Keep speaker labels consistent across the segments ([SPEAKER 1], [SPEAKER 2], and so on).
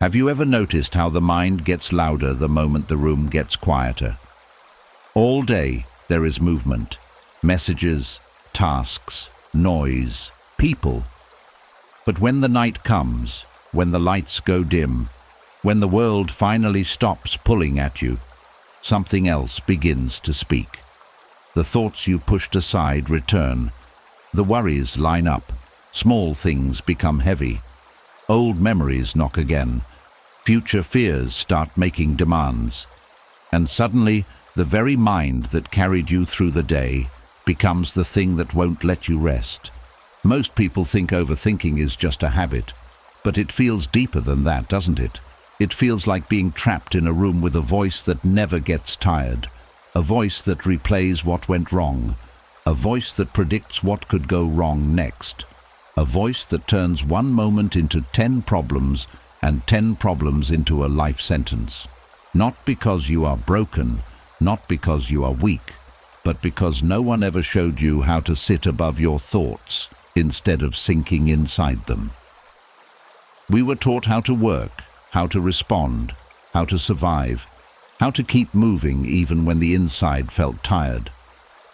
[SPEAKER 1] Have you ever noticed how the mind gets louder the moment the room gets quieter? All day there is movement, messages, tasks, noise, people. But when the night comes, when the lights go dim, when the world finally stops pulling at you, something else begins to speak. The thoughts you pushed aside return. The worries line up. Small things become heavy. Old memories knock again. Future fears start making demands. And suddenly, the very mind that carried you through the day becomes the thing that won't let you rest. Most people think overthinking is just a habit, but it feels deeper than that, doesn't it? It feels like being trapped in a room with a voice that never gets tired, a voice that replays what went wrong, a voice that predicts what could go wrong next, a voice that turns one moment into 10 problems and 10 problems into a life sentence. Not because you are broken, not because you are weak, but because no one ever showed you how to sit above your thoughts instead of sinking inside them. We were taught how to work, how to respond, how to survive, how to keep moving even when the inside felt tired.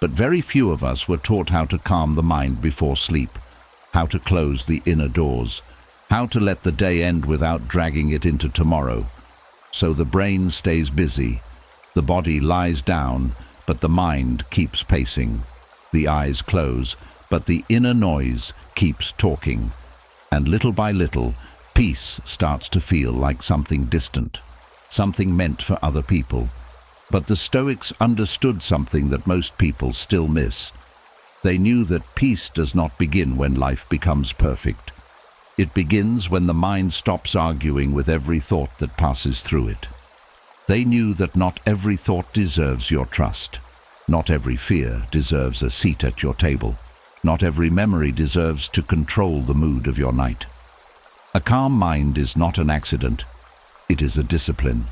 [SPEAKER 1] But very few of us were taught how to calm the mind before sleep, how to close the inner doors, how to let the day end without dragging it into tomorrow. So the brain stays busy, the body lies down, but the mind keeps pacing. The eyes close, but the inner noise keeps talking. And little by little, peace starts to feel like something distant, something meant for other people. But the Stoics understood something that most people still miss. They knew that peace does not begin when life becomes perfect. It begins when the mind stops arguing with every thought that passes through it. They knew that not every thought deserves your trust. Not every fear deserves a seat at your table. Not every memory deserves to control the mood of your night. A calm mind is not an accident. It is a discipline,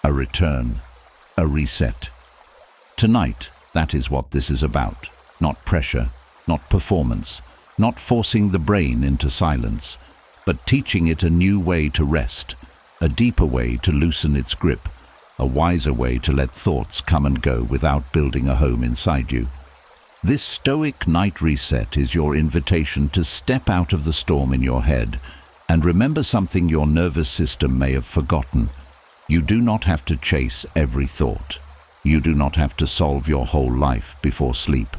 [SPEAKER 1] a return, a reset. Tonight, that is what this is about. Not pressure, not performance, not forcing the brain into silence, but teaching it a new way to rest, a deeper way to loosen its grip, a wiser way to let thoughts come and go without building a home inside you. This Stoic night reset is your invitation to step out of the storm in your head and remember something your nervous system may have forgotten. You do not have to chase every thought. You do not have to solve your whole life before sleep.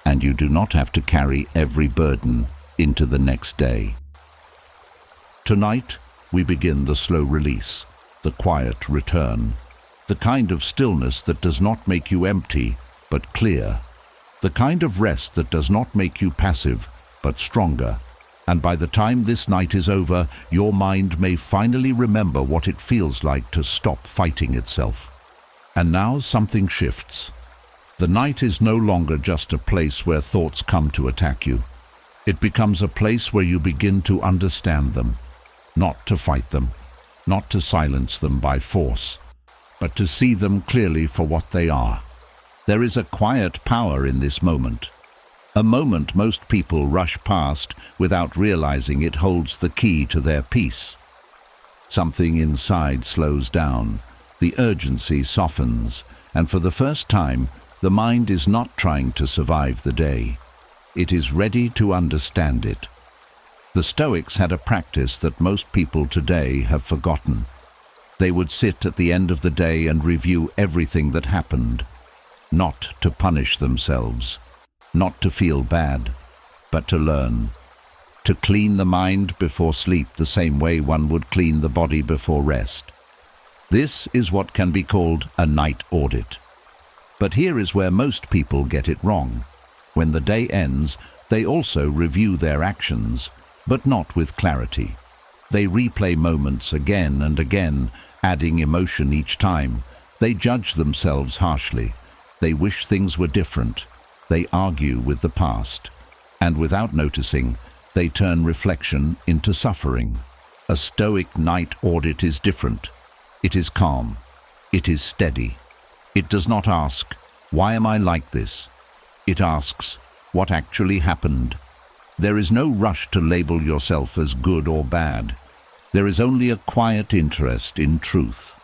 [SPEAKER 1] And you do not have to carry every burden into the next day. Tonight, we begin the slow release, the quiet return, the kind of stillness that does not make you empty, but clear, the kind of rest that does not make you passive, but stronger. And by the time this night is over, your mind may finally remember what it feels like to stop fighting itself. And now something shifts. The night is no longer just a place where thoughts come to attack you. It becomes a place where you begin to understand them, not to fight them, not to silence them by force, but to see them clearly for what they are. There is a quiet power in this moment, a moment most people rush past without realizing it holds the key to their peace. Something inside slows down, the urgency softens, and for the first time, the mind is not trying to survive the day. It is ready to understand it. The Stoics had a practice that most people today have forgotten. They would sit at the end of the day and review everything that happened, not to punish themselves, not to feel bad, but to learn, to clean the mind before sleep the same way one would clean the body before rest. This is what can be called a night audit. But here is where most people get it wrong. When the day ends, they also review their actions, but not with clarity. They replay moments again and again, adding emotion each time. They judge themselves harshly. They wish things were different. They argue with the past. And without noticing, they turn reflection into suffering. A Stoic night audit is different. It is calm. It is steady. It does not ask, "Why am I like this?" It asks, "What actually happened?" There is no rush to label yourself as good or bad. There is only a quiet interest in truth.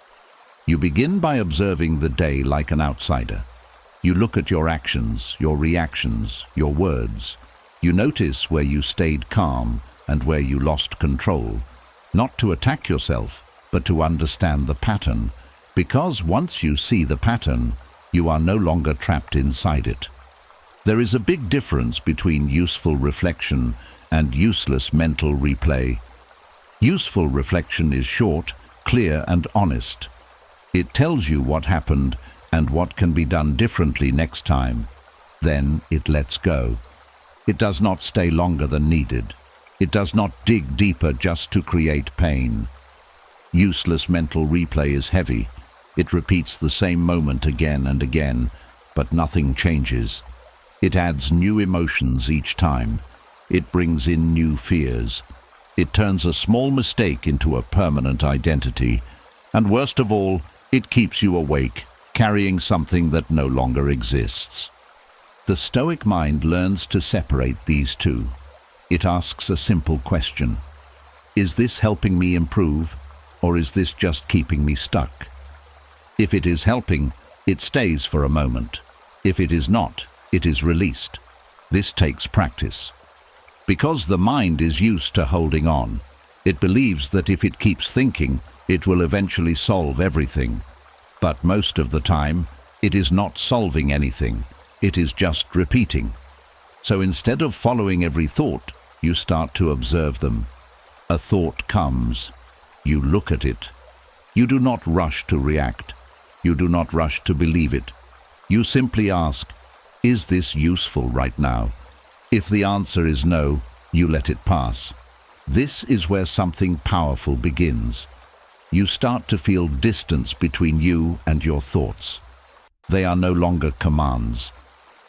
[SPEAKER 1] You begin by observing the day like an outsider. You look at your actions, your reactions, your words. You notice where you stayed calm and where you lost control, not to attack yourself, but to understand the pattern, because once you see the pattern, you are no longer trapped inside it. There is a big difference between useful reflection and useless mental replay. Useful reflection is short, clear, and honest. It tells you what happened and what can be done differently next time. Then it lets go. It does not stay longer than needed. It does not dig deeper just to create pain. Useless mental replay is heavy. It repeats the same moment again and again, but nothing changes. It adds new emotions each time. It brings in new fears. It turns a small mistake into a permanent identity. And worst of all, it keeps you awake, carrying something that no longer exists. The Stoic mind learns to separate these two. It asks a simple question. Is this helping me improve, or is this just keeping me stuck? If it is helping, it stays for a moment. If it is not, it is released. This takes practice. Because the mind is used to holding on, it believes that if it keeps thinking, it will eventually solve everything. But most of the time, it is not solving anything. It is just repeating. So instead of following every thought, you start to observe them. A thought comes. You look at it. You do not rush to react. You do not rush to believe it. You simply ask, is this useful right now? If the answer is no, you let it pass. This is where something powerful begins. You start to feel distance between you and your thoughts. They are no longer commands.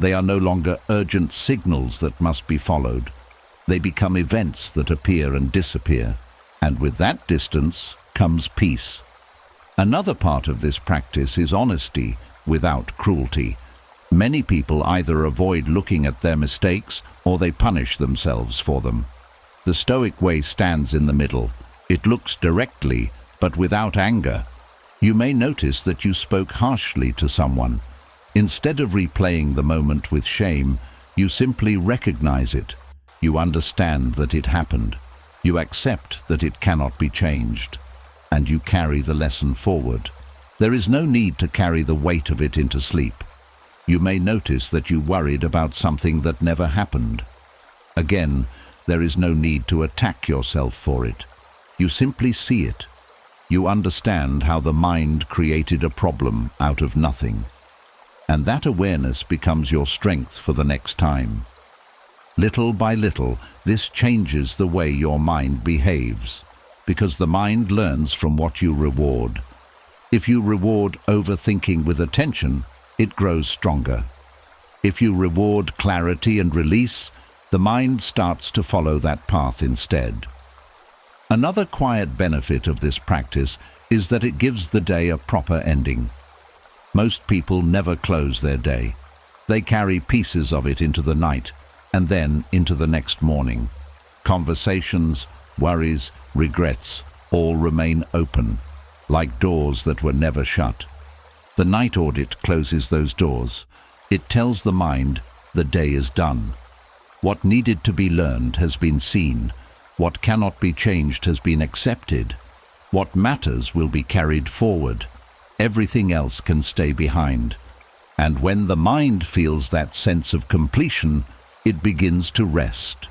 [SPEAKER 1] They are no longer urgent signals that must be followed. They become events that appear and disappear. And with that distance comes peace. Another part of this practice is honesty without cruelty. Many people either avoid looking at their mistakes or they punish themselves for them. The Stoic way stands in the middle. It looks directly, but without anger. You may notice that you spoke harshly to someone. Instead of replaying the moment with shame, you simply recognize it. You understand that it happened. You accept that it cannot be changed. And you carry the lesson forward. There is no need to carry the weight of it into sleep. You may notice that you worried about something that never happened. Again, there is no need to attack yourself for it. You simply see it. You understand how the mind created a problem out of nothing. And that awareness becomes your strength for the next time. Little by little, this changes the way your mind behaves, because the mind learns from what you reward. If you reward overthinking with attention, it grows stronger. If you reward clarity and release, the mind starts to follow that path instead. Another quiet benefit of this practice is that it gives the day a proper ending. Most people never close their day. They carry pieces of it into the night and then into the next morning. Conversations, worries, regrets all remain open, like doors that were never shut. The night audit closes those doors. It tells the mind the day is done. What needed to be learned has been seen. What cannot be changed has been accepted. What matters will be carried forward. Everything else can stay behind. And when the mind feels that sense of completion, it begins to rest.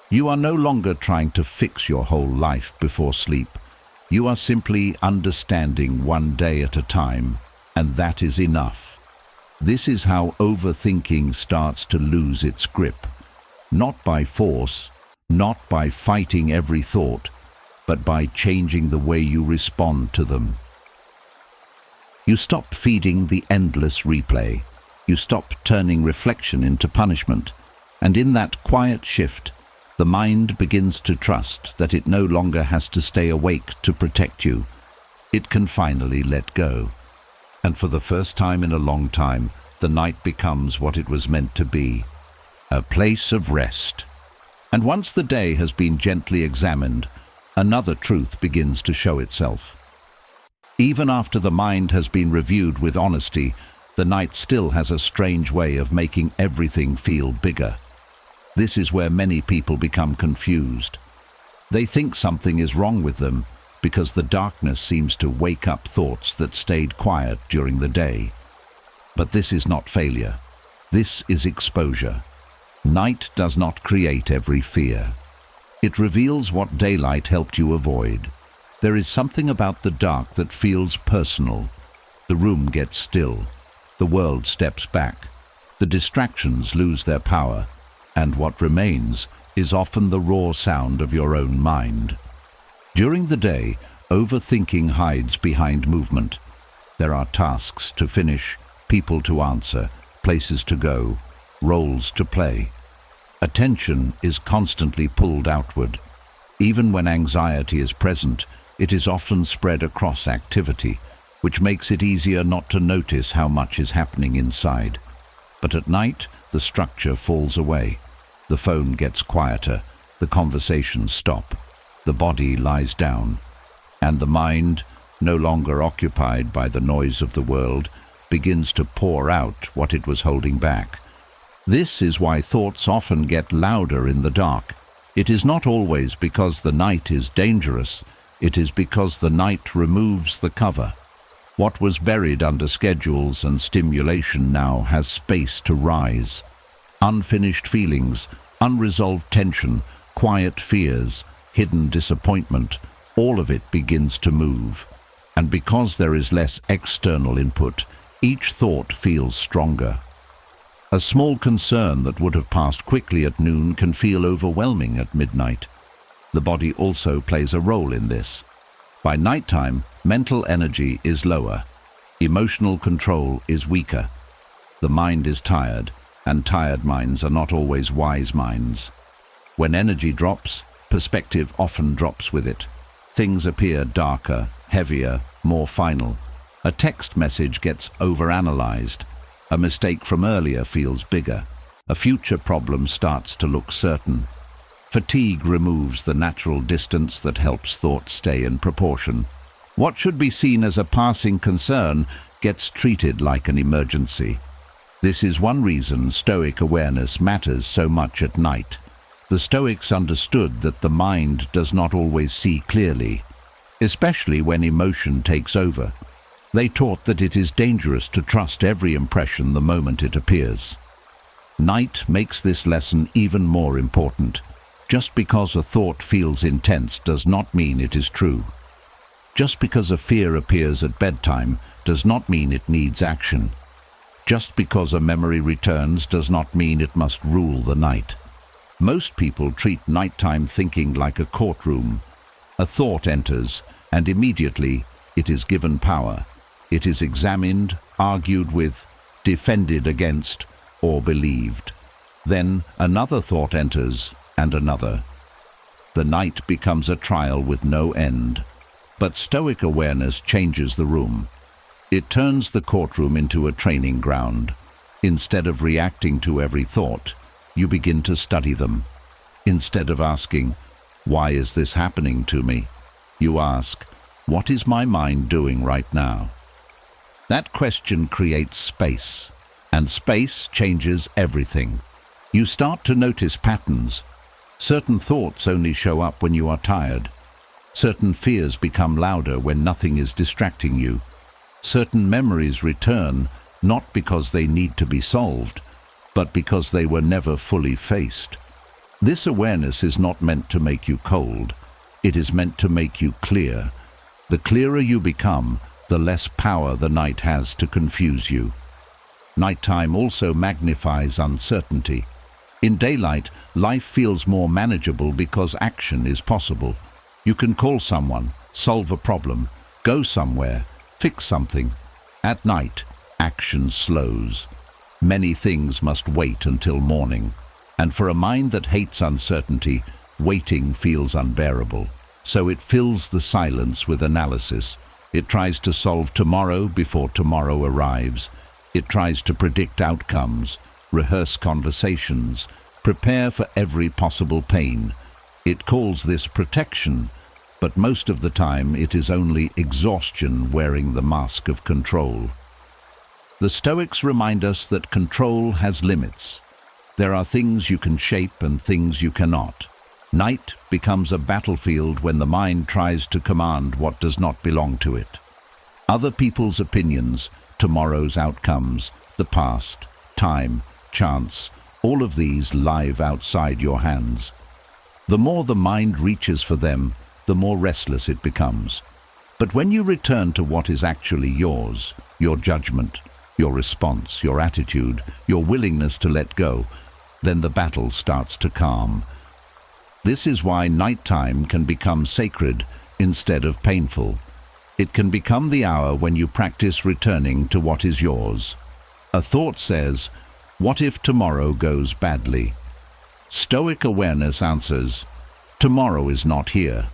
[SPEAKER 1] You are no longer trying to fix your whole life before sleep. You are simply understanding one day at a time, and that is enough. This is how overthinking starts to lose its grip. Not by force, not by fighting every thought, but by changing the way you respond to them. You stop feeding the endless replay. You stop turning reflection into punishment. And in that quiet shift, the mind begins to trust that it no longer has to stay awake to protect you. It can finally let go. And for the first time in a long time, the night becomes what it was meant to be, a place of rest. And once the day has been gently examined, another truth begins to show itself. Even after the mind has been reviewed with honesty, the night still has a strange way of making everything feel bigger. This is where many people become confused. They think something is wrong with them because the darkness seems to wake up thoughts that stayed quiet during the day. But this is not failure. This is exposure. Night does not create every fear. It reveals what daylight helped you avoid. There is something about the dark that feels personal. The room gets still. The world steps back. The distractions lose their power, and what remains is often the raw sound of your own mind. During the day, overthinking hides behind movement. There are tasks to finish, people to answer, places to go, roles to play. Attention is constantly pulled outward. Even when anxiety is present, it is often spread across activity, which makes it easier not to notice how much is happening inside. But at night, the structure falls away. The phone gets quieter, the conversations stop, the body lies down, and the mind, no longer occupied by the noise of the world, begins to pour out what it was holding back. This is why thoughts often get louder in the dark. It is not always because the night is dangerous, it is because the night removes the cover. What was buried under schedules and stimulation now has space to rise. Unfinished feelings, unresolved tension, quiet fears, hidden disappointment, all of it begins to move. And because there is less external input, each thought feels stronger. A small concern that would have passed quickly at noon can feel overwhelming at midnight. The body also plays a role in this. By nighttime, mental energy is lower. Emotional control is weaker. The mind is tired, and tired minds are not always wise minds. When energy drops, perspective often drops with it. Things appear darker, heavier, more final. A text message gets overanalyzed. A mistake from earlier feels bigger. A future problem starts to look certain. Fatigue removes the natural distance that helps thought stay in proportion. What should be seen as a passing concern gets treated like an emergency. This is one reason Stoic awareness matters so much at night. The Stoics understood that the mind does not always see clearly, especially when emotion takes over. They taught that it is dangerous to trust every impression the moment it appears. Night makes this lesson even more important. Just because a thought feels intense does not mean it is true. Just because a fear appears at bedtime does not mean it needs action. Just because a memory returns does not mean it must rule the night. Most people treat nighttime thinking like a courtroom. A thought enters, and immediately it is given power. It is examined, argued with, defended against, or believed. Then another thought enters, and another. The night becomes a trial with no end. But Stoic awareness changes the room. It turns the courtroom into a training ground. Instead of reacting to every thought, you begin to study them. Instead of asking, "Why is this happening to me?" you ask, "What is my mind doing right now?" That question creates space, and space changes everything. You start to notice patterns. Certain thoughts only show up when you are tired. Certain fears become louder when nothing is distracting you. Certain memories return not because they need to be solved, but because they were never fully faced. This awareness is not meant to make you cold. It is meant to make you clear. The clearer you become, the less power the night has to confuse you. Nighttime also magnifies uncertainty. In daylight, life feels more manageable because action is possible. You can call someone, solve a problem, go somewhere, fix something. At night, action slows. Many things must wait until morning. And for a mind that hates uncertainty, waiting feels unbearable. So it fills the silence with analysis. It tries to solve tomorrow before tomorrow arrives. It tries to predict outcomes, rehearse conversations, prepare for every possible pain. It calls this protection, but most of the time it is only exhaustion wearing the mask of control. The Stoics remind us that control has limits. There are things you can shape and things you cannot. Night becomes a battlefield when the mind tries to command what does not belong to it. Other people's opinions, tomorrow's outcomes, the past, time, chance, all of these live outside your hands. The more the mind reaches for them, the more restless it becomes. But when you return to what is actually yours, your judgment, your response, your attitude, your willingness to let go, then the battle starts to calm. This is why nighttime can become sacred instead of painful. It can become the hour when you practice returning to what is yours. A thought says, "What if tomorrow goes badly?" Stoic awareness answers, "Tomorrow is not here.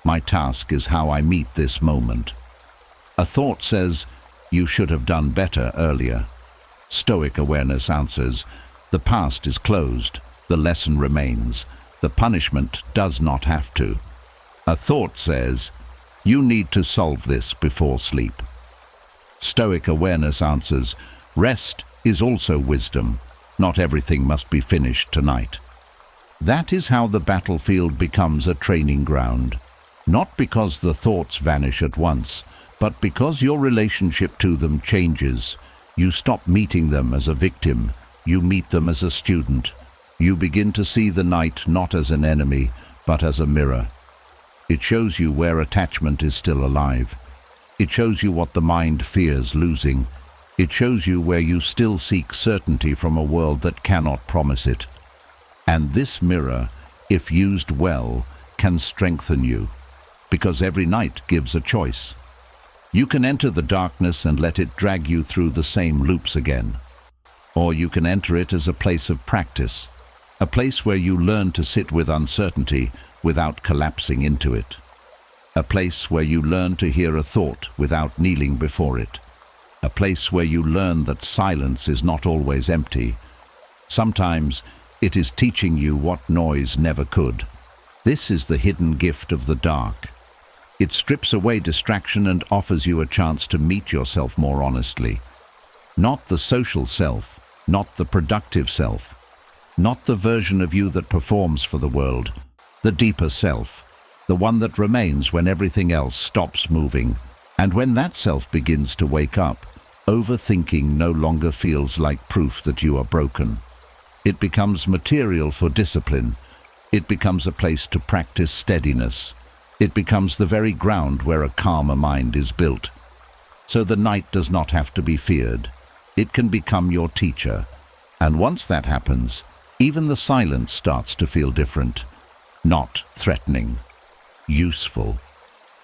[SPEAKER 1] My task is how I meet this moment." A thought says, "You should have done better earlier." Stoic awareness answers, "The past is closed. The lesson remains. The punishment does not have to." A thought says, "You need to solve this before sleep." Stoic awareness answers, "Rest is also wisdom. Not everything must be finished tonight." That is how the battlefield becomes a training ground. Not because the thoughts vanish at once, but because your relationship to them changes. You stop meeting them as a victim. You meet them as a student. You begin to see the night not as an enemy, but as a mirror. It shows you where attachment is still alive. It shows you what the mind fears losing. It shows you where you still seek certainty from a world that cannot promise it. And this mirror, if used well, can strengthen you, because every night gives a choice. You can enter the darkness and let it drag you through the same loops again. Or you can enter it as a place of practice, a place where you learn to sit with uncertainty without collapsing into it. A place where you learn to hear a thought without kneeling before it. A place where you learn that silence is not always empty. Sometimes it is teaching you what noise never could. This is the hidden gift of the dark. It strips away distraction and offers you a chance to meet yourself more honestly. Not the social self, not the productive self, not the version of you that performs for the world, the deeper self, the one that remains when everything else stops moving. And when that self begins to wake up, overthinking no longer feels like proof that you are broken. It becomes material for discipline. It becomes a place to practice steadiness. It becomes the very ground where a calmer mind is built. So the night does not have to be feared. It can become your teacher. And once that happens, even the silence starts to feel different. Not threatening, useful.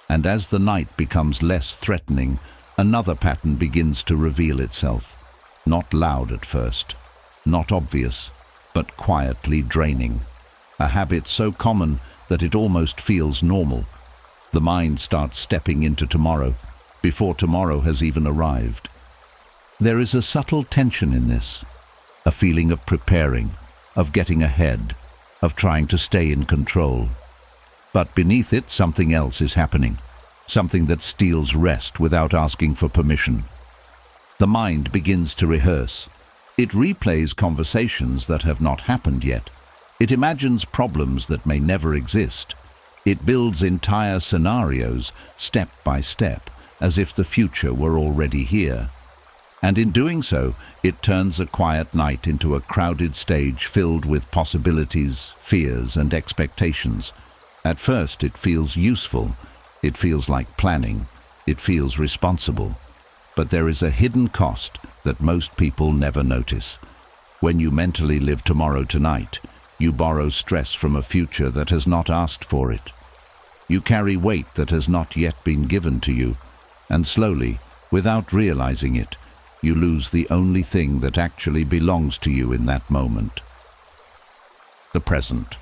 [SPEAKER 1] And as the night becomes less threatening, another pattern begins to reveal itself. Not loud at first, not obvious, but quietly draining. A habit so common that it almost feels normal. The mind starts stepping into tomorrow before tomorrow has even arrived. There is a subtle tension in this, a feeling of preparing, of getting ahead, of trying to stay in control. But beneath it, something else is happening, something that steals rest without asking for permission. The mind begins to rehearse. It replays conversations that have not happened yet. It imagines problems that may never exist. It builds entire scenarios, step by step, as if the future were already here. And in doing so, it turns a quiet night into a crowded stage filled with possibilities, fears, and expectations. At first, it feels useful. It feels like planning. It feels responsible. But there is a hidden cost that most people never notice. When you mentally live tomorrow tonight, you borrow stress from a future that has not asked for it. You carry weight that has not yet been given to you, and slowly, without realizing it, you lose the only thing that actually belongs to you in that moment. The present.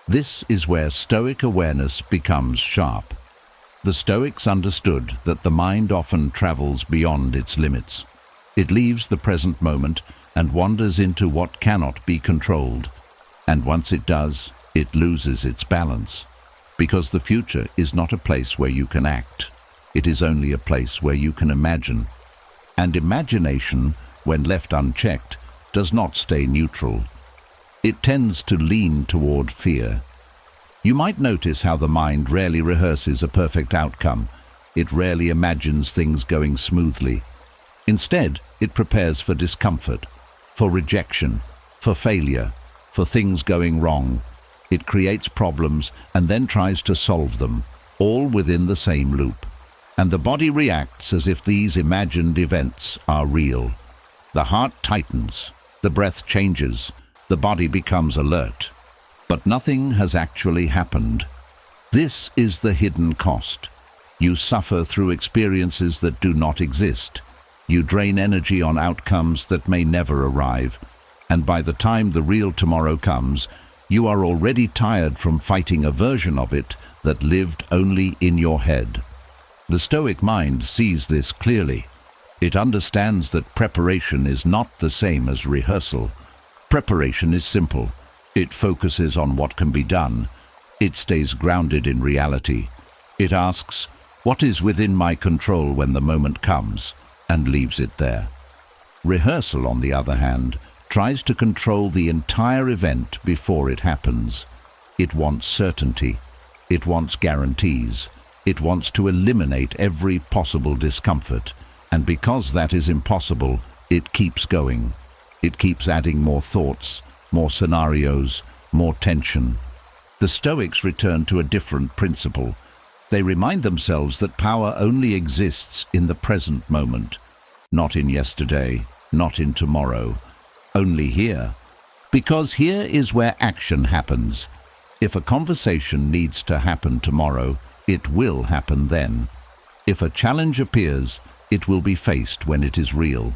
[SPEAKER 1] This is where Stoic awareness becomes sharp. The Stoics understood that the mind often travels beyond its limits. It leaves the present moment and wanders into what cannot be controlled. And once it does, it loses its balance. Because the future is not a place where you can act. It is only a place where you can imagine. And imagination, when left unchecked, does not stay neutral. It tends to lean toward fear. You might notice how the mind rarely rehearses a perfect outcome. It rarely imagines things going smoothly. Instead, it prepares for discomfort, for rejection, for failure, for things going wrong. It creates problems and then tries to solve them, all within the same loop. And the body reacts as if these imagined events are real. The heart tightens, the breath changes, the body becomes alert. But nothing has actually happened. This is the hidden cost. You suffer through experiences that do not exist. You drain energy on outcomes that may never arrive. And by the time the real tomorrow comes, you are already tired from fighting a version of it that lived only in your head. The Stoic mind sees this clearly. It understands that preparation is not the same as rehearsal. Preparation is simple. It focuses on what can be done. It stays grounded in reality. It asks, what is within my control when the moment comes, and leaves it there. Rehearsal, on the other hand, tries to control the entire event before it happens. It wants certainty. It wants guarantees. It wants to eliminate every possible discomfort. And because that is impossible, it keeps going. It keeps adding more thoughts, more scenarios, more tension. The Stoics return to a different principle. They remind themselves that power only exists in the present moment, not in yesterday, not in tomorrow, only here. Because here is where action happens. If a conversation needs to happen tomorrow, it will happen then. If a challenge appears, it will be faced when it is real.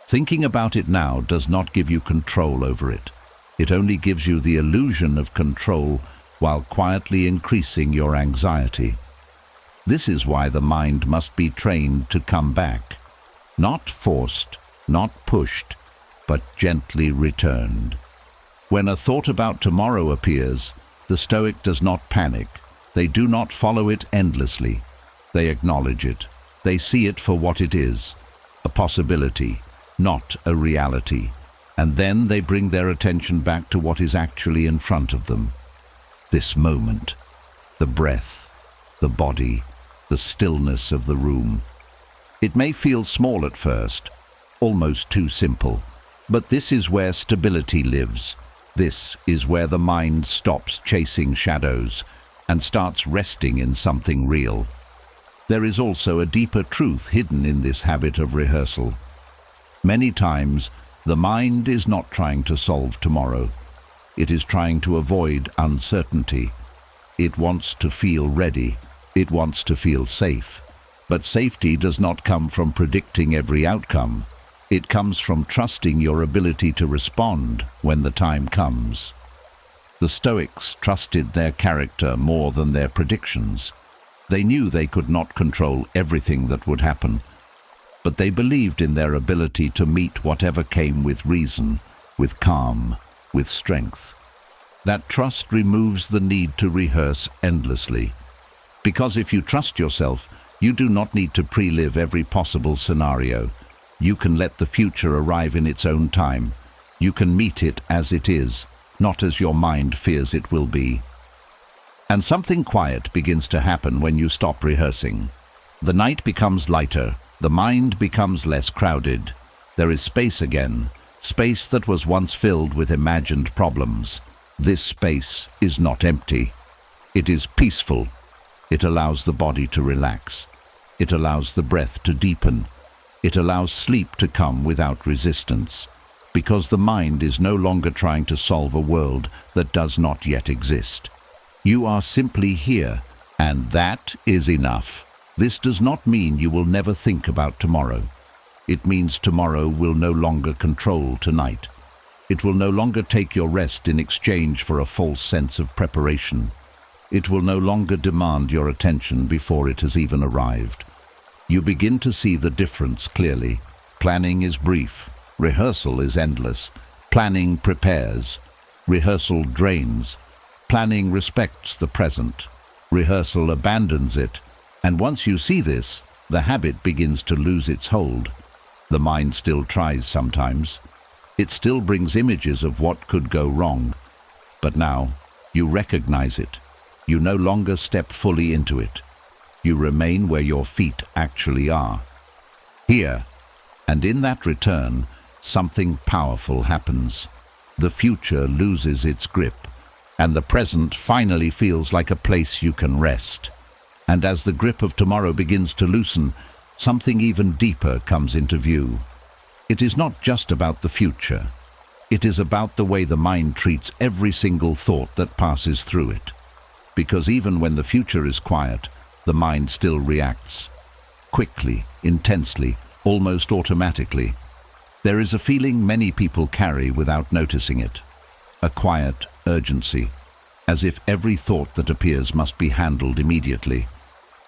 [SPEAKER 1] Thinking about it now does not give you control over it. It only gives you the illusion of control while quietly increasing your anxiety. This is why the mind must be trained to come back. Not forced, not pushed, but gently returned. When a thought about tomorrow appears, the Stoic does not panic. They do not follow it endlessly. They acknowledge it. They see it for what it is, a possibility, not a reality. And then they bring their attention back to what is actually in front of them. This moment, the breath, the body, the stillness of the room. It may feel small at first, almost too simple, but this is where stability lives. This is where the mind stops chasing shadows and starts resting in something real. There is also a deeper truth hidden in this habit of rehearsal. Many times, the mind is not trying to solve tomorrow. It is trying to avoid uncertainty. It wants to feel ready. It wants to feel safe. But safety does not come from predicting every outcome. It comes from trusting your ability to respond when the time comes. The Stoics trusted their character more than their predictions. They knew they could not control everything that would happen, but they believed in their ability to meet whatever came with reason, with calm, with strength. That trust removes the need to rehearse endlessly. Because if you trust yourself, you do not need to pre-live every possible scenario. You can let the future arrive in its own time. You can meet it as it is, not as your mind fears it will be. And something quiet begins to happen when you stop rehearsing. The night becomes lighter, the mind becomes less crowded. There is space again, space that was once filled with imagined problems. This space is not empty. It is peaceful. It allows the body to relax. It allows the breath to deepen. It allows sleep to come without resistance, because the mind is no longer trying to solve a world that does not yet exist. You are simply here, and that is enough. This does not mean you will never think about tomorrow. It means tomorrow will no longer control tonight. It will no longer take your rest in exchange for a false sense of preparation. It will no longer demand your attention before it has even arrived. You begin to see the difference clearly. Planning is brief. Rehearsal is endless. Planning prepares. Rehearsal drains. Planning respects the present. Rehearsal abandons it. And once you see this, the habit begins to lose its hold. The mind still tries sometimes. It still brings images of what could go wrong. But now, you recognize it. You no longer step fully into it. You remain where your feet actually are. Here, and in that return, something powerful happens. The future loses its grip, and the present finally feels like a place you can rest. And as the grip of tomorrow begins to loosen, something even deeper comes into view. It is not just about the future. It is about the way the mind treats every single thought that passes through it. Because even when the future is quiet, the mind still reacts. Quickly, intensely, almost automatically. There is a feeling many people carry without noticing it. A quiet urgency, as if every thought that appears must be handled immediately.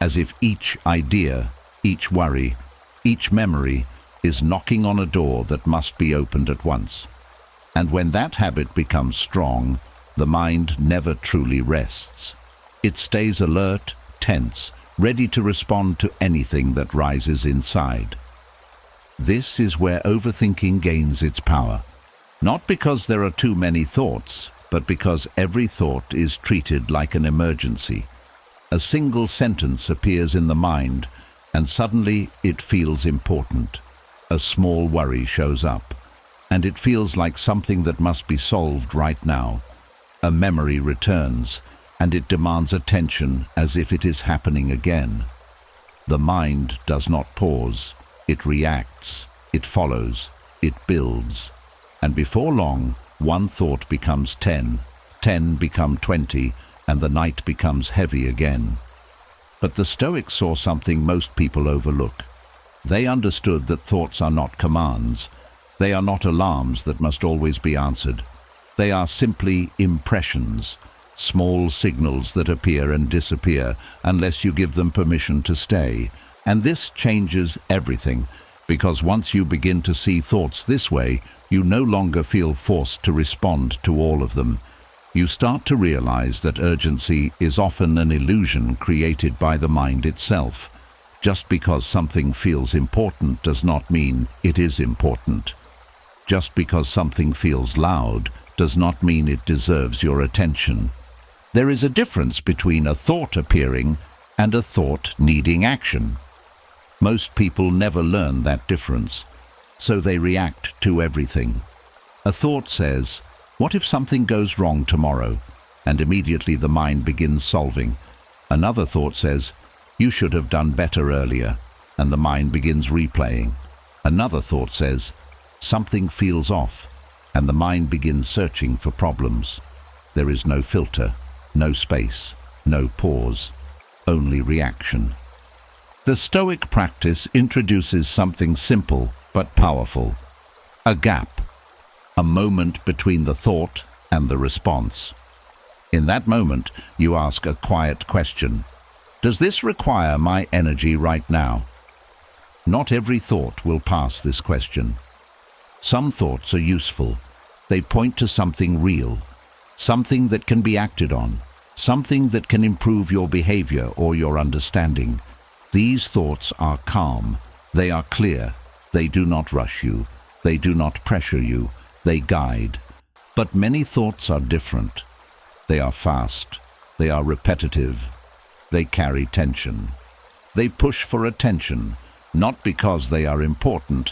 [SPEAKER 1] As if each idea, each worry, each memory is knocking on a door that must be opened at once. And when that habit becomes strong, the mind never truly rests. It stays alert, tense, ready to respond to anything that rises inside. This is where overthinking gains its power. Not because there are too many thoughts, but because every thought is treated like an emergency. A single sentence appears in the mind, and suddenly it feels important. A small worry shows up, and it feels like something that must be solved right now. A memory returns, and it demands attention as if it is happening again. The mind does not pause. It reacts, it follows, it builds. And before long, one thought becomes 10, 10 become 20, and the night becomes heavy again. But the Stoics saw something most people overlook. They understood that thoughts are not commands. They are not alarms that must always be answered. They are simply impressions, small signals that appear and disappear unless you give them permission to stay. And this changes everything, because once you begin to see thoughts this way, you no longer feel forced to respond to all of them. You start to realize that urgency is often an illusion created by the mind itself. Just because something feels important does not mean it is important. Just because something feels loud does not mean it deserves your attention. There is a difference between a thought appearing and a thought needing action. Most people never learn that difference, so they react to everything. A thought says, "What if something goes wrong tomorrow?" And immediately the mind begins solving. Another thought says, "You should have done better earlier," and the mind begins replaying. Another thought says, "Something feels off," and the mind begins searching for problems. There is no filter, no space, no pause, only reaction. The Stoic practice introduces something simple but powerful: a gap, a moment between the thought and the response. In that moment, you ask a quiet question. Does this require my energy right now? Not every thought will pass this question. Some thoughts are useful. They point to something real, something that can be acted on, something that can improve your behavior or your understanding. These thoughts are calm. They are clear. They do not rush you. They do not pressure you. They guide. But many thoughts are different. They are fast. They are repetitive. They carry tension. They push for attention, not because they are important,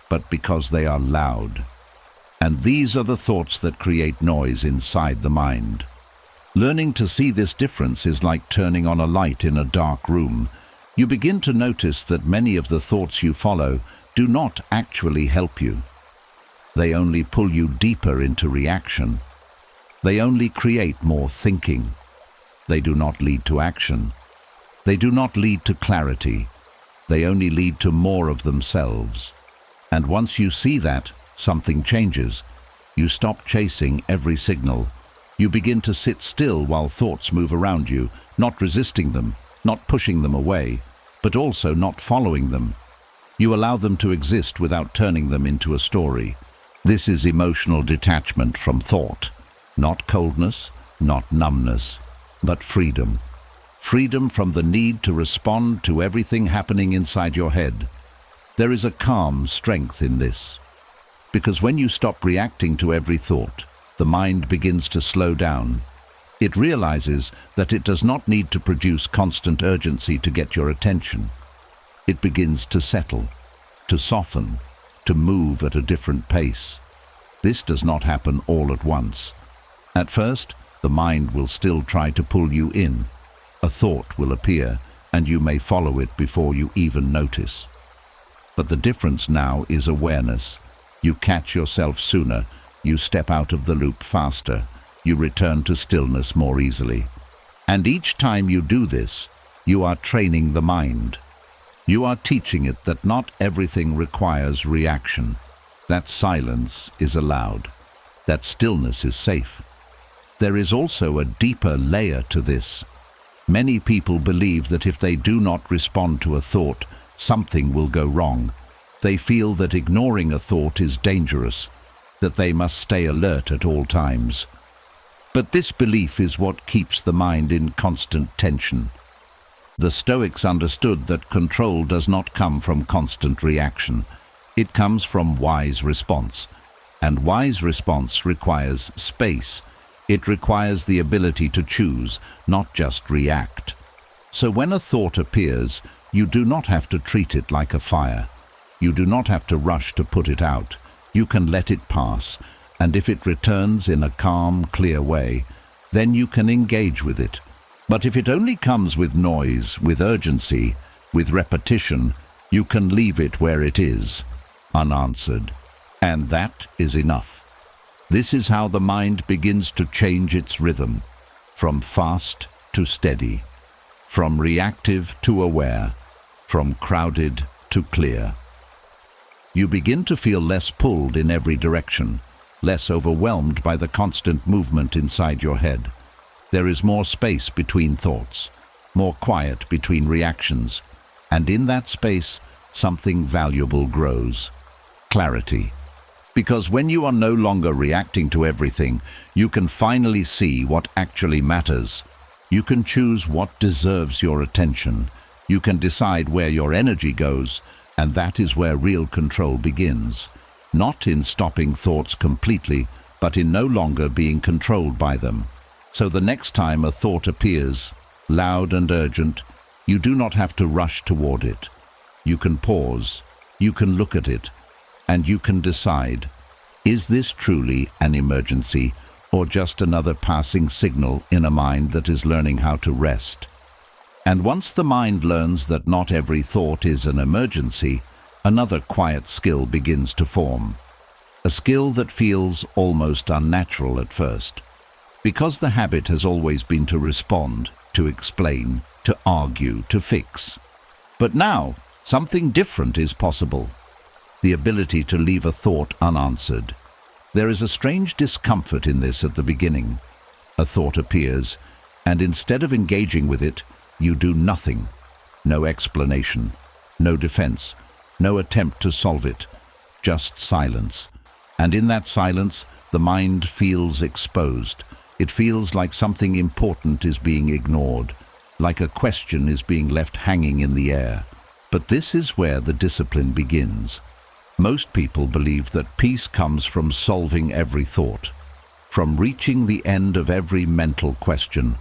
[SPEAKER 1] but because they are loud. And these are the thoughts that create noise inside the mind. Learning to see this difference is like turning on a light in a dark room. You begin to notice that many of the thoughts you follow do not actually help you. They only pull you deeper into reaction. They only create more thinking. They do not lead to action. They do not lead to clarity. They only lead to more of themselves. And once you see that, something changes. You stop chasing every signal. You begin to sit still while thoughts move around you, not resisting them, not pushing them away, but also not following them. You allow them to exist without turning them into a story. This is emotional detachment from thought. Not coldness, not numbness, but freedom. Freedom from the need to respond to everything happening inside your head. There is a calm strength in this, because when you stop reacting to every thought, the mind begins to slow down. It realizes that it does not need to produce constant urgency to get your attention. It begins to settle, to soften, to move at a different pace. This does not happen all at once. At first, the mind will still try to pull you in. A thought will appear, and you may follow it before you even notice. But the difference now is awareness. You catch yourself sooner, you step out of the loop faster, you return to stillness more easily. And each time you do this, you are training the mind. You are teaching it that not everything requires reaction, that silence is allowed, that stillness is safe. There is also a deeper layer to this. Many people believe that if they do not respond to a thought, something will go wrong. They feel that ignoring a thought is dangerous, that they must stay alert at all times. But this belief is what keeps the mind in constant tension. The Stoics understood that control does not come from constant reaction. It comes from wise response. And wise response requires space. It requires the ability to choose, not just react. So when a thought appears, you do not have to treat it like a fire. You do not have to rush to put it out. You can let it pass, and if it returns in a calm, clear way, then you can engage with it. But if it only comes with noise, with urgency, with repetition, you can leave it where it is, unanswered. And that is enough. This is how the mind begins to change its rhythm, from fast to steady, from reactive to aware, from crowded to clear. You begin to feel less pulled in every direction, less overwhelmed by the constant movement inside your head. There is more space between thoughts, more quiet between reactions, and in that space, something valuable grows. Clarity. Because when you are no longer reacting to everything, you can finally see what actually matters. You can choose what deserves your attention. You can decide where your energy goes, and that is where real control begins. Not in stopping thoughts completely, but in no longer being controlled by them. So the next time a thought appears, loud and urgent, you do not have to rush toward it. You can pause, you can look at it, and you can decide, is this truly an emergency or just another passing signal in a mind that is learning how to rest? And once the mind learns that not every thought is an emergency, another quiet skill begins to form. A skill that feels almost unnatural at first. Because the habit has always been to respond, to explain, to argue, to fix. But now, something different is possible. The ability to leave a thought unanswered. There is a strange discomfort in this at the beginning. A thought appears, and instead of engaging with it, you do nothing. No explanation, no defense, no attempt to solve it, just silence. And in that silence, the mind feels exposed. It feels like something important is being ignored, like a question is being left hanging in the air. But this is where the discipline begins. Most people believe that peace comes from solving every thought, from reaching the end of every mental question,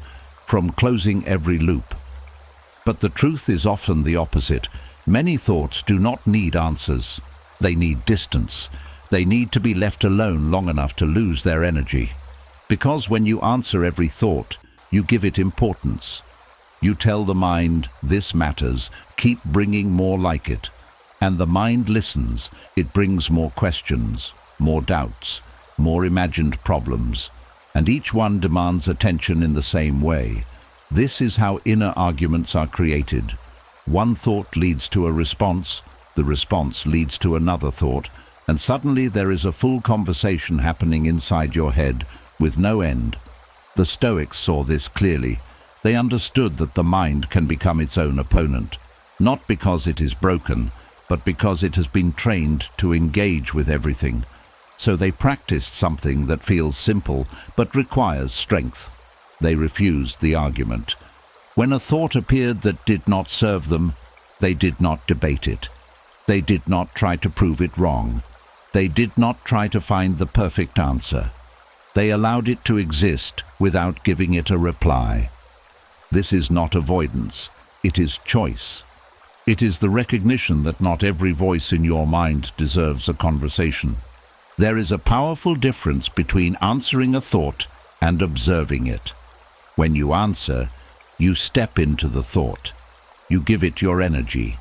[SPEAKER 1] from closing every loop. But the truth is often the opposite. Many thoughts do not need answers. They need distance. They need to be left alone long enough to lose their energy. Because when you answer every thought, you give it importance. You tell the mind, this matters, keep bringing more like it. And the mind listens. It brings more questions, more doubts, more imagined problems. And each one demands attention in the same way. This is how inner arguments are created. One thought leads to a response, the response leads to another thought, and suddenly there is a full conversation happening inside your head with no end. The Stoics saw this clearly. They understood that the mind can become its own opponent, not because it is broken, but because it has been trained to engage with everything. So they practiced something that feels simple but requires strength. they refused the argument. When a thought appeared that did not serve them, they did not debate it. They did not try to prove it wrong. They did not try to find the perfect answer. They allowed it to exist without giving it a reply. This is not avoidance, it is choice. It is the recognition that not every voice in your mind deserves a conversation. There is a powerful difference between answering a thought and observing it. When you answer, you step into the thought. You give it your energy.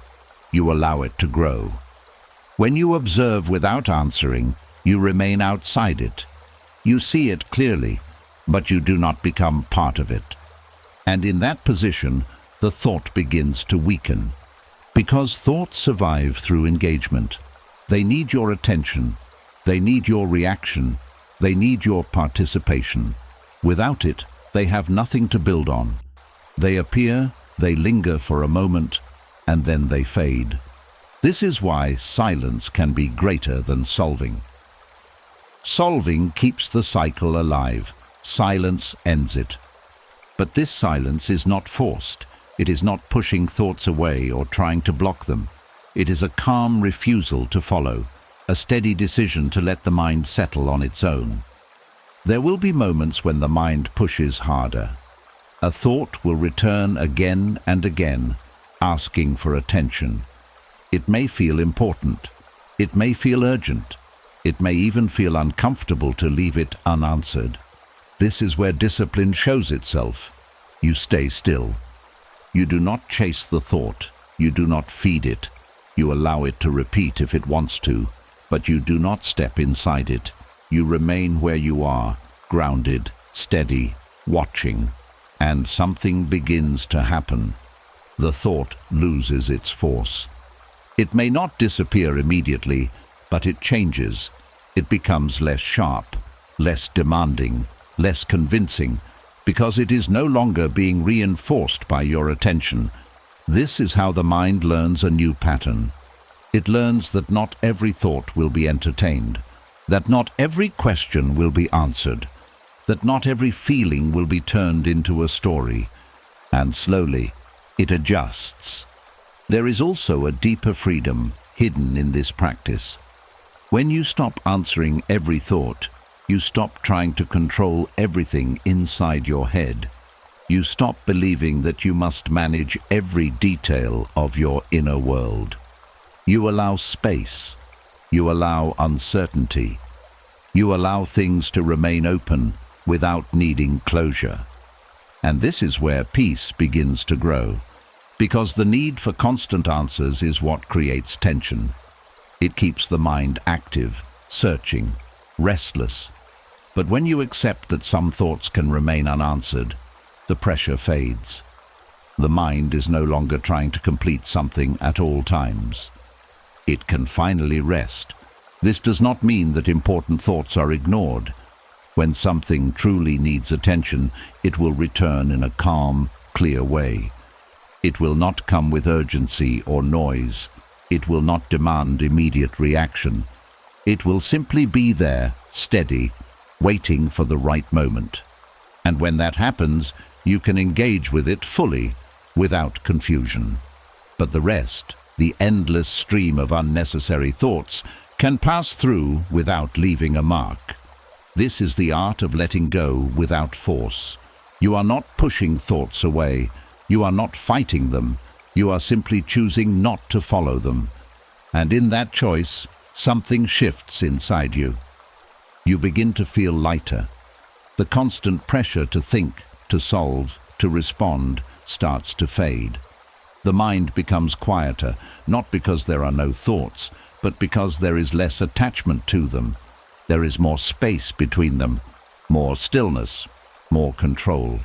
[SPEAKER 1] You allow it to grow. When you observe without answering, you remain outside it. You see it clearly, but you do not become part of it. And in that position, the thought begins to weaken. Because thoughts survive through engagement. They need your attention. They need your reaction. They need your participation. Without it, they have nothing to build on. They appear, they linger for a moment, and then they fade. This is why silence can be greater than solving. Solving keeps the cycle alive. Silence ends it. But this silence is not forced. It is not pushing thoughts away or trying to block them. It is a calm refusal to follow, a steady decision to let the mind settle on its own. There will be moments when the mind pushes harder. A thought will return again and again, asking for attention. It may feel important. It may feel urgent. It may even feel uncomfortable to leave it unanswered. This is where discipline shows itself. You stay still. You do not chase the thought. You do not feed it. You allow it to repeat if it wants to, but you do not step inside it. You remain where you are, grounded, steady, watching, and something begins to happen. The thought loses its force. It may not disappear immediately, but it changes. It becomes less sharp, less demanding, less convincing, because it is no longer being reinforced by your attention. This is how the mind learns a new pattern. It learns that not every thought will be entertained, that not every question will be answered, that not every feeling will be turned into a story, and slowly it adjusts. There is also a deeper freedom hidden in this practice. When you stop answering every thought, you stop trying to control everything inside your head. You stop believing that you must manage every detail of your inner world. You allow space. You allow uncertainty. You allow things to remain open without needing closure. And this is where peace begins to grow, because the need for constant answers is what creates tension. It keeps the mind active, searching, restless. But when you accept that some thoughts can remain unanswered, the pressure fades. The mind is no longer trying to complete something at all times. It can finally rest. This does not mean that important thoughts are ignored. When something truly needs attention, it will return in a calm, clear way. It will not come with urgency or noise. It will not demand immediate reaction. It will simply be there, steady, waiting for the right moment. And when that happens, you can engage with it fully, without confusion. But the rest, the endless stream of unnecessary thoughts, can pass through without leaving a mark. This is the art of letting go without force. You are not pushing thoughts away. You are not fighting them. You are simply choosing not to follow them. And in that choice, something shifts inside you. You begin to feel lighter. The constant pressure to think, to solve, to respond starts to fade. The mind becomes quieter, not because there are no thoughts, but because there is less attachment to them. There is more space between them, more stillness, more control.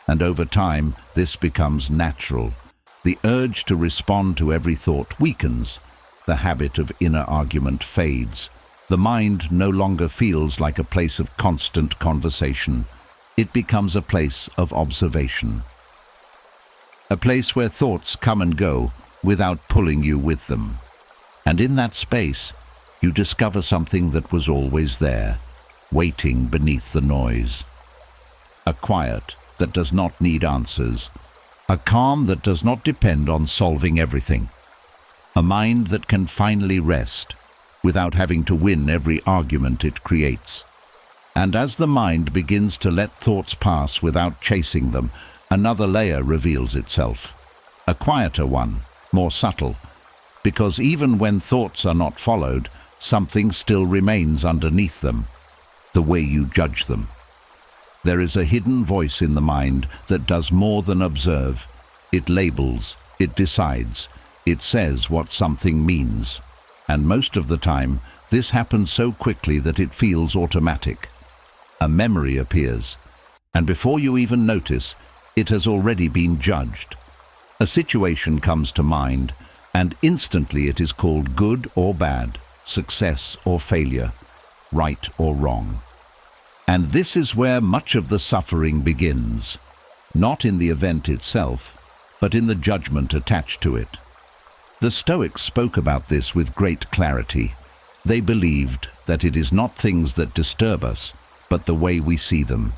[SPEAKER 1] And over time, this becomes natural. The urge to respond to every thought weakens. The habit of inner argument fades. The mind no longer feels like a place of constant conversation. It becomes a place of observation. A place where thoughts come and go without pulling you with them. And in that space, you discover something that was always there, waiting beneath the noise. A quiet, that does not need answers, a calm that does not depend on solving everything, a mind that can finally rest without having to win every argument it creates. And as the mind begins to let thoughts pass without chasing them, another layer reveals itself, a quieter one, more subtle, because even when thoughts are not followed, something still remains underneath them, the way you judge them. There is a hidden voice in the mind that does more than observe. It labels, it decides, it says what something means. And most of the time, this happens so quickly that it feels automatic. A memory appears, and before you even notice, it has already been judged. A situation comes to mind, and instantly it is called good or bad, success or failure, right or wrong. And this is where much of the suffering begins, not in the event itself, but in the judgment attached to it. The Stoics spoke about this with great clarity. They believed that it is not things that disturb us, but the way we see them.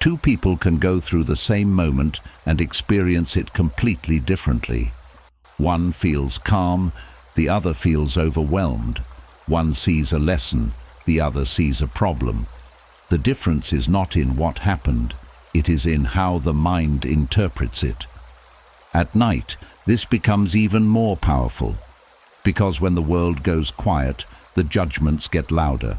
[SPEAKER 1] Two people can go through the same moment and experience it completely differently. One feels calm, the other feels overwhelmed. One sees a lesson, the other sees a problem. The difference is not in what happened, it is in how the mind interprets it. At night, this becomes even more powerful, because when the world goes quiet, the judgments get louder.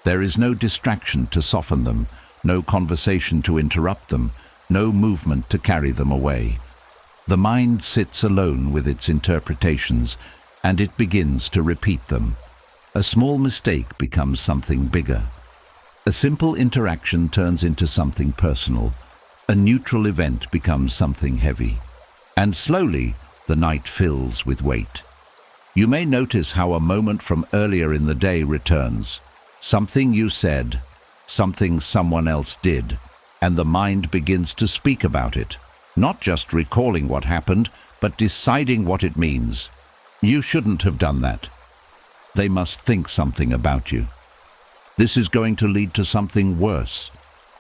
[SPEAKER 1] There is no distraction to soften them, no conversation to interrupt them, no movement to carry them away. The mind sits alone with its interpretations, and it begins to repeat them. A small mistake becomes something bigger. A simple interaction turns into something personal. A neutral event becomes something heavy. And slowly, the night fills with weight. You may notice how a moment from earlier in the day returns. Something you said, something someone else did, and the mind begins to speak about it, not just recalling what happened, but deciding what it means. You shouldn't have done that. They must think something about you. This is going to lead to something worse.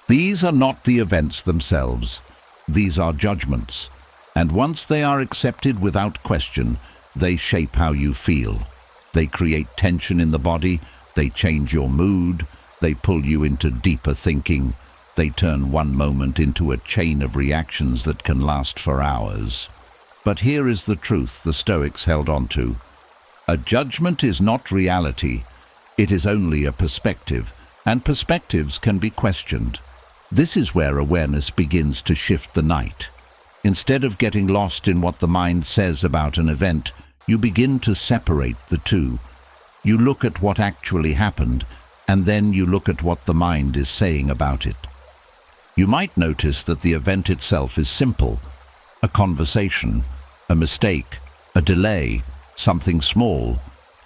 [SPEAKER 1] These are not the events themselves. These are judgments. And once they are accepted without question, they shape how you feel. They create tension in the body, they change your mood, they pull you into deeper thinking, they turn one moment into a chain of reactions that can last for hours. But here is the truth the Stoics held on to. A judgment is not reality, it is only a perspective, and perspectives can be questioned. This is where awareness begins to shift the night. Instead of getting lost in what the mind says about an event, you begin to separate the two. You look at what actually happened, and then you look at what the mind is saying about it. You might notice that the event itself is simple. A conversation, a mistake, a delay, something small,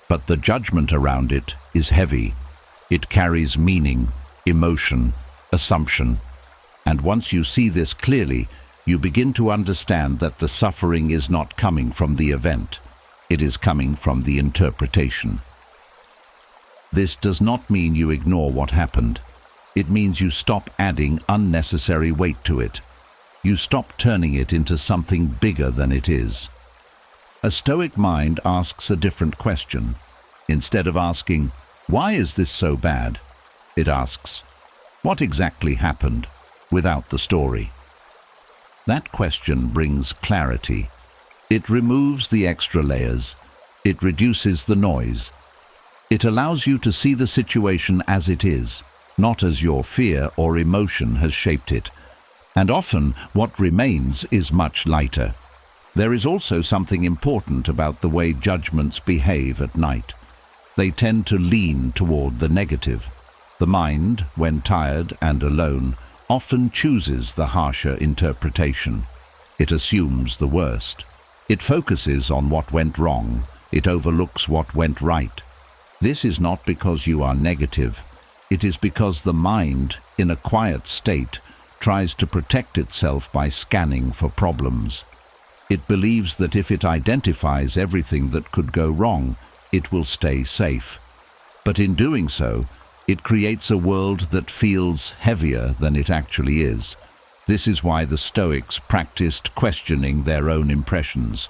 [SPEAKER 1] but the judgment around it is heavy. It carries meaning, emotion, assumption. And once you see this clearly, you begin to understand that the suffering is not coming from the event. It is coming from the interpretation. This does not mean you ignore what happened. It means you stop adding unnecessary weight to it. You stop turning it into something bigger than it is. A Stoic mind asks a different question. Instead of asking, "Why is this so bad?" it asks, "What exactly happened?" without the story. That question brings clarity. It removes the extra layers. It reduces the noise. It allows you to see the situation as it is, not as your fear or emotion has shaped it. And often, what remains is much lighter. There is also something important about the way judgments behave at night. They tend to lean toward the negative. The mind, when tired and alone, often chooses the harsher interpretation. It assumes the worst. It focuses on what went wrong. It overlooks what went right. This is not because you are negative. It is because the mind, in a quiet state, tries to protect itself by scanning for problems. It believes that if it identifies everything that could go wrong, it will stay safe. But in doing so, it creates a world that feels heavier than it actually is. This is why the Stoics practiced questioning their own impressions.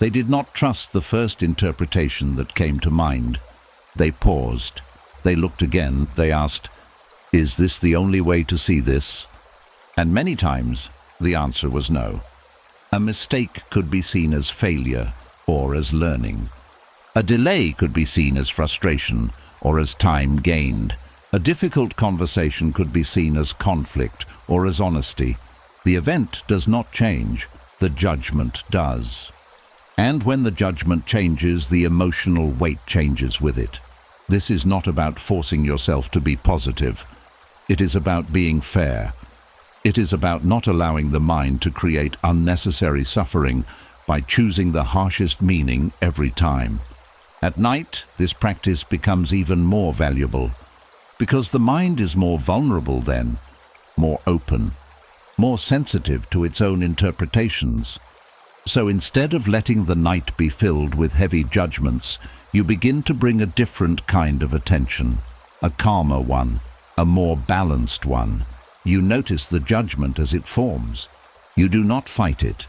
[SPEAKER 1] They did not trust the first interpretation that came to mind. They paused. They looked again. They asked, "Is this the only way to see this?" And many times, the answer was no. A mistake could be seen as failure or as learning. A delay could be seen as frustration or as time gained. A difficult conversation could be seen as conflict or as honesty. The event does not change, the judgment does. And when the judgment changes, the emotional weight changes with it. This is not about forcing yourself to be positive. It is about being fair. It is about not allowing the mind to create unnecessary suffering by choosing the harshest meaning every time. At night, this practice becomes even more valuable, because the mind is more vulnerable then, more open, more sensitive to its own interpretations. So instead of letting the night be filled with heavy judgments, you begin to bring a different kind of attention, a calmer one, a more balanced one. You notice the judgment as it forms. You do not fight it.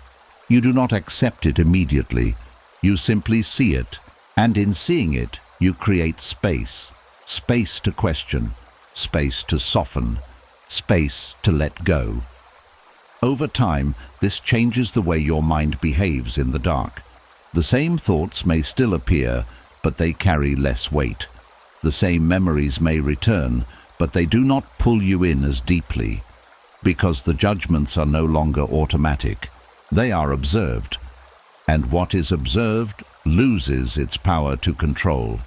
[SPEAKER 1] You do not accept it immediately. You simply see it, and in seeing it, you create space. Space to question, space to soften, space to let go. Over time, this changes the way your mind behaves in the dark. The same thoughts may still appear, but they carry less weight. The same memories may return, but they do not pull you in as deeply, because the judgments are no longer automatic. They are observed, and what is observed loses its power to control.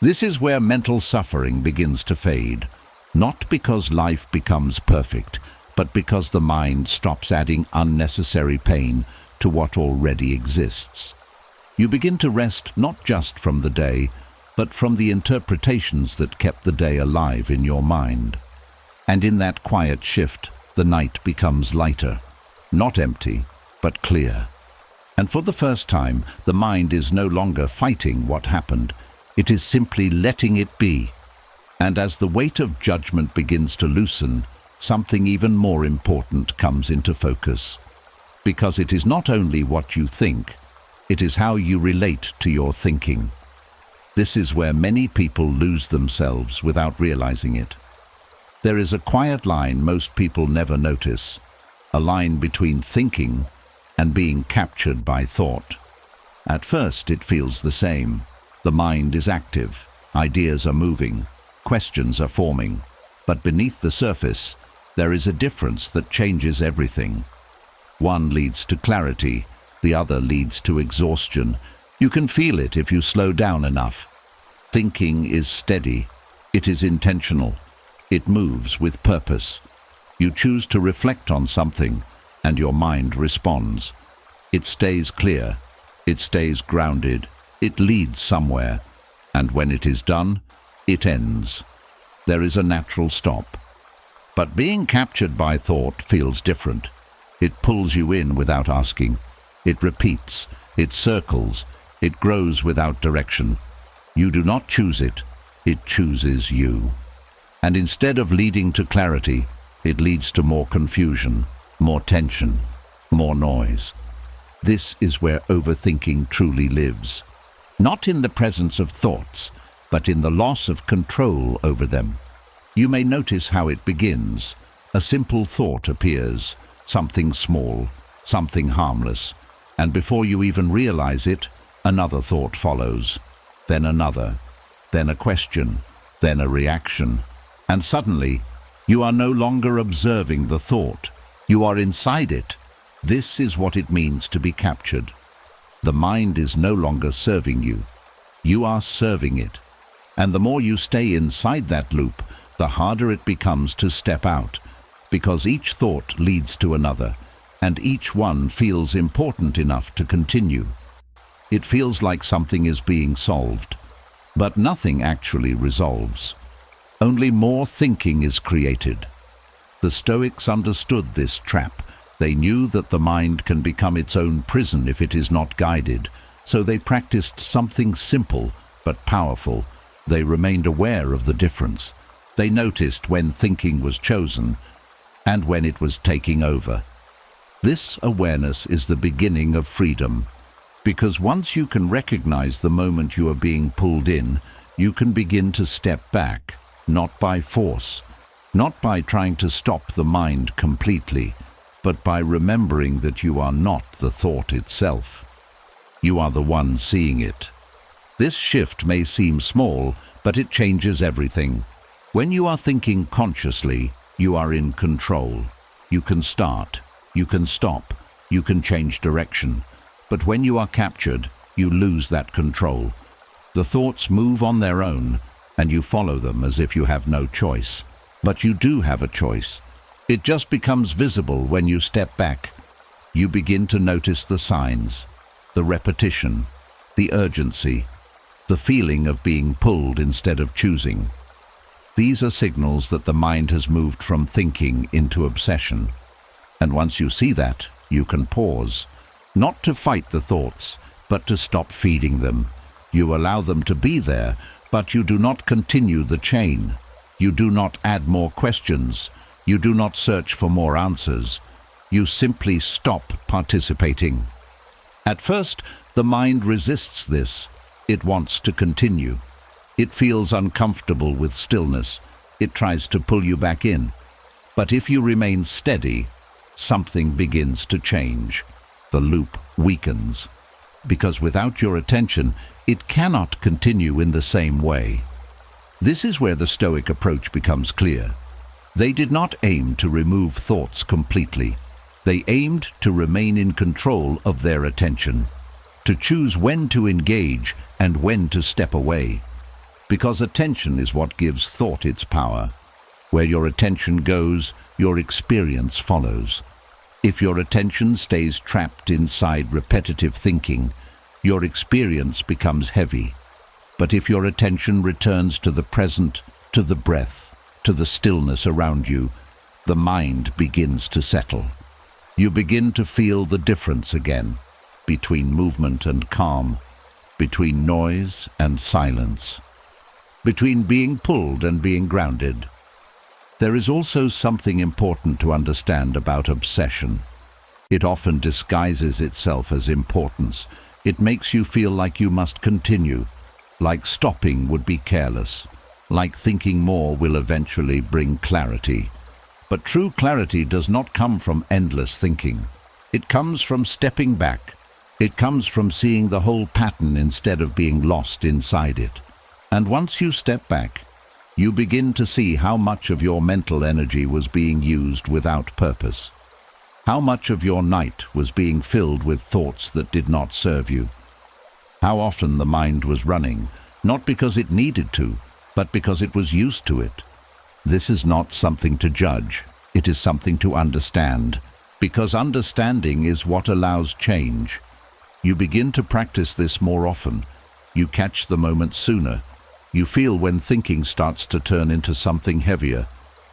[SPEAKER 1] This is where mental suffering begins to fade, not because life becomes perfect, but because the mind stops adding unnecessary pain to what already exists. You begin to rest not just from the day, but from the interpretations that kept the day alive in your mind. And in that quiet shift, the night becomes lighter, not empty, but clear. And for the first time, the mind is no longer fighting what happened. It is simply letting it be. And as the weight of judgment begins to loosen, something even more important comes into focus. Because it is not only what you think, it is how you relate to your thinking. This is where many people lose themselves without realizing it. There is a quiet line most people never notice, a line between thinking and being captured by thought. At first, it feels the same. The mind is active, ideas are moving, questions are forming. But beneath the surface, there is a difference that changes everything. One leads to clarity, the other leads to exhaustion. You can feel it if you slow down enough. Thinking is steady. It is intentional. It moves with purpose. You choose to reflect on something, and your mind responds. It stays clear. It stays grounded. It leads somewhere. And when it is done, it ends. There is a natural stop. But being captured by thought feels different. It pulls you in without asking. It repeats. It circles. It grows without direction. You do not choose it. It chooses you. And instead of leading to clarity, it leads to more confusion, more tension, more noise. This is where overthinking truly lives. Not in the presence of thoughts, but in the loss of control over them. You may notice how it begins. A simple thought appears, something small, something harmless, and before you even realize it, another thought follows, then another, then a question, then a reaction, and suddenly you are no longer observing the thought. You are inside it. This is what it means to be captured. The mind is no longer serving you. You are serving it. And the more you stay inside that loop, the harder it becomes to step out, because each thought leads to another, and each one feels important enough to continue. It feels like something is being solved, but nothing actually resolves. Only more thinking is created. The Stoics understood this trap. They knew that the mind can become its own prison if it is not guided, so they practiced something simple but powerful. They remained aware of the difference. They noticed when thinking was chosen, and when it was taking over. This awareness is the beginning of freedom, because once you can recognize the moment you are being pulled in, you can begin to step back, not by force, not by trying to stop the mind completely, but by remembering that you are not the thought itself. You are the one seeing it. This shift may seem small, but it changes everything. When you are thinking consciously, you are in control. You can start, you can stop, you can change direction. But when you are captured, you lose that control. The thoughts move on their own, and you follow them as if you have no choice. But you do have a choice. It just becomes visible when you step back. You begin to notice the signs, the repetition, the urgency, the feeling of being pulled instead of choosing. These are signals that the mind has moved from thinking into obsession. And once you see that, you can pause, not to fight the thoughts, but to stop feeding them. You allow them to be there, but you do not continue the chain. You do not add more questions. You do not search for more answers. You simply stop participating. At first, the mind resists this. It wants to continue. It feels uncomfortable with stillness. It tries to pull you back in. But if you remain steady, something begins to change. The loop weakens, because without your attention, it cannot continue in the same way. This is where the Stoic approach becomes clear. They did not aim to remove thoughts completely. They aimed to remain in control of their attention, to choose when to engage and when to step away. Because attention is what gives thought its power. Where your attention goes, your experience follows. If your attention stays trapped inside repetitive thinking, your experience becomes heavy. But if your attention returns to the present, to the breath, to the stillness around you, the mind begins to settle. You begin to feel the difference again, between movement and calm, between noise and silence, between being pulled and being grounded. There is also something important to understand about obsession. It often disguises itself as importance. It makes you feel like you must continue, like stopping would be careless, like thinking more will eventually bring clarity. But true clarity does not come from endless thinking. It comes from stepping back. It comes from seeing the whole pattern instead of being lost inside it. And once you step back, you begin to see how much of your mental energy was being used without purpose. How much of your night was being filled with thoughts that did not serve you. How often the mind was running, not because it needed to, but because it was used to it. This is not something to judge. It is something to understand, because understanding is what allows change. You begin to practice this more often. You catch the moment sooner. You feel when thinking starts to turn into something heavier,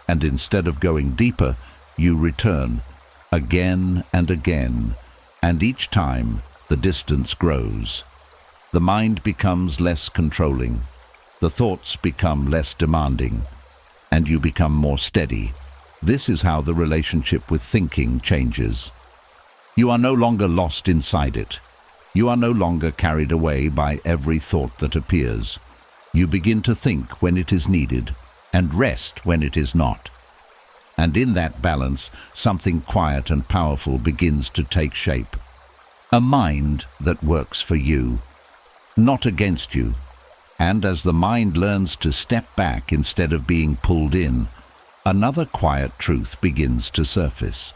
[SPEAKER 1] and instead of going deeper, you return, again and again, and each time the distance grows. The mind becomes less controlling. The thoughts become less demanding, and you become more steady. This is how the relationship with thinking changes. You are no longer lost inside it. You are no longer carried away by every thought that appears. You begin to think when it is needed, and rest when it is not. And in that balance, something quiet and powerful begins to take shape. A mind that works for you, not against you. And as the mind learns to step back instead of being pulled in, another quiet truth begins to surface.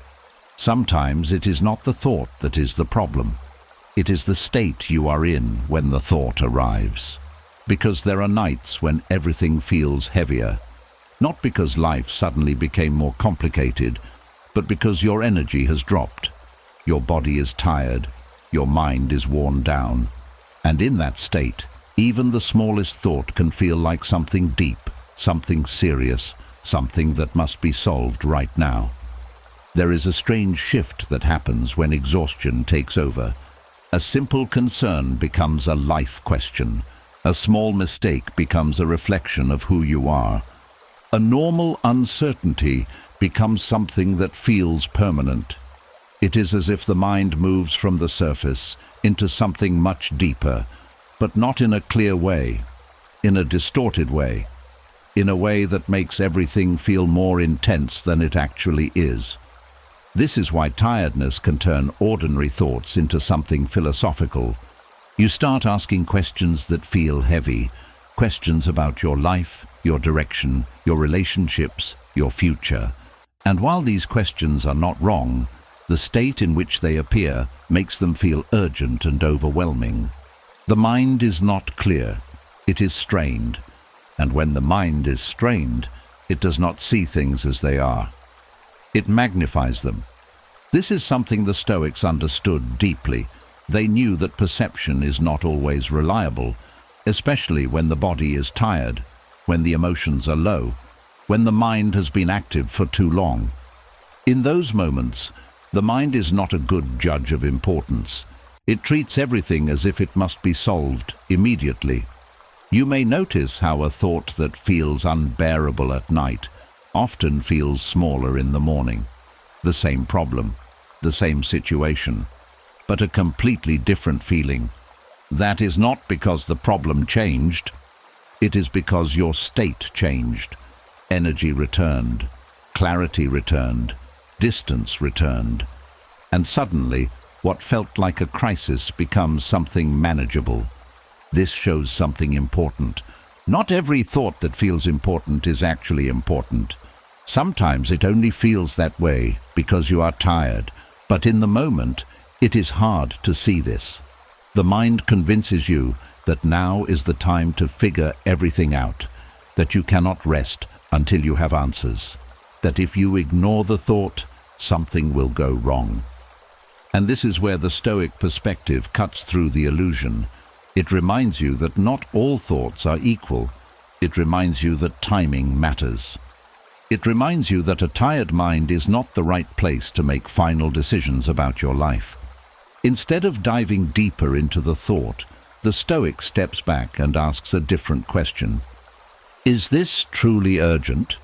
[SPEAKER 1] Sometimes it is not the thought that is the problem. It is the state you are in when the thought arrives. Because there are nights when everything feels heavier, not because life suddenly became more complicated, but because your energy has dropped. Your body is tired, your mind is worn down, and in that state, even the smallest thought can feel like something deep, something serious, something that must be solved right now. There is a strange shift that happens when exhaustion takes over. A simple concern becomes a life question. A small mistake becomes a reflection of who you are. A normal uncertainty becomes something that feels permanent. It is as if the mind moves from the surface into something much deeper, but not in a clear way, in a distorted way, in a way that makes everything feel more intense than it actually is. This is why tiredness can turn ordinary thoughts into something philosophical. You start asking questions that feel heavy, questions about your life, your direction, your relationships, your future. And while these questions are not wrong, the state in which they appear makes them feel urgent and overwhelming. The mind is not clear, it is strained. And when the mind is strained, it does not see things as they are. It magnifies them. This is something the Stoics understood deeply. They knew that perception is not always reliable, especially when the body is tired, when the emotions are low, when the mind has been active for too long. In those moments, the mind is not a good judge of importance. It treats everything as if it must be solved immediately. You may notice how a thought that feels unbearable at night often feels smaller in the morning. The same problem, the same situation, but a completely different feeling. That is not because the problem changed. It is because your state changed. Energy returned, clarity returned, distance returned. And suddenly, what felt like a crisis becomes something manageable. This shows something important. Not every thought that feels important is actually important. Sometimes it only feels that way because you are tired, but in the moment, it is hard to see this. The mind convinces you that now is the time to figure everything out, that you cannot rest until you have answers, that if you ignore the thought, something will go wrong. And this is where the Stoic perspective cuts through the illusion. It reminds you that not all thoughts are equal. It reminds you that timing matters. It reminds you that a tired mind is not the right place to make final decisions about your life. Instead of diving deeper into the thought, the Stoic steps back and asks a different question. Is this truly urgent,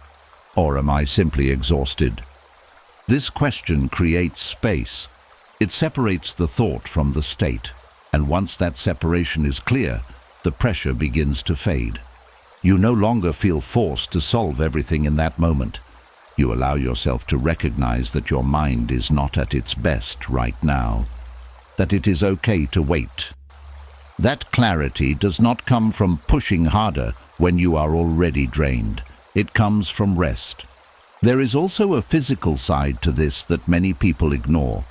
[SPEAKER 1] or am I simply exhausted? This question creates space. It separates the thought from the state. And once that separation is clear, the pressure begins to fade. You no longer feel forced to solve everything in that moment. You allow yourself to recognize that your mind is not at its best right now, that it is okay to wait. That clarity does not come from pushing harder when you are already drained. It comes from rest. There is also a physical side to this that many people ignore.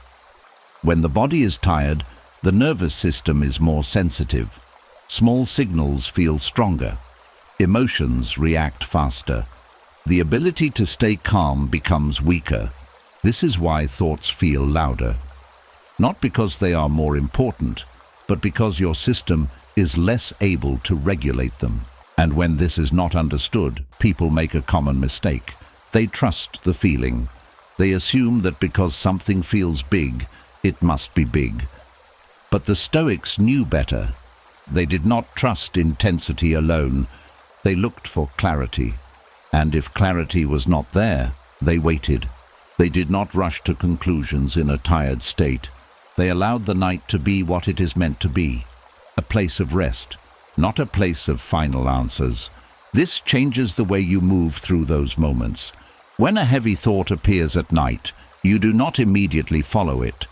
[SPEAKER 1] When the body is tired, the nervous system is more sensitive. Small signals feel stronger. Emotions react faster. The ability to stay calm becomes weaker. This is why thoughts feel louder. Not because they are more important, but because your system is less able to regulate them. And when this is not understood, people make a common mistake. They trust the feeling. They assume that because something feels big, it must be big. But the Stoics knew better. They did not trust intensity alone. They looked for clarity. And if clarity was not there, they waited. They did not rush to conclusions in a tired state. They allowed the night to be what it is meant to be, a place of rest, not a place of final answers. This changes the way you move through those moments. When a heavy thought appears at night, you do not immediately follow it.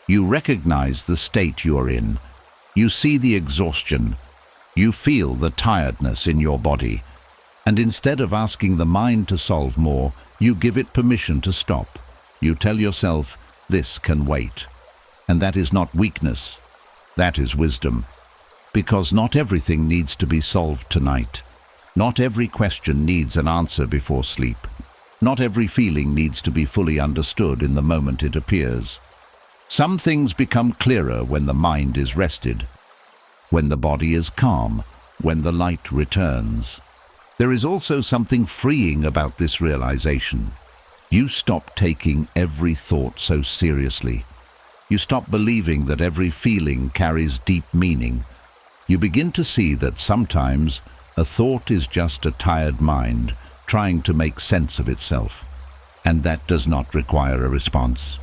[SPEAKER 1] You recognize the state you are in. You see the exhaustion. You feel the tiredness in your body. And instead of asking the mind to solve more, you give it permission to stop. You tell yourself, this can wait. And that is not weakness. That is wisdom. Because not everything needs to be solved tonight. Not every question needs an answer before sleep. Not every feeling needs to be fully understood in the moment it appears. Some things become clearer when the mind is rested, when the body is calm, when the light returns. There is also something freeing about this realization. You stop taking every thought so seriously. You stop believing that every feeling carries deep meaning. You begin to see that sometimes a thought is just a tired mind trying to make sense of itself. And that does not require a response.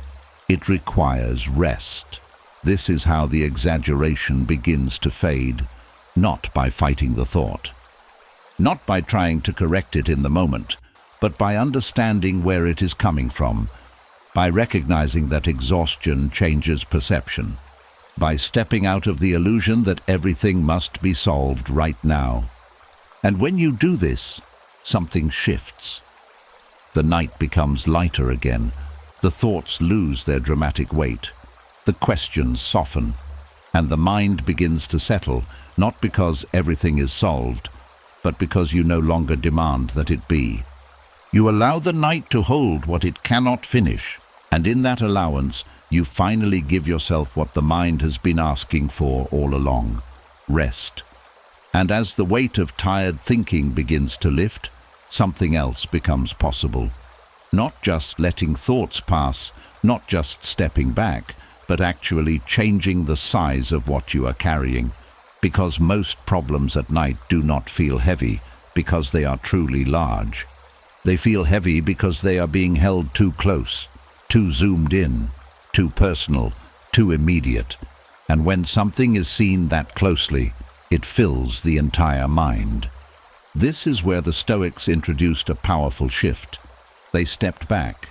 [SPEAKER 1] It requires rest. This is how the exaggeration begins to fade, not by fighting the thought, not by trying to correct it in the moment, but by understanding where it is coming from, by recognizing that exhaustion changes perception, by stepping out of the illusion that everything must be solved right now. And when you do this, something shifts. The night becomes lighter again. The thoughts lose their dramatic weight. The questions soften, and the mind begins to settle, not because everything is solved, but because you no longer demand that it be. You allow the night to hold what it cannot finish, and in that allowance, you finally give yourself what the mind has been asking for all along: rest. And as the weight of tired thinking begins to lift, something else becomes possible. Not just letting thoughts pass, not just stepping back, but actually changing the size of what you are carrying. Because most problems at night do not feel heavy because they are truly large. They feel heavy because they are being held too close, too zoomed in, too personal, too immediate. And when something is seen that closely, it fills the entire mind. This is where the Stoics introduced a powerful shift. They stepped back,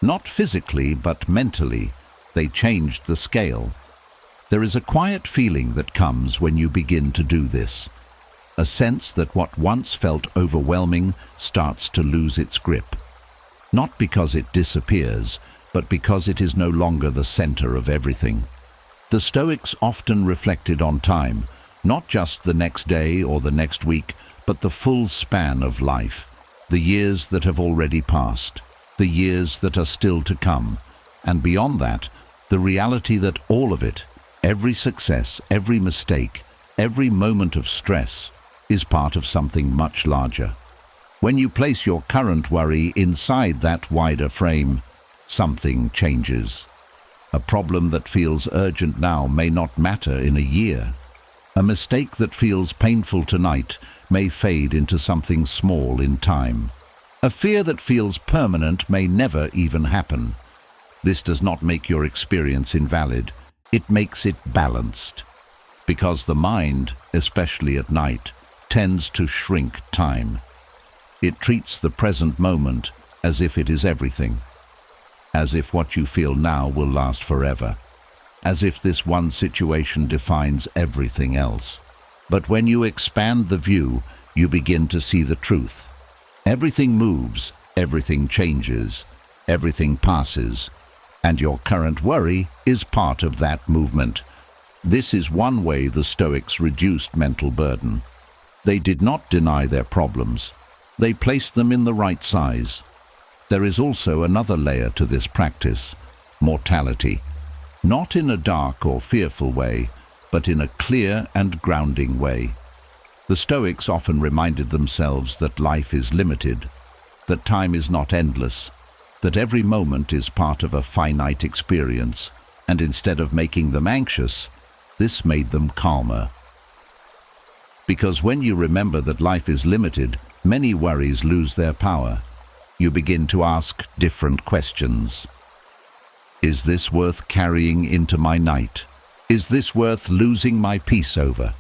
[SPEAKER 1] not physically but mentally. They changed the scale. There is a quiet feeling that comes when you begin to do this. A sense that what once felt overwhelming starts to lose its grip. Not because it disappears, but because it is no longer the center of everything. The Stoics often reflected on time, not just the next day or the next week, but the full span of life, the years that have already passed, the years that are still to come, and beyond that, the reality that all of it, every success, every mistake, every moment of stress, is part of something much larger. When you place your current worry inside that wider frame, something changes. A problem that feels urgent now may not matter in a year. A mistake that feels painful tonight may fade into something small in time. A fear that feels permanent may never even happen. This does not make your experience invalid. It makes it balanced. Because the mind, especially at night, tends to shrink time. It treats the present moment as if it is everything. As if what you feel now will last forever. As if this one situation defines everything else. But when you expand the view, you begin to see the truth. Everything moves, everything changes, everything passes, and your current worry is part of that movement. This is one way the Stoics reduced mental burden. They did not deny their problems. They placed them in the right size. There is also another layer to this practice: mortality. Not in a dark or fearful way, but in a clear and grounding way. The Stoics often reminded themselves that life is limited, that time is not endless, that every moment is part of a finite experience, and instead of making them anxious, this made them calmer. Because when you remember that life is limited, many worries lose their power. You begin to ask different questions. Is this worth carrying into my night? Is this worth losing my peace over?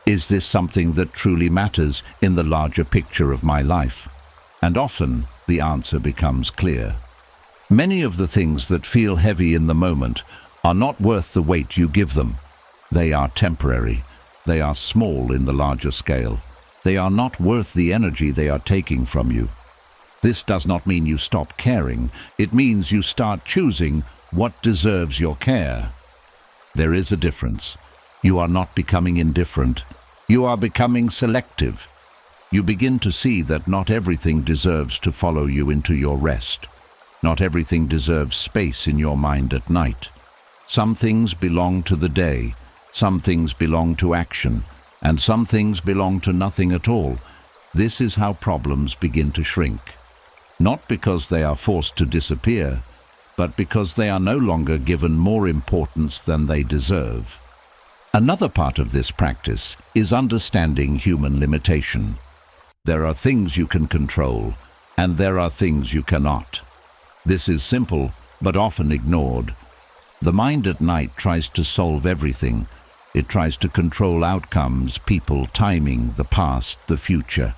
[SPEAKER 1] Is this something that truly matters in the larger picture of my life? And often, the answer becomes clear. Many of the things that feel heavy in the moment are not worth the weight you give them. They are temporary. They are small in the larger scale. They are not worth the energy they are taking from you. This does not mean you stop caring. It means you start choosing what deserves your care. There is a difference. You are not becoming indifferent. You are becoming selective. You begin to see that not everything deserves to follow you into your rest. Not everything deserves space in your mind at night. Some things belong to the day. Some things belong to action. And some things belong to nothing at all. This is how problems begin to shrink. Not because they are forced to disappear, but because they are no longer given more importance than they deserve. Another part of this practice is understanding human limitation. There are things you can control, and there are things you cannot. This is simple, but often ignored. The mind at night tries to solve everything. It tries to control outcomes, people, timing, the past, the future.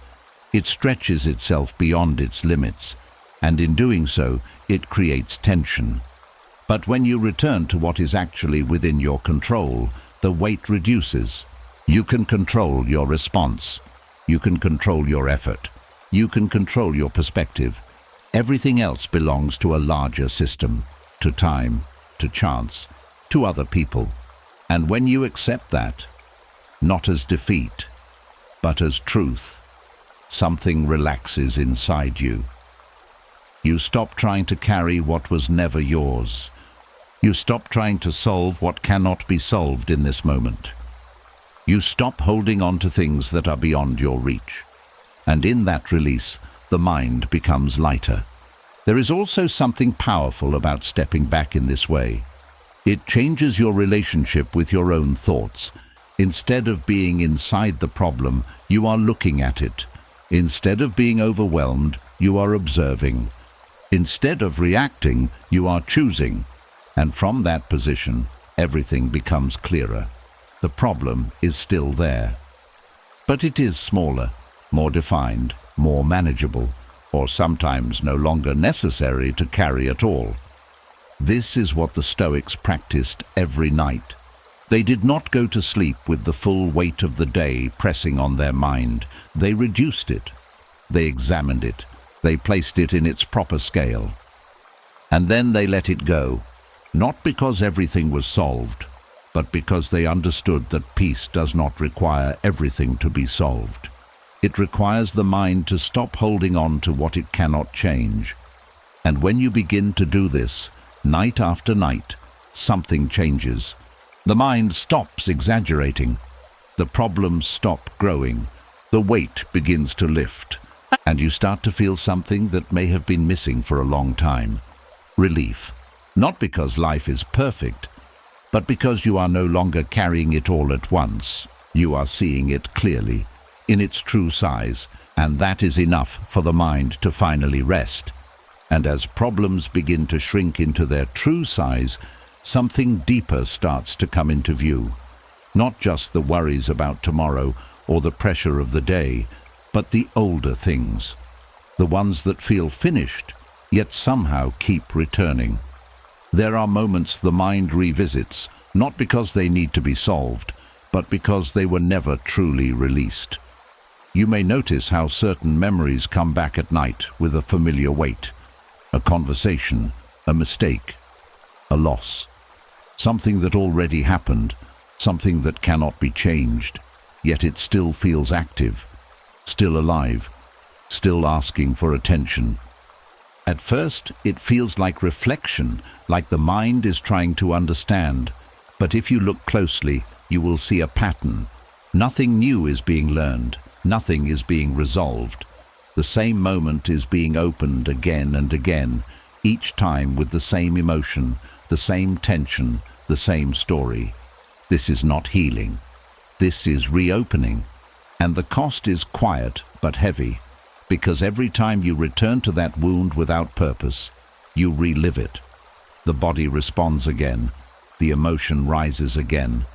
[SPEAKER 1] It stretches itself beyond its limits, and in doing so, it creates tension. But when you return to what is actually within your control, the weight reduces. You can control your response. You can control your effort. You can control your perspective. Everything else belongs to a larger system, to time, to chance, to other people. And when you accept that, not as defeat, but as truth, something relaxes inside you. You stop trying to carry what was never yours. You stop trying to solve what cannot be solved in this moment. You stop holding on to things that are beyond your reach. And in that release, the mind becomes lighter. There is also something powerful about stepping back in this way. It changes your relationship with your own thoughts. Instead of being inside the problem, you are looking at it. Instead of being overwhelmed, you are observing. Instead of reacting, you are choosing. And from that position, everything becomes clearer. The problem is still there. But it is smaller, more defined, more manageable, or sometimes no longer necessary to carry at all. This is what the Stoics practiced every night. They did not go to sleep with the full weight of the day pressing on their mind. They reduced it. They examined it. They placed it in its proper scale. And then they let it go, not because everything was solved, but because they understood that peace does not require everything to be solved. It requires the mind to stop holding on to what it cannot change. And when you begin to do this, night after night, something changes. The mind stops exaggerating. The problems stop growing. The weight begins to lift. And you start to feel something that may have been missing for a long time. Relief. Not because life is perfect, but because you are no longer carrying it all at once. You are seeing it clearly, in its true size, and that is enough for the mind to finally rest. And as problems begin to shrink into their true size, something deeper starts to come into view. Not just the worries about tomorrow or the pressure of the day, but the older things. The ones that feel finished, yet somehow keep returning. There are moments the mind revisits, not because they need to be solved, but because they were never truly released. You may notice how certain memories come back at night with a familiar weight. A conversation, a mistake, a loss. Something that already happened, something that cannot be changed, yet it still feels active, still alive, still asking for attention. At first, it feels like reflection, like the mind is trying to understand. But if you look closely, you will see a pattern. Nothing new is being learned. Nothing is being resolved. The same moment is being opened again and again, each time with the same emotion, the same tension, the same story. This is not healing. This is reopening. And the cost is quiet but heavy, because every time you return to that wound without purpose, you relive it. The body responds again. The emotion rises again.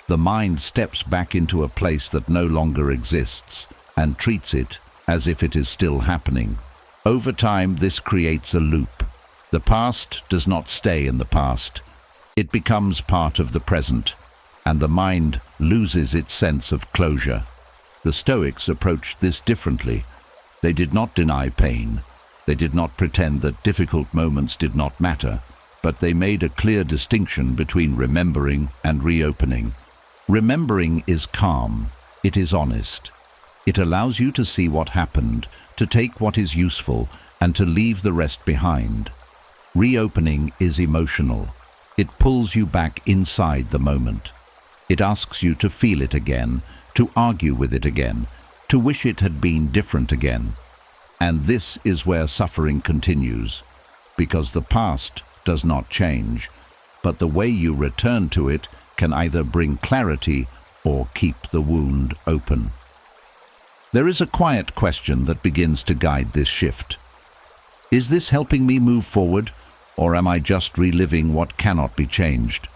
[SPEAKER 1] The mind steps back into a place that no longer exists and treats it as if it is still happening. Over time, this creates a loop. The past does not stay in the past. It becomes part of the present, and the mind loses its sense of closure. The Stoics approached this differently. They did not deny pain. They did not pretend that difficult moments did not matter, but they made a clear distinction between remembering and reopening. Remembering is calm. It is honest. It allows you to see what happened, to take what is useful, and to leave the rest behind. Reopening is emotional. It pulls you back inside the moment. It asks you to feel it again, to argue with it again, to wish it had been different again. And this is where suffering continues, because the past does not change, but the way you return to it can either bring clarity or keep the wound open. There is a quiet question that begins to guide this shift. Is this helping me move forward, or am I just reliving what cannot be changed?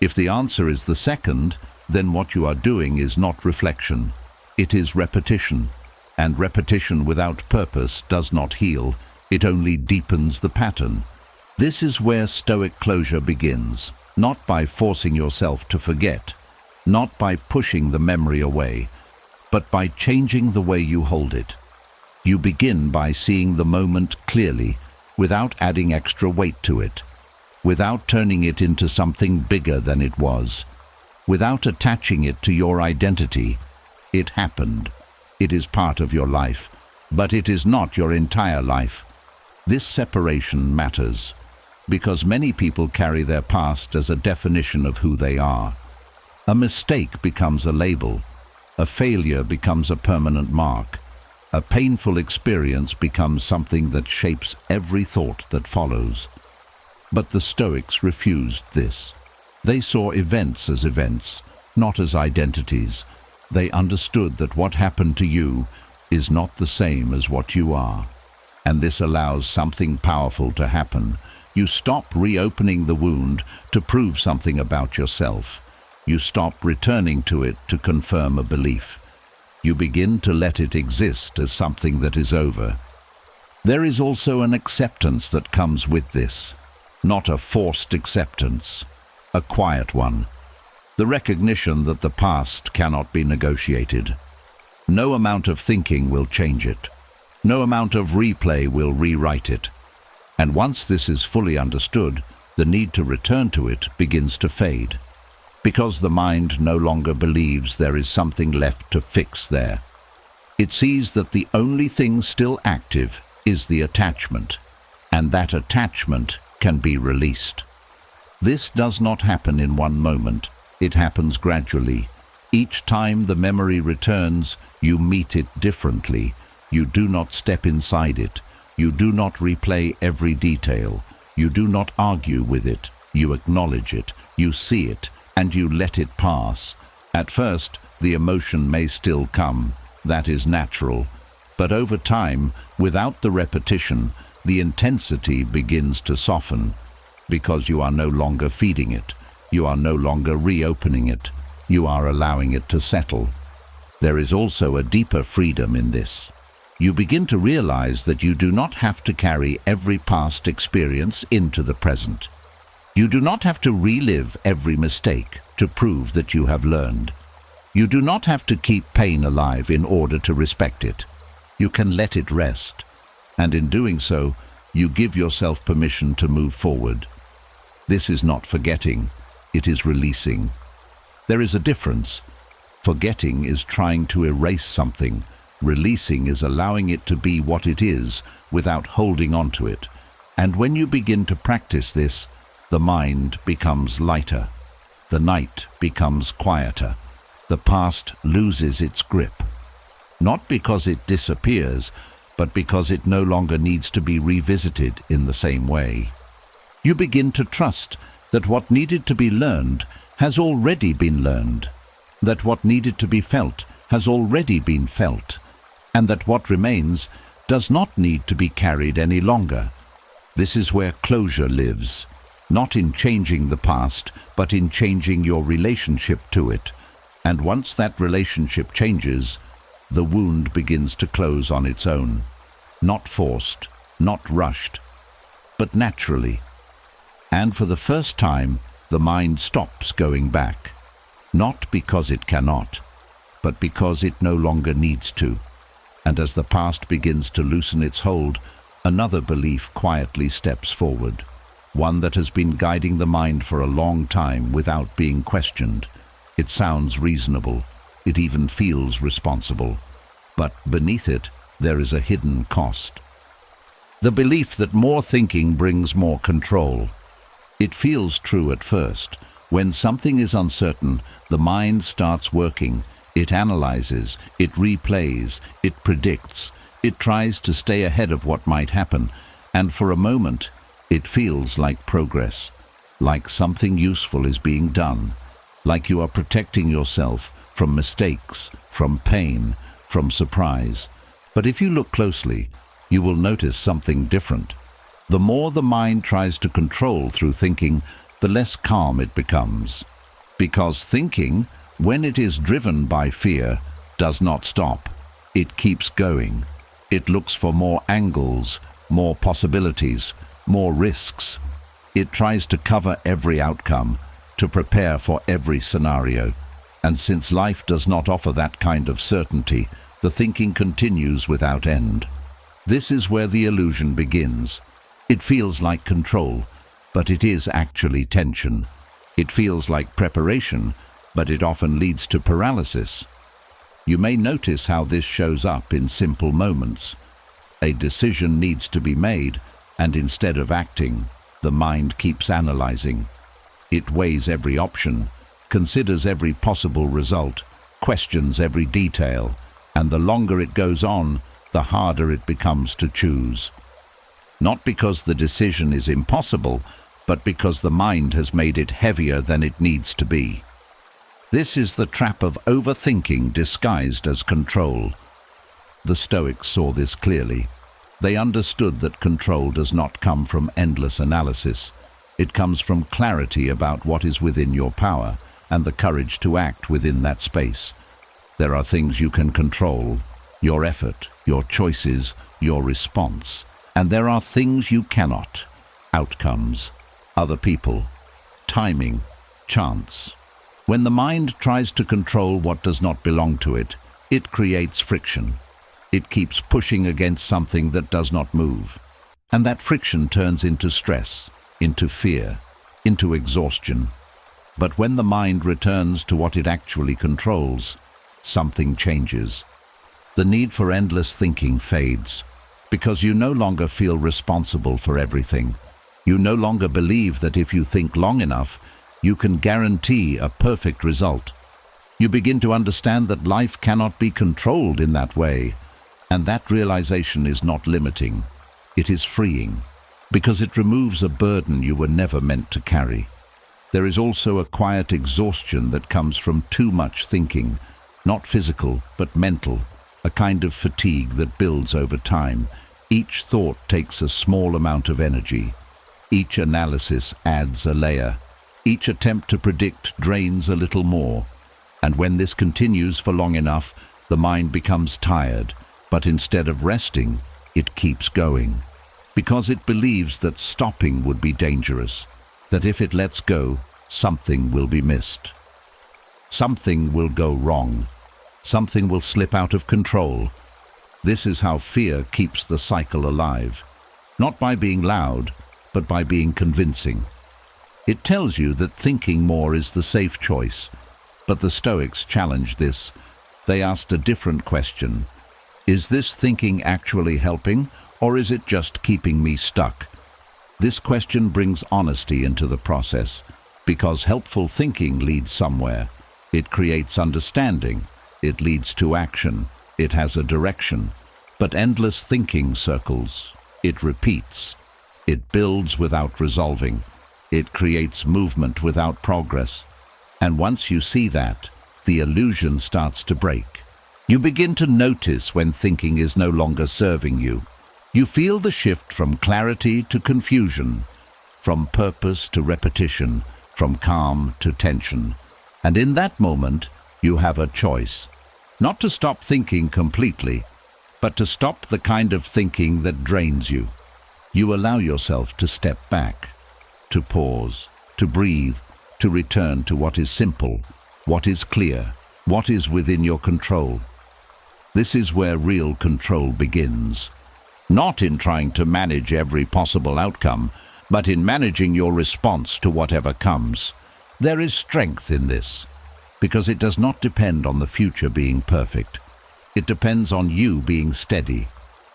[SPEAKER 1] If the answer is the second, then what you are doing is not reflection. It is repetition, and repetition without purpose does not heal, it only deepens the pattern. This is where Stoic closure begins, not by forcing yourself to forget, not by pushing the memory away, but by changing the way you hold it. You begin by seeing the moment clearly, without adding extra weight to it, without turning it into something bigger than it was, without attaching it to your identity. It happened. It is part of your life, but it is not your entire life. This separation matters, because many people carry their past as a definition of who they are. A mistake becomes a label. A failure becomes a permanent mark. A painful experience becomes something that shapes every thought that follows. But the Stoics refused this. They saw events as events, not as identities. They understood that what happened to you is not the same as what you are. And this allows something powerful to happen. You stop reopening the wound to prove something about yourself. You stop returning to it to confirm a belief. You begin to let it exist as something that is over. There is also an acceptance that comes with this, not a forced acceptance, a quiet one. The recognition that the past cannot be negotiated. No amount of thinking will change it. No amount of replay will rewrite it. And once this is fully understood, the need to return to it begins to fade, because the mind no longer believes there is something left to fix there. It sees that the only thing still active is the attachment, and that attachment can be released. This does not happen in one moment. It happens gradually. Each time the memory returns, you meet it differently. You do not step inside it. You do not replay every detail. You do not argue with it. You acknowledge it. You see it, and you let it pass. At first, the emotion may still come. That is natural. But over time, without the repetition, the intensity begins to soften, because you are no longer feeding it. You are no longer reopening it. You are allowing it to settle. There is also a deeper freedom in this. You begin to realize that you do not have to carry every past experience into the present. You do not have to relive every mistake to prove that you have learned. You do not have to keep pain alive in order to respect it. You can let it rest, and in doing so, you give yourself permission to move forward. This is not forgetting, it is releasing. There is a difference. Forgetting is trying to erase something. Releasing is allowing it to be what it is without holding on to it. And when you begin to practice this, the mind becomes lighter. The night becomes quieter. The past loses its grip. Not because it disappears, but because it no longer needs to be revisited in the same way. You begin to trust that what needed to be learned has already been learned, that what needed to be felt has already been felt, and that what remains does not need to be carried any longer. This is where closure lives, not in changing the past, but in changing your relationship to it. And once that relationship changes, the wound begins to close on its own, not forced, not rushed, but naturally. And for the first time, the mind stops going back, not because it cannot, but because it no longer needs to. And as the past begins to loosen its hold, another belief quietly steps forward, one that has been guiding the mind for a long time without being questioned. It sounds reasonable, it even feels responsible, but beneath it there is a hidden cost. The belief that more thinking brings more control. It feels true at first. When something is uncertain, the mind starts working. It analyzes, it replays, it predicts, it tries to stay ahead of what might happen, and for a moment, it feels like progress, like something useful is being done, like you are protecting yourself from mistakes, from pain, from surprise. But if you look closely, you will notice something different. The more the mind tries to control through thinking, the less calm it becomes. Because thinking, when it is driven by fear, does not stop. It keeps going. It looks for more angles, more possibilities, more risks. It tries to cover every outcome, to prepare for every scenario. And since life does not offer that kind of certainty, the thinking continues without end. This is where the illusion begins. It feels like control, but it is actually tension. It feels like preparation, but it often leads to paralysis. You may notice how this shows up in simple moments. A decision needs to be made, and instead of acting, the mind keeps analyzing. It weighs every option, considers every possible result, questions every detail, and the longer it goes on, the harder it becomes to choose. Not because the decision is impossible, but because the mind has made it heavier than it needs to be. This is the trap of overthinking disguised as control. The Stoics saw this clearly. They understood that control does not come from endless analysis. It comes from clarity about what is within your power and the courage to act within that space. There are things you can control: your effort, your choices, your response. And there are things you cannot: outcomes, other people, timing, chance. When the mind tries to control what does not belong to it, it creates friction. It keeps pushing against something that does not move. And that friction turns into stress, into fear, into exhaustion. But when the mind returns to what it actually controls, something changes. The need for endless thinking fades, because you no longer feel responsible for everything. You no longer believe that if you think long enough, you can guarantee a perfect result. You begin to understand that life cannot be controlled in that way, and that realization is not limiting. It is freeing, because it removes a burden you were never meant to carry. There is also a quiet exhaustion that comes from too much thinking, not physical, but mental, a kind of fatigue that builds over time. Each thought takes a small amount of energy. Each analysis adds a layer. Each attempt to predict drains a little more. And when this continues for long enough, the mind becomes tired, but instead of resting, it keeps going. Because it believes that stopping would be dangerous, that if it lets go, something will be missed. Something will go wrong. Something will slip out of control. This is how fear keeps the cycle alive, not by being loud, but by being convincing. It tells you that thinking more is the safe choice, but the Stoics challenged this. They asked a different question. Is this thinking actually helping, or is it just keeping me stuck? This question brings honesty into the process, because helpful thinking leads somewhere. It creates understanding. It leads to action. It has a direction. But endless thinking circles. It repeats. It builds without resolving. It creates movement without progress. And once you see that, the illusion starts to break. You begin to notice when thinking is no longer serving you. You feel the shift from clarity to confusion, from purpose to repetition, from calm to tension. And in that moment, you have a choice. Not to stop thinking completely, but to stop the kind of thinking that drains you. You allow yourself to step back, to pause, to breathe, to return to what is simple, what is clear, what is within your control. This is where real control begins. Not in trying to manage every possible outcome, but in managing your response to whatever comes. There is strength in this, because it does not depend on the future being perfect. It depends on you being steady,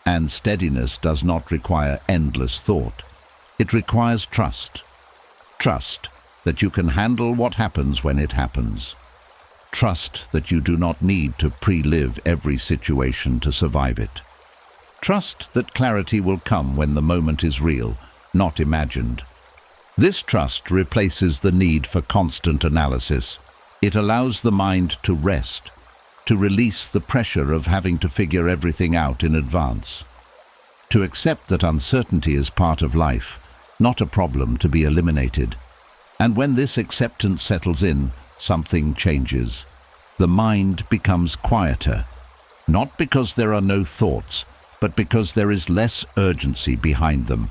[SPEAKER 1] and steadiness does not require endless thought. It requires trust. Trust that you can handle what happens when it happens. Trust that you do not need to pre-live every situation to survive it. Trust that clarity will come when the moment is real, not imagined. This trust replaces the need for constant analysis. It allows the mind to rest, to release the pressure of having to figure everything out in advance. to accept that uncertainty is part of life, not a problem to be eliminated. And when this acceptance settles in, something changes. The mind becomes quieter, not because there are no thoughts, but because there is less urgency behind them,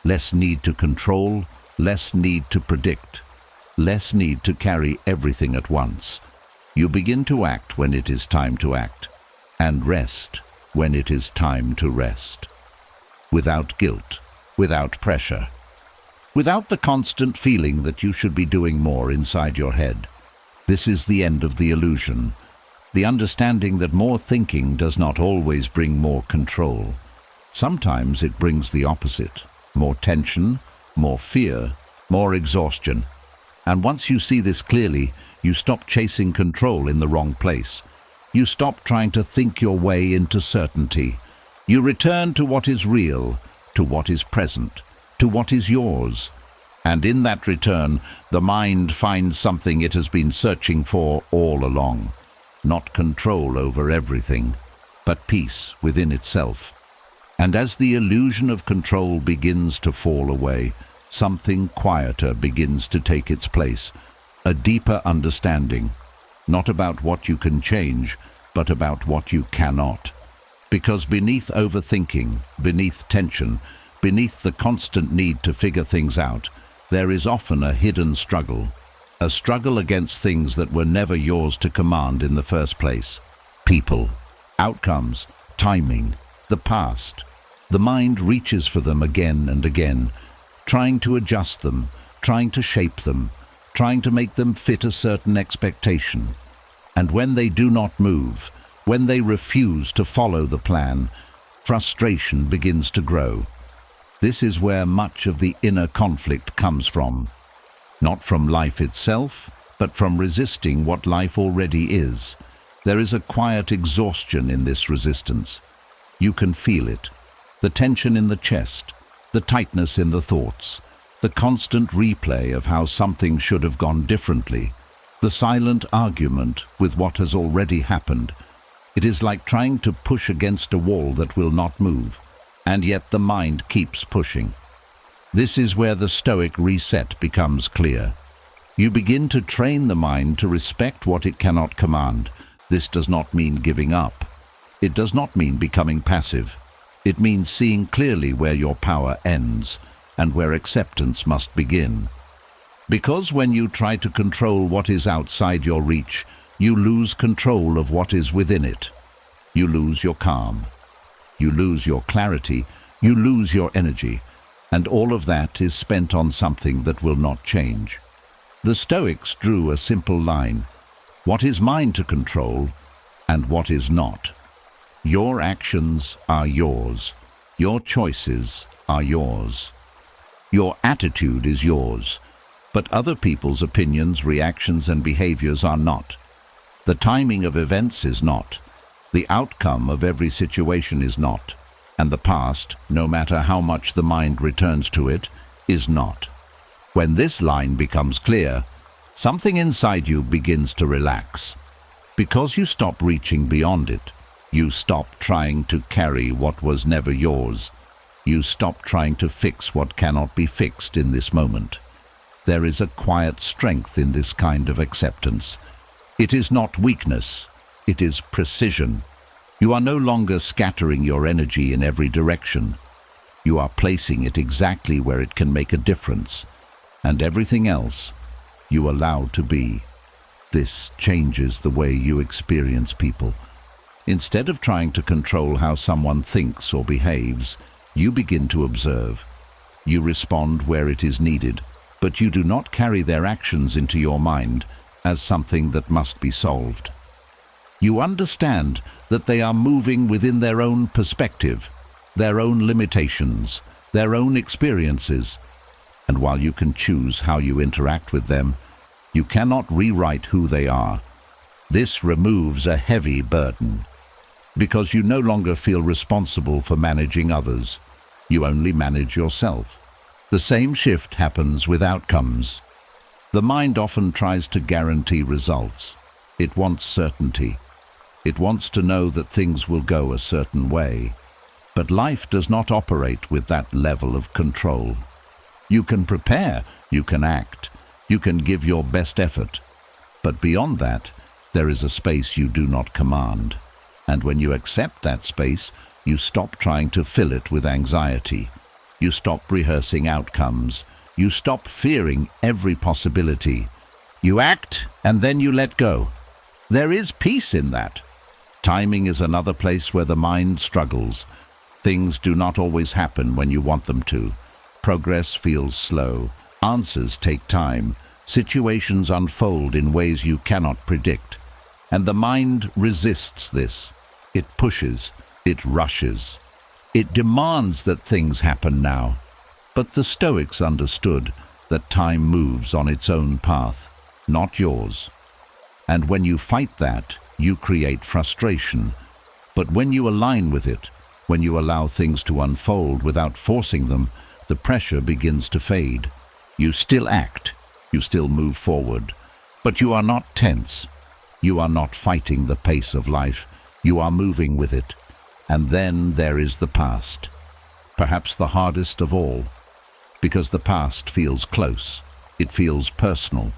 [SPEAKER 1] less need to control, less need to predict, less need to carry everything at once. You begin to act when it is time to act, and rest when it is time to rest. Without guilt, without pressure, without the constant feeling that you should be doing more inside your head. This is the end of the illusion, the understanding that more thinking does not always bring more control. Sometimes it brings the opposite, more tension, more fear, more exhaustion. And once you see this clearly, you stop chasing control in the wrong place. You stop trying to think your way into certainty. You return to what is real, to what is present, to what is yours. And in that return, the mind finds something it has been searching for all along. Not control over everything, but peace within itself. And as the illusion of control begins to fall away, something quieter begins to take its place, a deeper understanding, not about what you can change, but about what you cannot. Because beneath overthinking, beneath tension, beneath the constant need to figure things out, there is often a hidden struggle, a struggle against things that were never yours to command in the first place. People, outcomes, timing, the past. The mind reaches for them again and again, trying to adjust them, trying to shape them, trying to make them fit a certain expectation. And when they do not move, when they refuse to follow the plan, frustration begins to grow. This is where much of the inner conflict comes from. Not from life itself, but from resisting what life already is. There is a quiet exhaustion in this resistance. You can feel it. The tension in the chest, the tightness in the thoughts, the constant replay of how something should have gone differently, the silent argument with what has already happened. It is like trying to push against a wall that will not move, and yet the mind keeps pushing. This is where the Stoic reset becomes clear. You begin to train the mind to respect what it cannot command. This does not mean giving up. It does not mean becoming passive. It means seeing clearly where your power ends and where acceptance must begin. Because when you try to control what is outside your reach, you lose control of what is within it. You lose your calm. You lose your clarity. You lose your energy. And all of that is spent on something that will not change. The Stoics drew a simple line. What is mine to control and what is not? Your actions are yours. Your choices are yours. Your attitude is yours. But other people's opinions, reactions, and behaviors are not. The timing of events is not. The outcome of every situation is not. And the past, no matter how much the mind returns to it, is not. When this line becomes clear, something inside you begins to relax. Because you stop reaching beyond it. You stop trying to carry what was never yours. You stop trying to fix what cannot be fixed in this moment. There is a quiet strength in this kind of acceptance. It is not weakness, it is precision. You are no longer scattering your energy in every direction. You are placing it exactly where it can make a difference, and everything else you allow to be. This changes the way you experience people. Instead of trying to control how someone thinks or behaves, you begin to observe. You respond where it is needed, but you do not carry their actions into your mind as something that must be solved. You understand that they are moving within their own perspective, their own limitations, their own experiences, and while you can choose how you interact with them, you cannot rewrite who they are. This removes a heavy burden, because you no longer feel responsible for managing others. You only manage yourself. The same shift happens with outcomes. The mind often tries to guarantee results. It wants certainty. It wants to know that things will go a certain way. But life does not operate with that level of control. You can prepare, you can act, you can give your best effort. But beyond that, there is a space you do not command. And when you accept that space, you stop trying to fill it with anxiety. You stop rehearsing outcomes. You stop fearing every possibility. You act, and then you let go. There is peace in that. Timing is another place where the mind struggles. Things do not always happen when you want them to. Progress feels slow. Answers take time. Situations unfold in ways you cannot predict. And the mind resists this. It pushes. It rushes. It demands that things happen now. But the Stoics understood that time moves on its own path, not yours. And when you fight that, you create frustration. But when you align with it, when you allow things to unfold without forcing them, the pressure begins to fade. You still act, you still move forward, but you are not tense. You are not fighting the pace of life, you are moving with it. And then there is the past, perhaps the hardest of all, because the past feels close, it feels personal,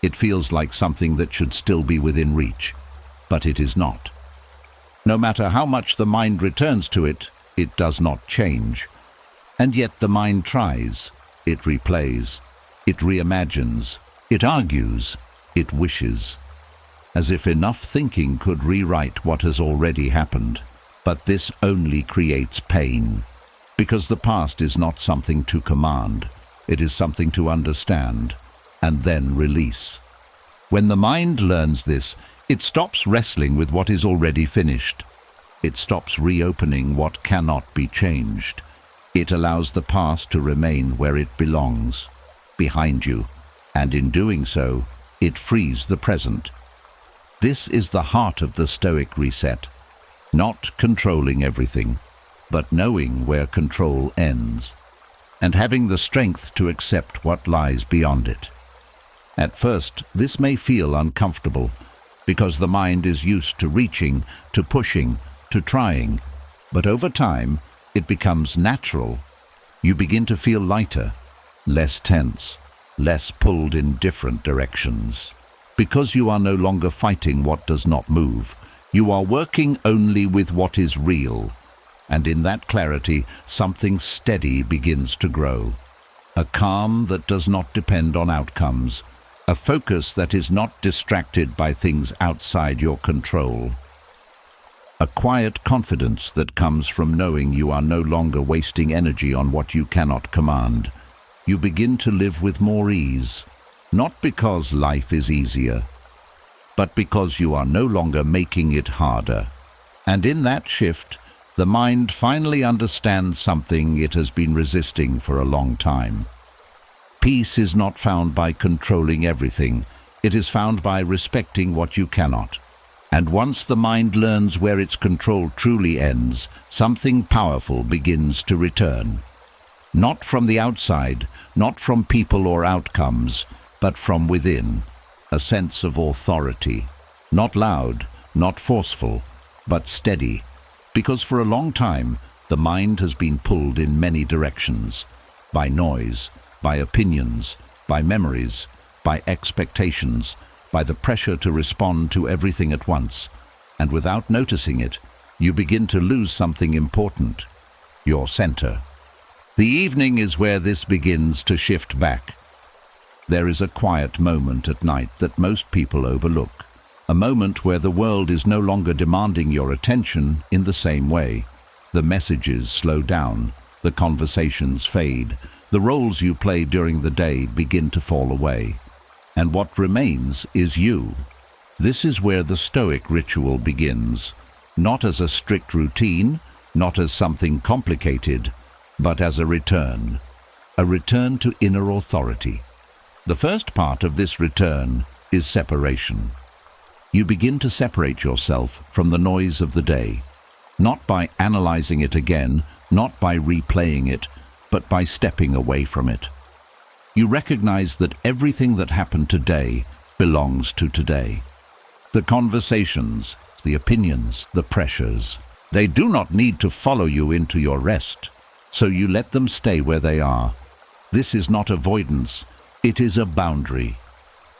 [SPEAKER 1] it feels like something that should still be within reach, but it is not. No matter how much the mind returns to it, it does not change. And yet the mind tries, it replays, it reimagines, it argues, it wishes, as if enough thinking could rewrite what has already happened. But this only creates pain, because the past is not something to command, it is something to understand, and then release. When the mind learns this, it stops wrestling with what is already finished. It stops reopening what cannot be changed. It allows the past to remain where it belongs, behind you, and in doing so, it frees the present. This is the heart of the Stoic reset. Not controlling everything, but knowing where control ends, and having the strength to accept what lies beyond it. At first, this may feel uncomfortable, because the mind is used to reaching, to pushing, to trying, but over time, it becomes natural. You begin to feel lighter, less tense, less pulled in different directions. Because you are no longer fighting what does not move, you are working only with what is real, and in that clarity, something steady begins to grow. A calm that does not depend on outcomes, a focus that is not distracted by things outside your control. A quiet confidence that comes from knowing you are no longer wasting energy on what you cannot command. You begin to live with more ease, not because life is easier, but because you are no longer making it harder. And in that shift, the mind finally understands something it has been resisting for a long time. Peace is not found by controlling everything. It is found by respecting what you cannot. And once the mind learns where its control truly ends, something powerful begins to return. Not from the outside, not from people or outcomes, but from within. A sense of authority. Not loud, not forceful, but steady. Because for a long time, the mind has been pulled in many directions. By noise, by opinions, by memories, by expectations, by the pressure to respond to everything at once. And without noticing it, you begin to lose something important. Your center. The evening is where this begins to shift back. There is a quiet moment at night that most people overlook. A moment where the world is no longer demanding your attention in the same way. The messages slow down, the conversations fade, the roles you play during the day begin to fall away. And what remains is you. This is where the Stoic ritual begins, not as a strict routine, not as something complicated, but as a return to inner authority. The first part of this return is separation. You begin to separate yourself from the noise of the day, not by analyzing it again, not by replaying it, but by stepping away from it. You recognize that everything that happened today belongs to today. The conversations, the opinions, the pressures, They do not need to follow you into your rest, so you let them stay where they are. This is not avoidance, it is a boundary.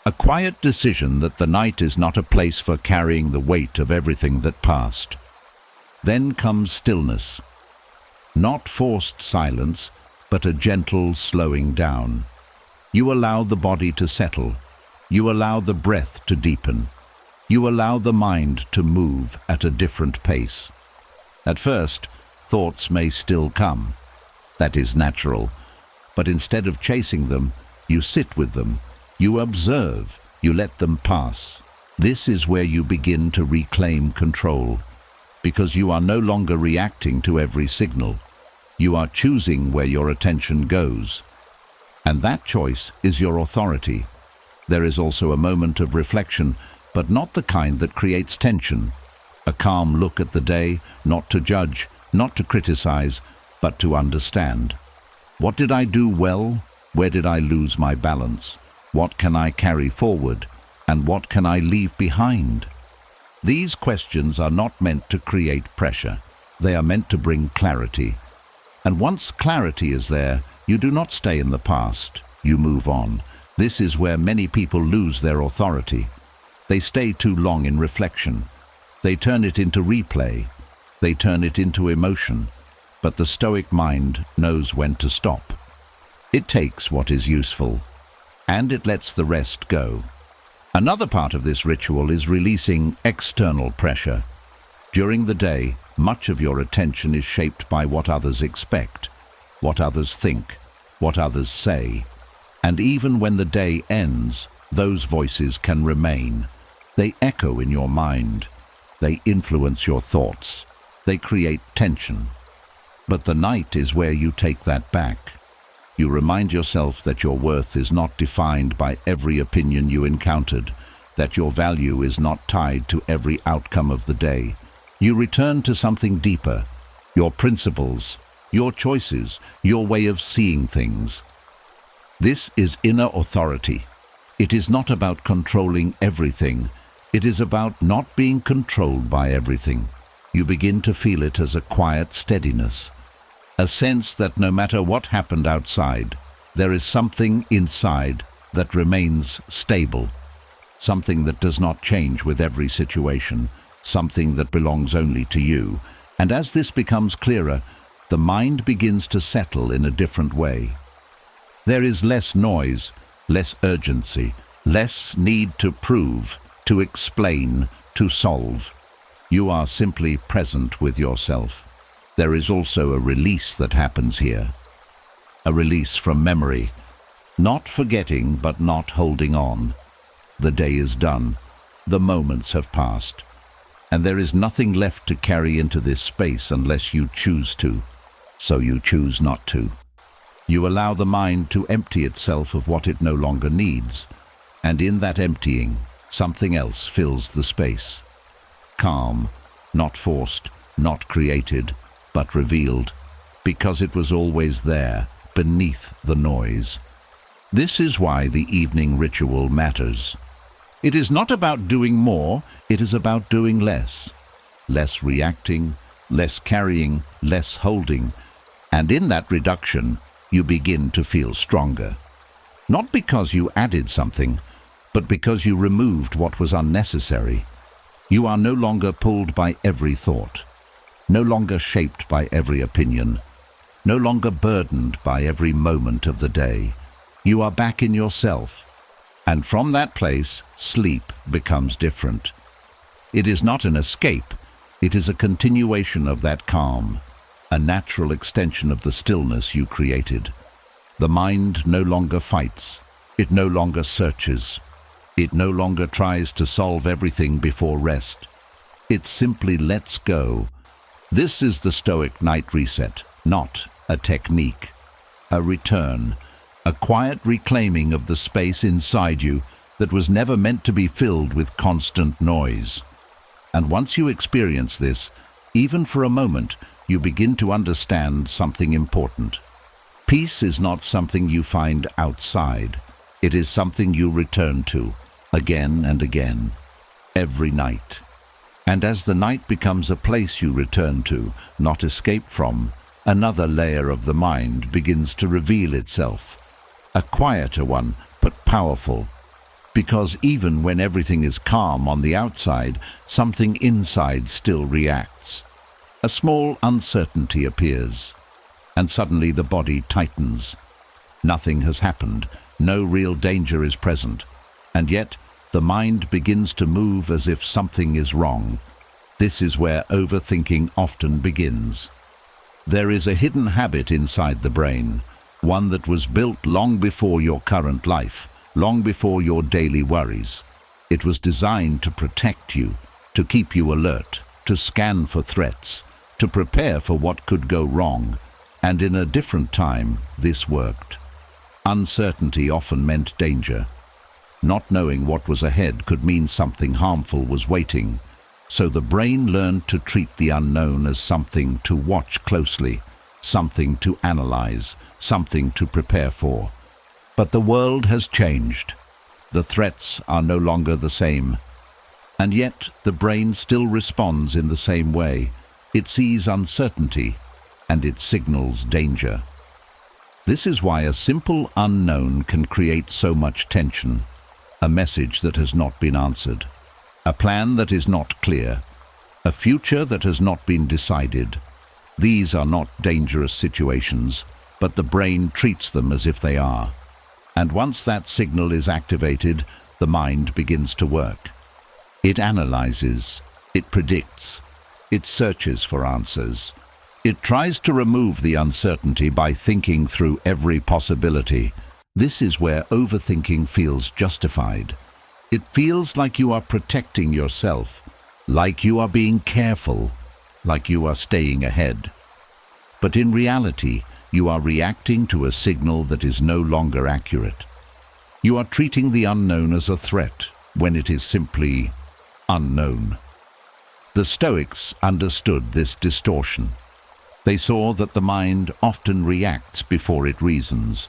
[SPEAKER 1] A quiet decision that the night is not a place for carrying the weight of everything that passed. Then comes stillness. Not forced silence, but a gentle slowing down. You allow the body to settle. You allow the breath to deepen. You allow the mind to move at a different pace. At first, thoughts may still come. That is natural. But instead of chasing them, you sit with them. You observe. You let them pass. This is where you begin to reclaim control, because you are no longer reacting to every signal. You are choosing where your attention goes. And that choice is your authority. There is also a moment of reflection, but not the kind that creates tension. A calm look at the day, not to judge, not to criticize, but to understand. What did I do well? Where did I lose my balance? What can I carry forward? And what can I leave behind? These questions are not meant to create pressure. They are meant to bring clarity. And once clarity is there, you do not stay in the past. You move on. This is where many people lose their authority. They stay too long in reflection. They turn it into replay. They turn it into emotion. But the Stoic mind knows when to stop. It takes what is useful, and it lets the rest go. Another part of this ritual is releasing external pressure. During the day, much of your attention is shaped by what others expect, what others think, what others say. And even when the day ends, those voices can remain. They echo in your mind. They influence your thoughts. They create tension. But the night is where you take that back. You remind yourself that your worth is not defined by every opinion you encountered, that your value is not tied to every outcome of the day. You return to something deeper, your principles, your choices, your way of seeing things. This is inner authority. It is not about controlling everything. It is about not being controlled by everything. You begin to feel it as a quiet steadiness, a sense that no matter what happened outside, there is something inside that remains stable, something that does not change with every situation, something that belongs only to you. And as this becomes clearer, the mind begins to settle in a different way. There is less noise, less urgency, less need to prove, to explain, to solve. You are simply present with yourself. There is also a release that happens here. A release from memory. Not forgetting, but not holding on. The day is done. The moments have passed. And there is nothing left to carry into this space unless you choose to. So you choose not to. You allow the mind to empty itself of what it no longer needs. And in that emptying, something else fills the space. Calm, not forced, not created, but revealed, because it was always there, beneath the noise. This is why the evening ritual matters. It is not about doing more, it is about doing less. Less reacting, less carrying, less holding. And in that reduction, you begin to feel stronger. Not because you added something, but because you removed what was unnecessary. You are no longer pulled by every thought, no longer shaped by every opinion, no longer burdened by every moment of the day. You are back in yourself, and from that place, sleep becomes different. It is not an escape, it is a continuation of that calm, a natural extension of the stillness you created. The mind no longer fights, it no longer searches, it no longer tries to solve everything before rest. It simply lets go. This is the Stoic night reset, not a technique, a return, a quiet reclaiming of the space inside you that was never meant to be filled with constant noise. And once you experience this, even for a moment, you begin to understand something important. Peace is not something you find outside. It is something you return to, again and again, every night. And as the night becomes a place you return to, not escape from, another layer of the mind begins to reveal itself. A quieter one, but powerful. Because even when everything is calm on the outside, something inside still reacts. A small uncertainty appears, and suddenly the body tightens. Nothing has happened, no real danger is present, and yet the mind begins to move as if something is wrong. This is where overthinking often begins. There is a hidden habit inside the brain, one that was built long before your current life, long before your daily worries. It was designed to protect you, to keep you alert, to scan for threats, to prepare for what could go wrong, and in a different time, this worked. Uncertainty often meant danger. Not knowing what was ahead could mean something harmful was waiting, so the brain learned to treat the unknown as something to watch closely, something to analyze, something to prepare for. But the world has changed. The threats are no longer the same. And yet the brain still responds in the same way. It sees uncertainty, and it signals danger. This is why a simple unknown can create so much tension. A message that has not been answered. A plan that is not clear. A future that has not been decided. These are not dangerous situations, but the brain treats them as if they are. And once that signal is activated, the mind begins to work. It analyzes, it predicts, it searches for answers. It tries to remove the uncertainty by thinking through every possibility. This is where overthinking feels justified. It feels like you are protecting yourself, like you are being careful, like you are staying ahead. But in reality, you are reacting to a signal that is no longer accurate. You are treating the unknown as a threat when it is simply unknown. The Stoics understood this distortion. They saw that the mind often reacts before it reasons,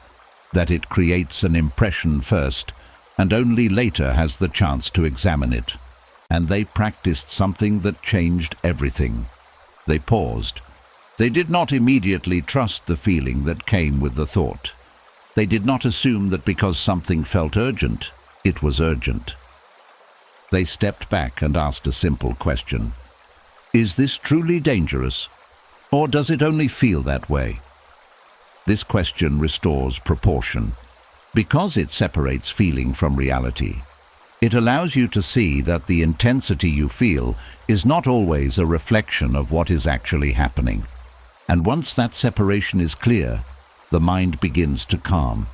[SPEAKER 1] that it creates an impression first and only later has the chance to examine it. And they practiced something that changed everything. They paused. They did not immediately trust the feeling that came with the thought. They did not assume that because something felt urgent, it was urgent. They stepped back and asked a simple question. Is this truly dangerous? Or does it only feel that way? This question restores proportion. Because it separates feeling from reality, it allows you to see that the intensity you feel is not always a reflection of what is actually happening. And once that separation is clear, the mind begins to calm.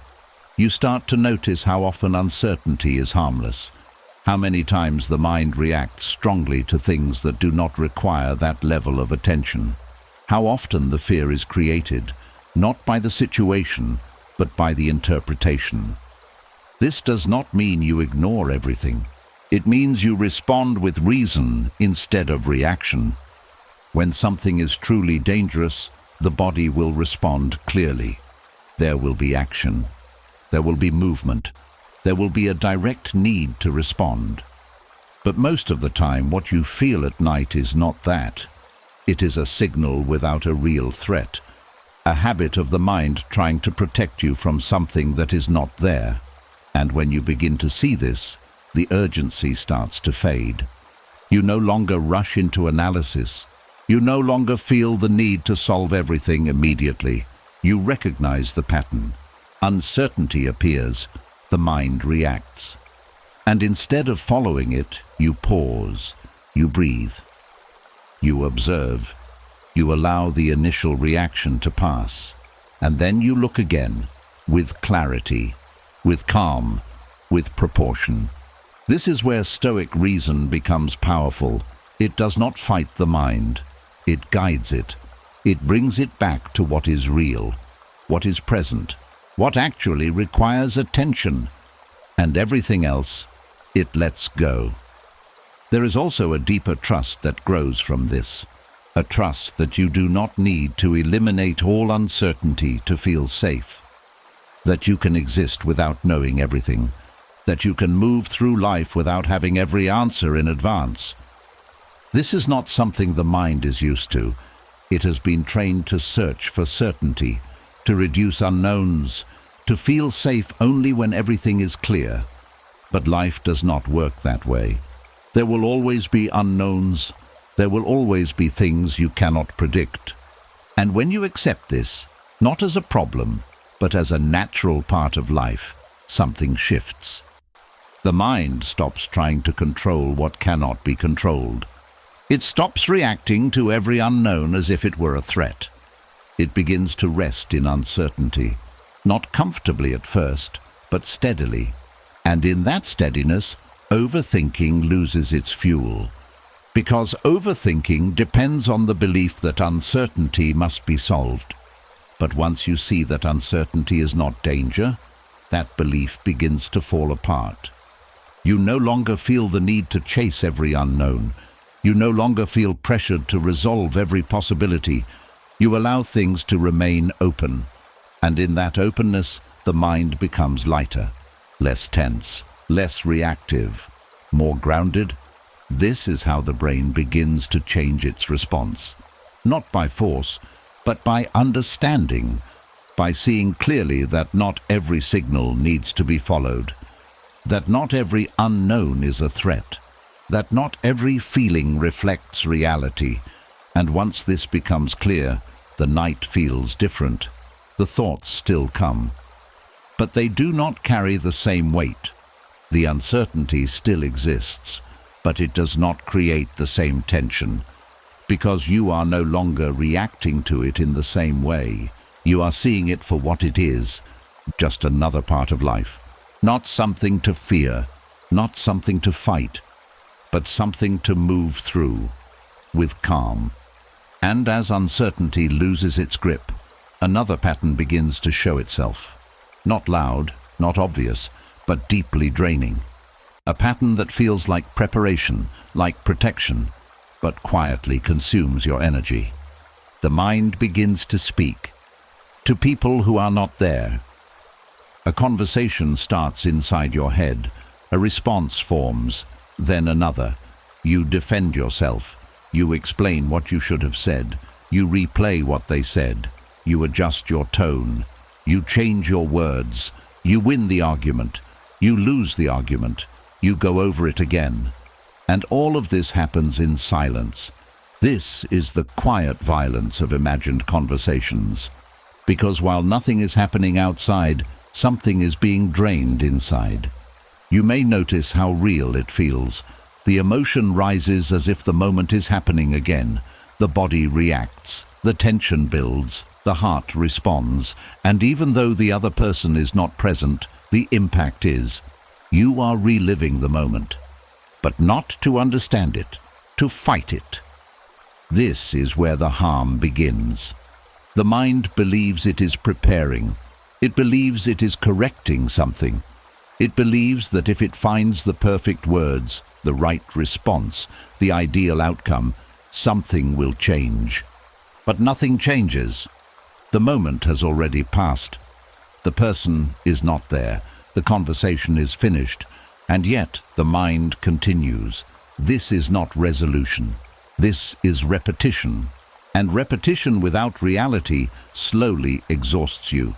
[SPEAKER 1] You start to notice how often uncertainty is harmless, how many times the mind reacts strongly to things that do not require that level of attention, how often the fear is created, not by the situation, but by the interpretation. This does not mean you ignore everything. It means you respond with reason instead of reaction. When something is truly dangerous, the body will respond clearly. There will be action. There will be movement. There will be a direct need to respond. But most of the time, what you feel at night is not that. It is a signal without a real threat. A habit of the mind trying to protect you from something that is not there. And when you begin to see this, the urgency starts to fade. You no longer rush into analysis. You no longer feel the need to solve everything immediately. You recognize the pattern. Uncertainty appears. The mind reacts. And instead of following it, you pause. You breathe. You observe. You allow the initial reaction to pass. And then you look again, with clarity, with calm, with proportion. This is where Stoic reason becomes powerful. It does not fight the mind. It guides it. It brings it back to what is real, what is present, what actually requires attention. And everything else, it lets go. There is also a deeper trust that grows from this. A trust that you do not need to eliminate all uncertainty to feel safe. That you can exist without knowing everything. That you can move through life without having every answer in advance. This is not something the mind is used to. It has been trained to search for certainty, to reduce unknowns, to feel safe only when everything is clear. But life does not work that way. There will always be unknowns. There will always be things you cannot predict. And when you accept this, not as a problem, but as a natural part of life, something shifts. The mind stops trying to control what cannot be controlled. It stops reacting to every unknown as if it were a threat. It begins to rest in uncertainty, not comfortably at first, but steadily. And in that steadiness, overthinking loses its fuel. Because overthinking depends on the belief that uncertainty must be solved. But once you see that uncertainty is not danger, that belief begins to fall apart. You no longer feel the need to chase every unknown. You no longer feel pressured to resolve every possibility. You allow things to remain open. And in that openness, the mind becomes lighter, less tense, less reactive, more grounded. This is how the brain begins to change its response. Not by force, but by understanding, by seeing clearly that not every signal needs to be followed, that not every unknown is a threat, that not every feeling reflects reality. And once this becomes clear, the night feels different. The thoughts still come, but they do not carry the same weight. The uncertainty still exists, but it does not create the same tension, because you are no longer reacting to it in the same way. You are seeing it for what it is, just another part of life. Not something to fear, not something to fight, but something to move through, with calm. And as uncertainty loses its grip, another pattern begins to show itself. Not loud, not obvious, but deeply draining. A pattern that feels like preparation, like protection, but quietly consumes your energy. The mind begins to speak, to people who are not there. A conversation starts inside your head, a response forms, then another. You defend yourself. You explain what you should have said. You replay what they said. You adjust your tone. You change your words. You win the argument. You lose the argument. You go over it again. And all of this happens in silence. This is the quiet violence of imagined conversations. Because while nothing is happening outside, something is being drained inside. You may notice how real it feels. The emotion rises as if the moment is happening again. The body reacts, the tension builds, the heart responds, and even though the other person is not present, the impact is. You are reliving the moment, but not to understand it, to fight it. This is where the harm begins. The mind believes it is preparing. It believes it is correcting something. It believes that if it finds the perfect words, the right response, the ideal outcome, something will change. But nothing changes. The moment has already passed. The person is not there. The conversation is finished. And yet the mind continues. This is not resolution. This is repetition. And repetition without reality slowly exhausts you.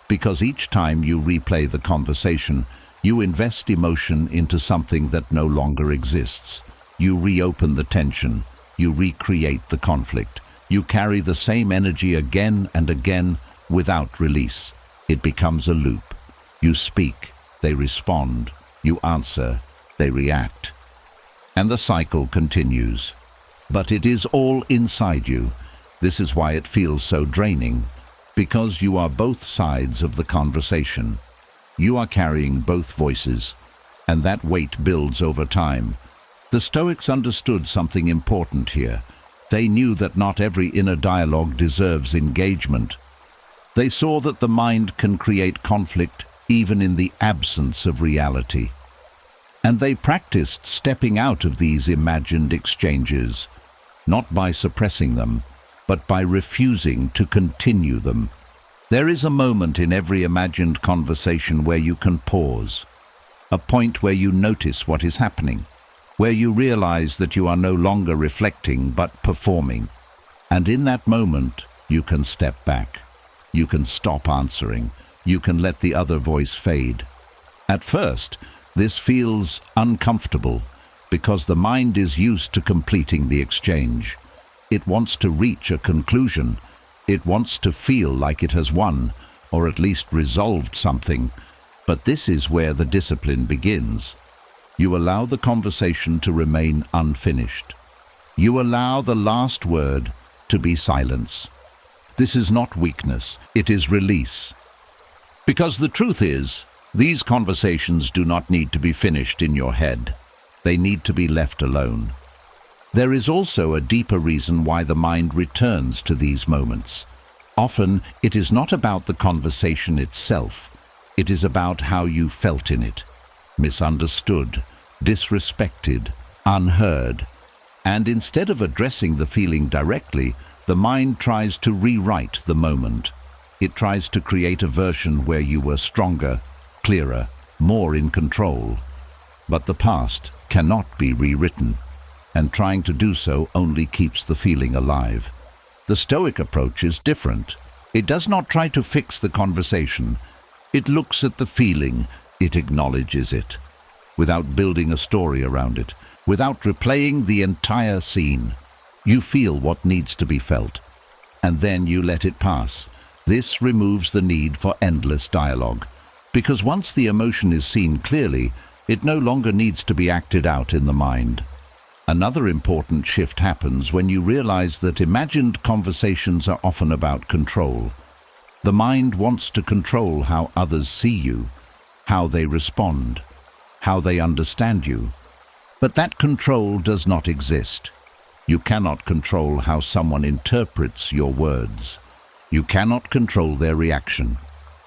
[SPEAKER 1] Because each time you replay the conversation, you invest emotion into something that no longer exists. You reopen the tension. You recreate the conflict. You carry the same energy again and again without release. It becomes a loop. You speak, they respond. You answer, they react. And the cycle continues. But it is all inside you. This is why it feels so draining. Because you are both sides of the conversation. You are carrying both voices, and that weight builds over time. The Stoics understood something important here. They knew that not every inner dialogue deserves engagement. They saw that the mind can create conflict even in the absence of reality. And they practiced stepping out of these imagined exchanges, not by suppressing them, but by refusing to continue them. There is a moment in every imagined conversation where you can pause, a point where you notice what is happening. where you realize that you are no longer reflecting but performing. And in that moment, you can step back. You can stop answering. You can let the other voice fade. At first, this feels uncomfortable because the mind is used to completing the exchange. It wants to reach a conclusion. It wants to feel like it has won, or at least resolved something. But this is where the discipline begins. You allow the conversation to remain unfinished. You allow the last word to be silence. This is not weakness, it is release. Because the truth is, these conversations do not need to be finished in your head. They need to be left alone. There is also a deeper reason why the mind returns to these moments. Often, it is not about the conversation itself. It is about how you felt in it. Misunderstood, disrespected, unheard. And instead of addressing the feeling directly, the mind tries to rewrite the moment. It tries to create a version where you were stronger, clearer, more in control. But the past cannot be rewritten, and trying to do so only keeps the feeling alive. The Stoic approach is different. It does not try to fix the conversation. It looks at the feeling, it acknowledges it, without building a story around it, without replaying the entire scene. You feel what needs to be felt, and then you let it pass. This removes the need for endless dialogue, because once the emotion is seen clearly, it no longer needs to be acted out in the mind. Another important shift happens when you realize that imagined conversations are often about control. The mind wants to control how others see you, how they respond, how they understand you. But that control does not exist. You cannot control how someone interprets your words. You cannot control their reaction.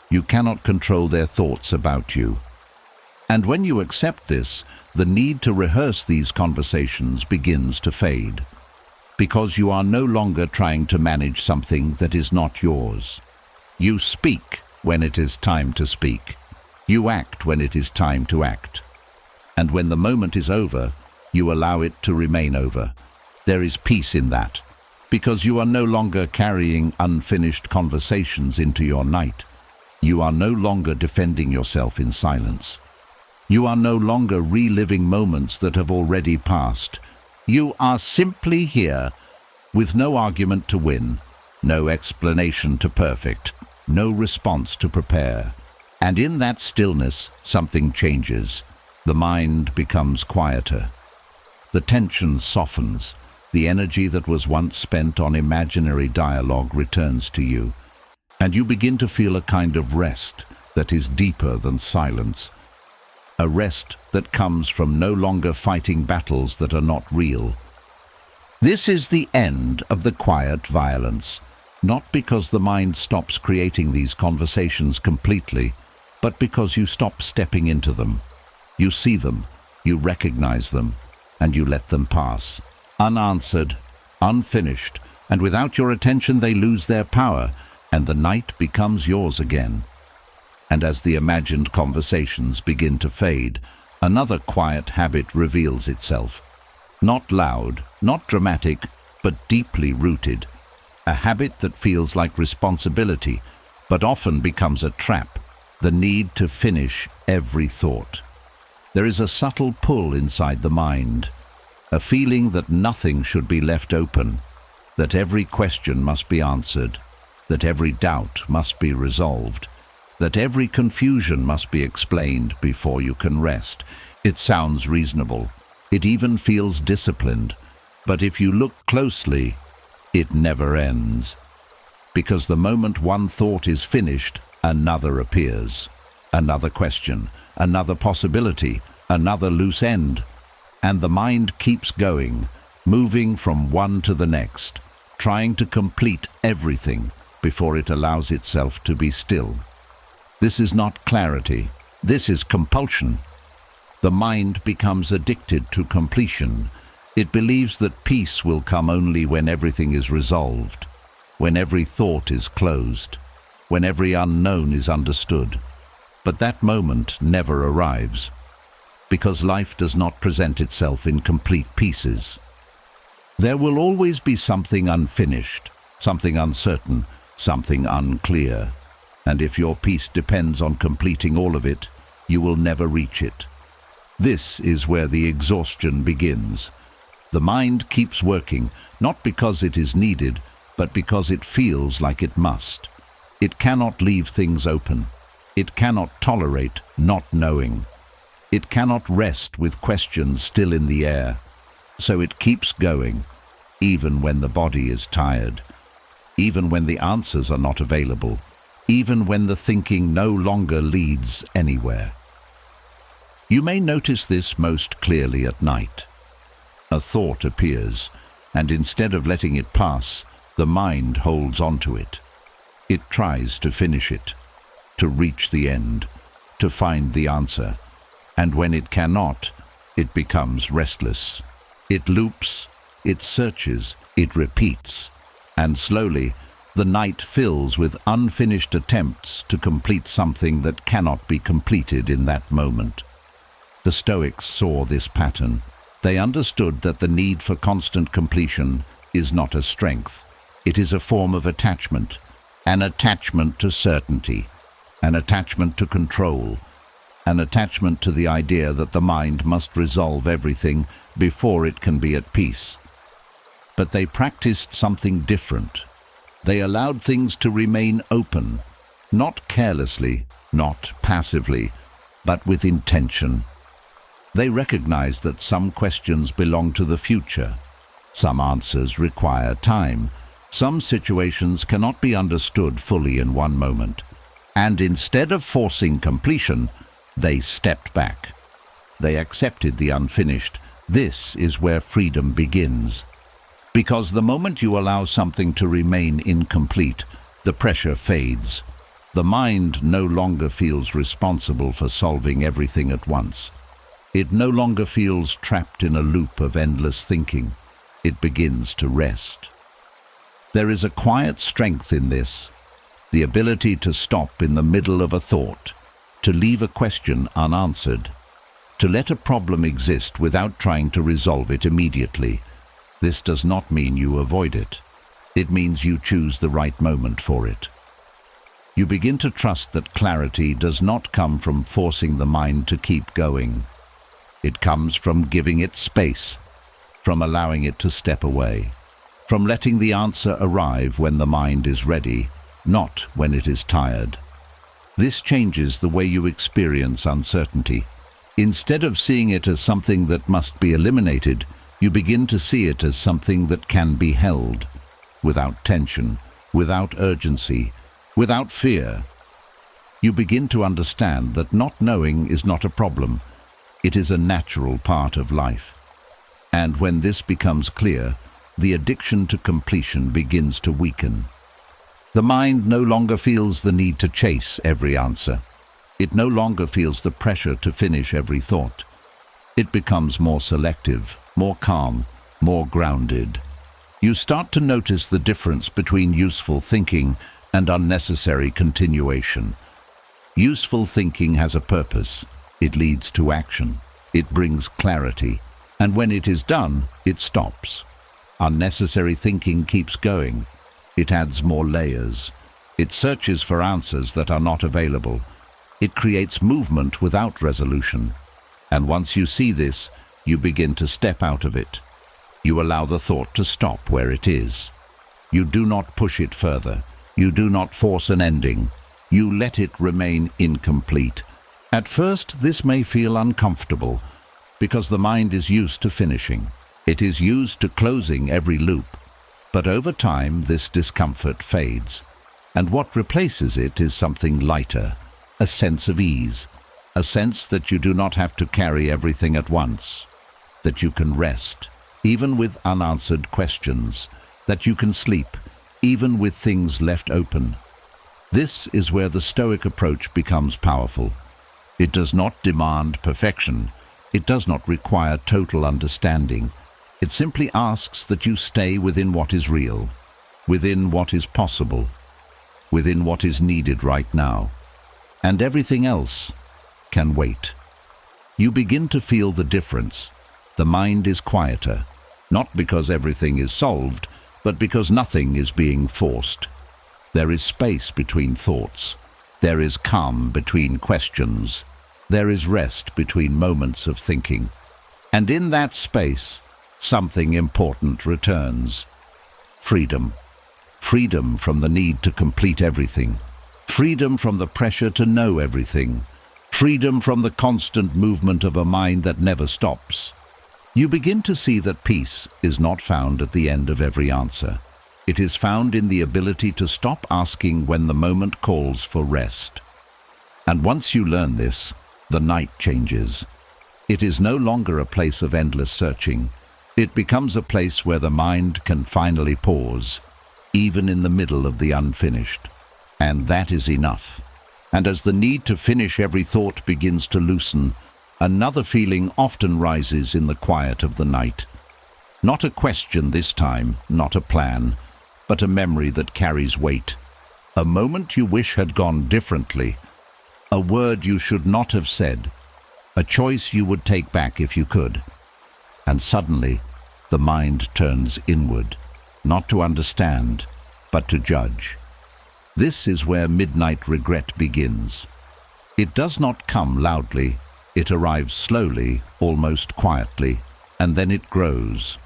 [SPEAKER 1] You cannot control their thoughts about you. And when you accept this, the need to rehearse these conversations begins to fade, because you are no longer trying to manage something that is not yours. You speak when it is time to speak. You act when it is time to act. And when the moment is over, you allow it to remain over. There is peace in that, because you are no longer carrying unfinished conversations into your night. You are no longer defending yourself in silence. You are no longer reliving moments that have already passed. You are simply here, with no argument to win, no explanation to perfect, no response to prepare. And in that stillness, something changes. The mind becomes quieter. The tension softens. The energy that was once spent on imaginary dialogue returns to you, and you begin to feel a kind of rest that is deeper than silence. A rest that comes from no longer fighting battles that are not real. This is the end of the quiet violence, not because the mind stops creating these conversations completely, but because you stop stepping into them. You see them, you recognize them, and you let them pass. Unanswered, unfinished, and without your attention they lose their power, and the night becomes yours again. And as the imagined conversations begin to fade, another quiet habit reveals itself. Not loud, not dramatic, but deeply rooted. A habit that feels like responsibility, but often becomes a trap. The need to finish every thought. There is a subtle pull inside the mind, a feeling that nothing should be left open, that every question must be answered, that every doubt must be resolved, that every confusion must be explained before you can rest. It sounds reasonable. It even feels disciplined. But if you look closely, it never ends. Because the moment one thought is finished, another appears. Another question, another possibility, another loose end. And the mind keeps going, moving from one to the next, trying to complete everything before it allows itself to be still. This is not clarity. This is compulsion. The mind becomes addicted to completion. It believes that peace will come only when everything is resolved, when every thought is closed, when every unknown is understood. But that moment never arrives, because life does not present itself in complete pieces. There will always be something unfinished, something uncertain, something unclear, and if your peace depends on completing all of it, you will never reach it. This is where the exhaustion begins. The mind keeps working, not because it is needed, but because it feels like it must. It cannot leave things open. It cannot tolerate not knowing. It cannot rest with questions still in the air. So it keeps going, even when the body is tired, even when the answers are not available, even when the thinking no longer leads anywhere. You may notice this most clearly at night. A thought appears, and instead of letting it pass, the mind holds onto it. It tries to finish it, to reach the end, to find the answer, and when it cannot, it becomes restless. It loops, it searches, it repeats, and slowly the night fills with unfinished attempts to complete something that cannot be completed in that moment. The Stoics saw this pattern. They understood that the need for constant completion is not a strength. It is a form of attachment, an attachment to certainty, an attachment to control, an attachment to the idea that the mind must resolve everything before it can be at peace. But they practiced something different. They allowed things to remain open, not carelessly, not passively, but with intention. They recognized that some questions belong to the future. Some answers require time. Some situations cannot be understood fully in one moment. And instead of forcing completion, they stepped back. They accepted the unfinished. This is where freedom begins. Because the moment you allow something to remain incomplete, the pressure fades. The mind no longer feels responsible for solving everything at once. It no longer feels trapped in a loop of endless thinking. It begins to rest. There is a quiet strength in this, the ability to stop in the middle of a thought, to leave a question unanswered, to let a problem exist without trying to resolve it immediately. This does not mean you avoid it. It means you choose the right moment for it. You begin to trust that clarity does not come from forcing the mind to keep going. It comes from giving it space, from allowing it to step away, from letting the answer arrive when the mind is ready, not when it is tired. This changes the way you experience uncertainty. Instead of seeing it as something that must be eliminated, you begin to see it as something that can be held, without tension, without urgency, without fear. You begin to understand that not knowing is not a problem. It is a natural part of life. And when this becomes clear, the addiction to completion begins to weaken. The mind no longer feels the need to chase every answer. It no longer feels the pressure to finish every thought. It becomes more selective, more calm, more grounded. You start to notice the difference between useful thinking and unnecessary continuation. Useful thinking has a purpose. It leads to action. It brings clarity. And when it is done, it stops. Unnecessary thinking keeps going. It adds more layers. It searches for answers that are not available. It creates movement without resolution. And once you see this, you begin to step out of it. You allow the thought to stop where it is. You do not push it further. You do not force an ending. You let it remain incomplete. At first, this may feel uncomfortable because the mind is used to finishing. It is used to closing every loop. But over time, this discomfort fades. And what replaces it is something lighter, a sense of ease, a sense that you do not have to carry everything at once, that you can rest, even with unanswered questions, that you can sleep, even with things left open. This is where the Stoic approach becomes powerful. It does not demand perfection. It does not require total understanding. It simply asks that you stay within what is real, within what is possible, within what is needed right now. And everything else can wait. You begin to feel the difference. The mind is quieter, not because everything is solved, but because nothing is being forced. There is space between thoughts. There is calm between questions. There is rest between moments of thinking. And in that space, something important returns. Freedom. Freedom from the need to complete everything. Freedom from the pressure to know everything. Freedom from the constant movement of a mind that never stops. You begin to see that peace is not found at the end of every answer. It is found in the ability to stop asking when the moment calls for rest. And once you learn this, the night changes. It is no longer a place of endless searching. It becomes a place where the mind can finally pause, even in the middle of the unfinished. And that is enough. And as the need to finish every thought begins to loosen, another feeling often rises in the quiet of the night. Not a question this time, not a plan, but a memory that carries weight. A moment you wish had gone differently. A word you should not have said. A choice you would take back if you could. And suddenly, the mind turns inward, not to understand, but to judge. This is where midnight regret begins. It does not come loudly. It arrives slowly, almost quietly, and then it grows.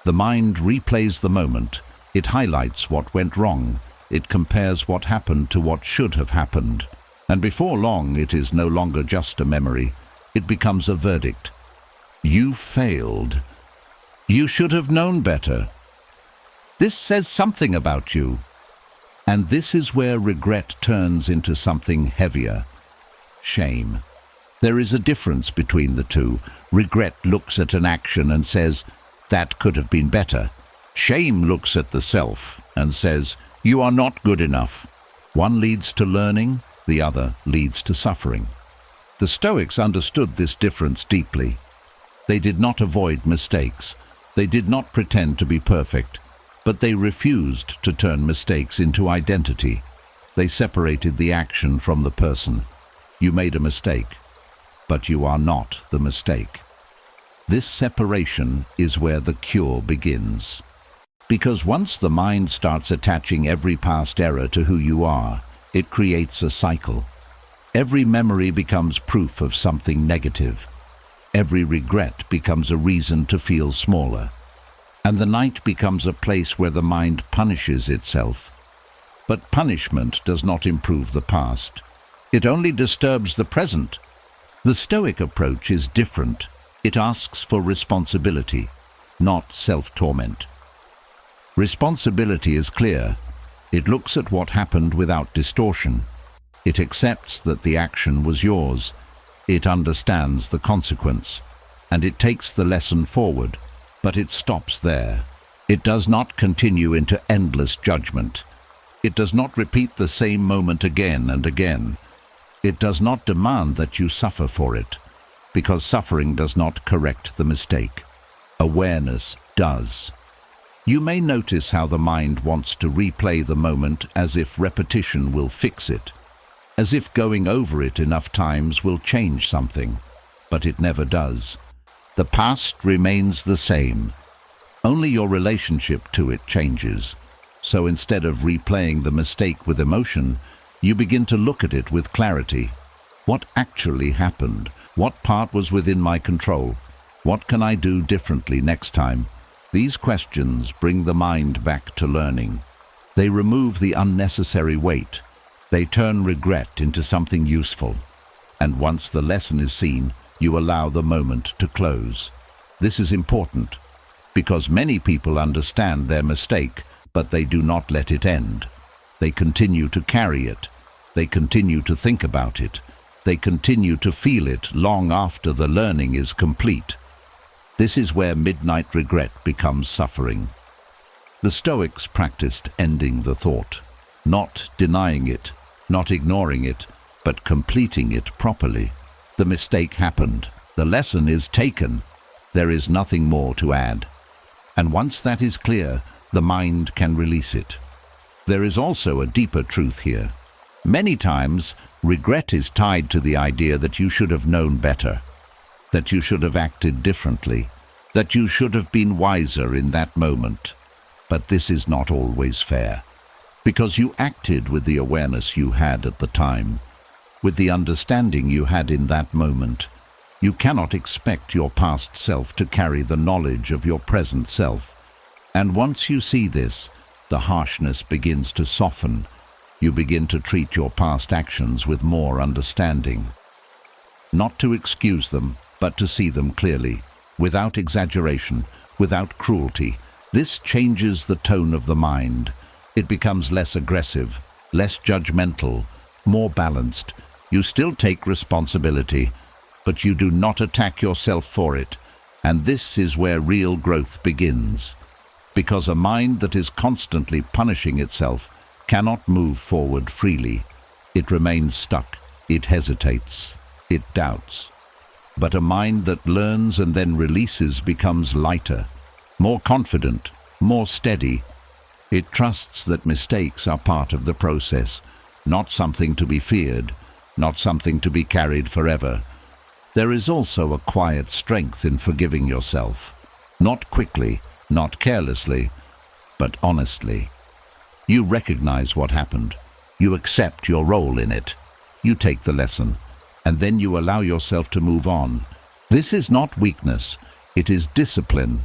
[SPEAKER 1] The mind replays the moment. It highlights what went wrong. It compares what happened to what should have happened. And before long, it is no longer just a memory. It becomes a verdict. You failed. You should have known better. This says something about you. And this is where regret turns into something heavier. Shame. There is a difference between the two. Regret looks at an action and says, that could have been better. Shame looks at the self and says, you are not good enough. One leads to learning, the other leads to suffering. The Stoics understood this difference deeply. They did not avoid mistakes. They did not pretend to be perfect, but they refused to turn mistakes into identity. They separated the action from the person. You made a mistake, but you are not the mistake. This separation is where the cure begins. Because once the mind starts attaching every past error to who you are, it creates a cycle. Every memory becomes proof of something negative. Every regret becomes a reason to feel smaller. And the night becomes a place where the mind punishes itself. But punishment does not improve the past. It only disturbs the present. The Stoic approach is different. It asks for responsibility, not self-torment. Responsibility is clear. It looks at what happened without distortion. It accepts that the action was yours. It understands the consequence, and it takes the lesson forward, but it stops there. It does not continue into endless judgment. It does not repeat the same moment again and again. It does not demand that you suffer for it, because suffering does not correct the mistake. Awareness does. You may notice how the mind wants to replay the moment as if repetition will fix it, as if going over it enough times will change something, but it never does. The past remains the same. Only your relationship to it changes. So instead of replaying the mistake with emotion, you begin to look at it with clarity. What actually happened? What part was within my control? What can I do differently next time? These questions bring the mind back to learning. They remove the unnecessary weight. They turn regret into something useful. And once the lesson is seen, you allow the moment to close. This is important, because many people understand their mistake, but they do not let it end. They continue to carry it. They continue to think about it. They continue to feel it long after the learning is complete. This is where midnight regret becomes suffering. The Stoics practiced ending the thought, not denying it, not ignoring it, but completing it properly. The mistake happened. The lesson is taken. There is nothing more to add. And once that is clear, the mind can release it. There is also a deeper truth here. Many times, regret is tied to the idea that you should have known better. that you should have acted differently, that you should have been wiser in that moment. But this is not always fair, because you acted with the awareness you had at the time, with the understanding you had in that moment. You cannot expect your past self to carry the knowledge of your present self. And once you see this, the harshness begins to soften. You begin to treat your past actions with more understanding. Not to excuse them, but to see them clearly, without exaggeration, without cruelty. This changes the tone of the mind. It becomes less aggressive, less judgmental, more balanced. You still take responsibility, but you do not attack yourself for it. And this is where real growth begins. Because a mind that is constantly punishing itself cannot move forward freely. It remains stuck, it hesitates, it doubts. But a mind that learns and then releases becomes lighter, more confident, more steady. It trusts that mistakes are part of the process, not something to be feared, not something to be carried forever. There is also a quiet strength in forgiving yourself, not quickly, not carelessly, but honestly. You recognize what happened. You accept your role in it. You take the lesson, and then you allow yourself to move on. This is not weakness, it is discipline,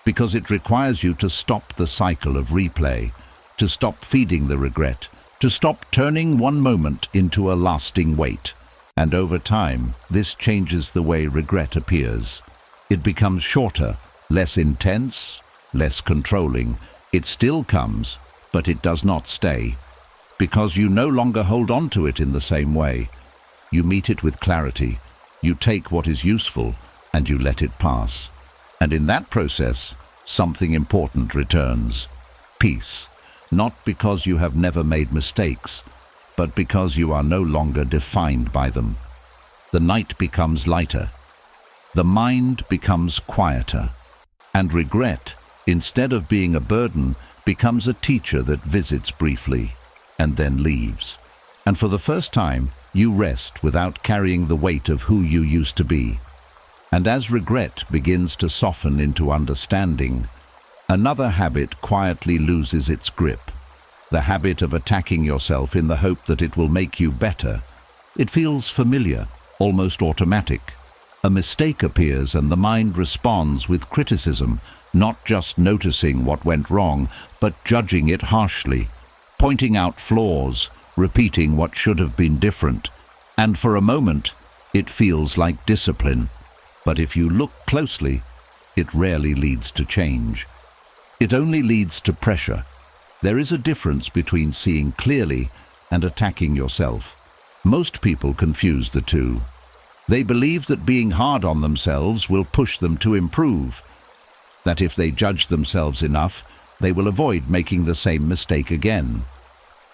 [SPEAKER 1] because it requires you to stop the cycle of replay, to stop feeding the regret, to stop turning one moment into a lasting weight. And over time, this changes the way regret appears. It becomes shorter, less intense, less controlling. It still comes, but it does not stay, because you no longer hold on to it in the same way. You meet it with clarity. You take what is useful, and you let it pass. And in that process, something important returns. Peace. Not because you have never made mistakes, but because you are no longer defined by them. The night becomes lighter. The mind becomes quieter. And regret, instead of being a burden, becomes a teacher that visits briefly and then leaves. And for the first time, you rest without carrying the weight of who you used to be. And as regret begins to soften into understanding, another habit quietly loses its grip. The habit of attacking yourself in the hope that it will make you better. It feels familiar, almost automatic. A mistake appears and the mind responds with criticism, not just noticing what went wrong, but judging it harshly, pointing out flaws, repeating what should have been different. And for a moment, it feels like discipline. But if you look closely, it rarely leads to change. It only leads to pressure. There is a difference between seeing clearly and attacking yourself. Most people confuse the two. They believe that being hard on themselves will push them to improve, that if they judge themselves enough, they will avoid making the same mistake again.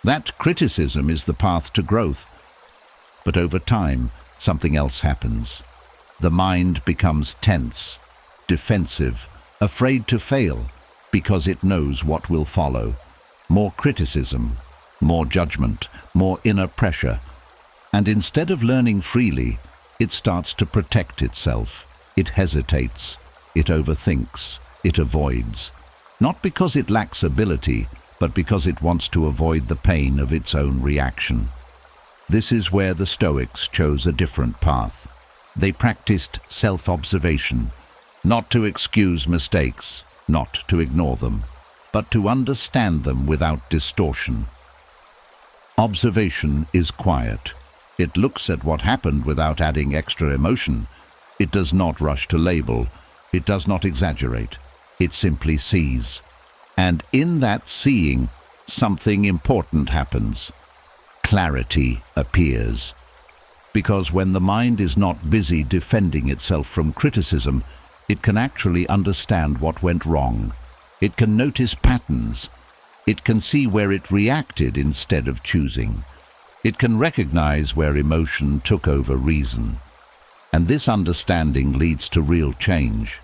[SPEAKER 1] That criticism is the path to growth. But over time, something else happens. The mind becomes tense, defensive, afraid to fail, because it knows what will follow. More criticism, more judgment, more inner pressure. And instead of learning freely, it starts to protect itself. It hesitates, it overthinks, it avoids. Not because it lacks ability, but because it wants to avoid the pain of its own reaction. This is where the Stoics chose a different path. They practiced self-observation, not to excuse mistakes, not to ignore them, but to understand them without distortion. Observation is quiet. It looks at what happened without adding extra emotion. It does not rush to label. It does not exaggerate. It simply sees. And in that seeing, something important happens. Clarity appears. Because when the mind is not busy defending itself from criticism, it can actually understand what went wrong. It can notice patterns. It can see where it reacted instead of choosing. It can recognize where emotion took over reason. And this understanding leads to real change.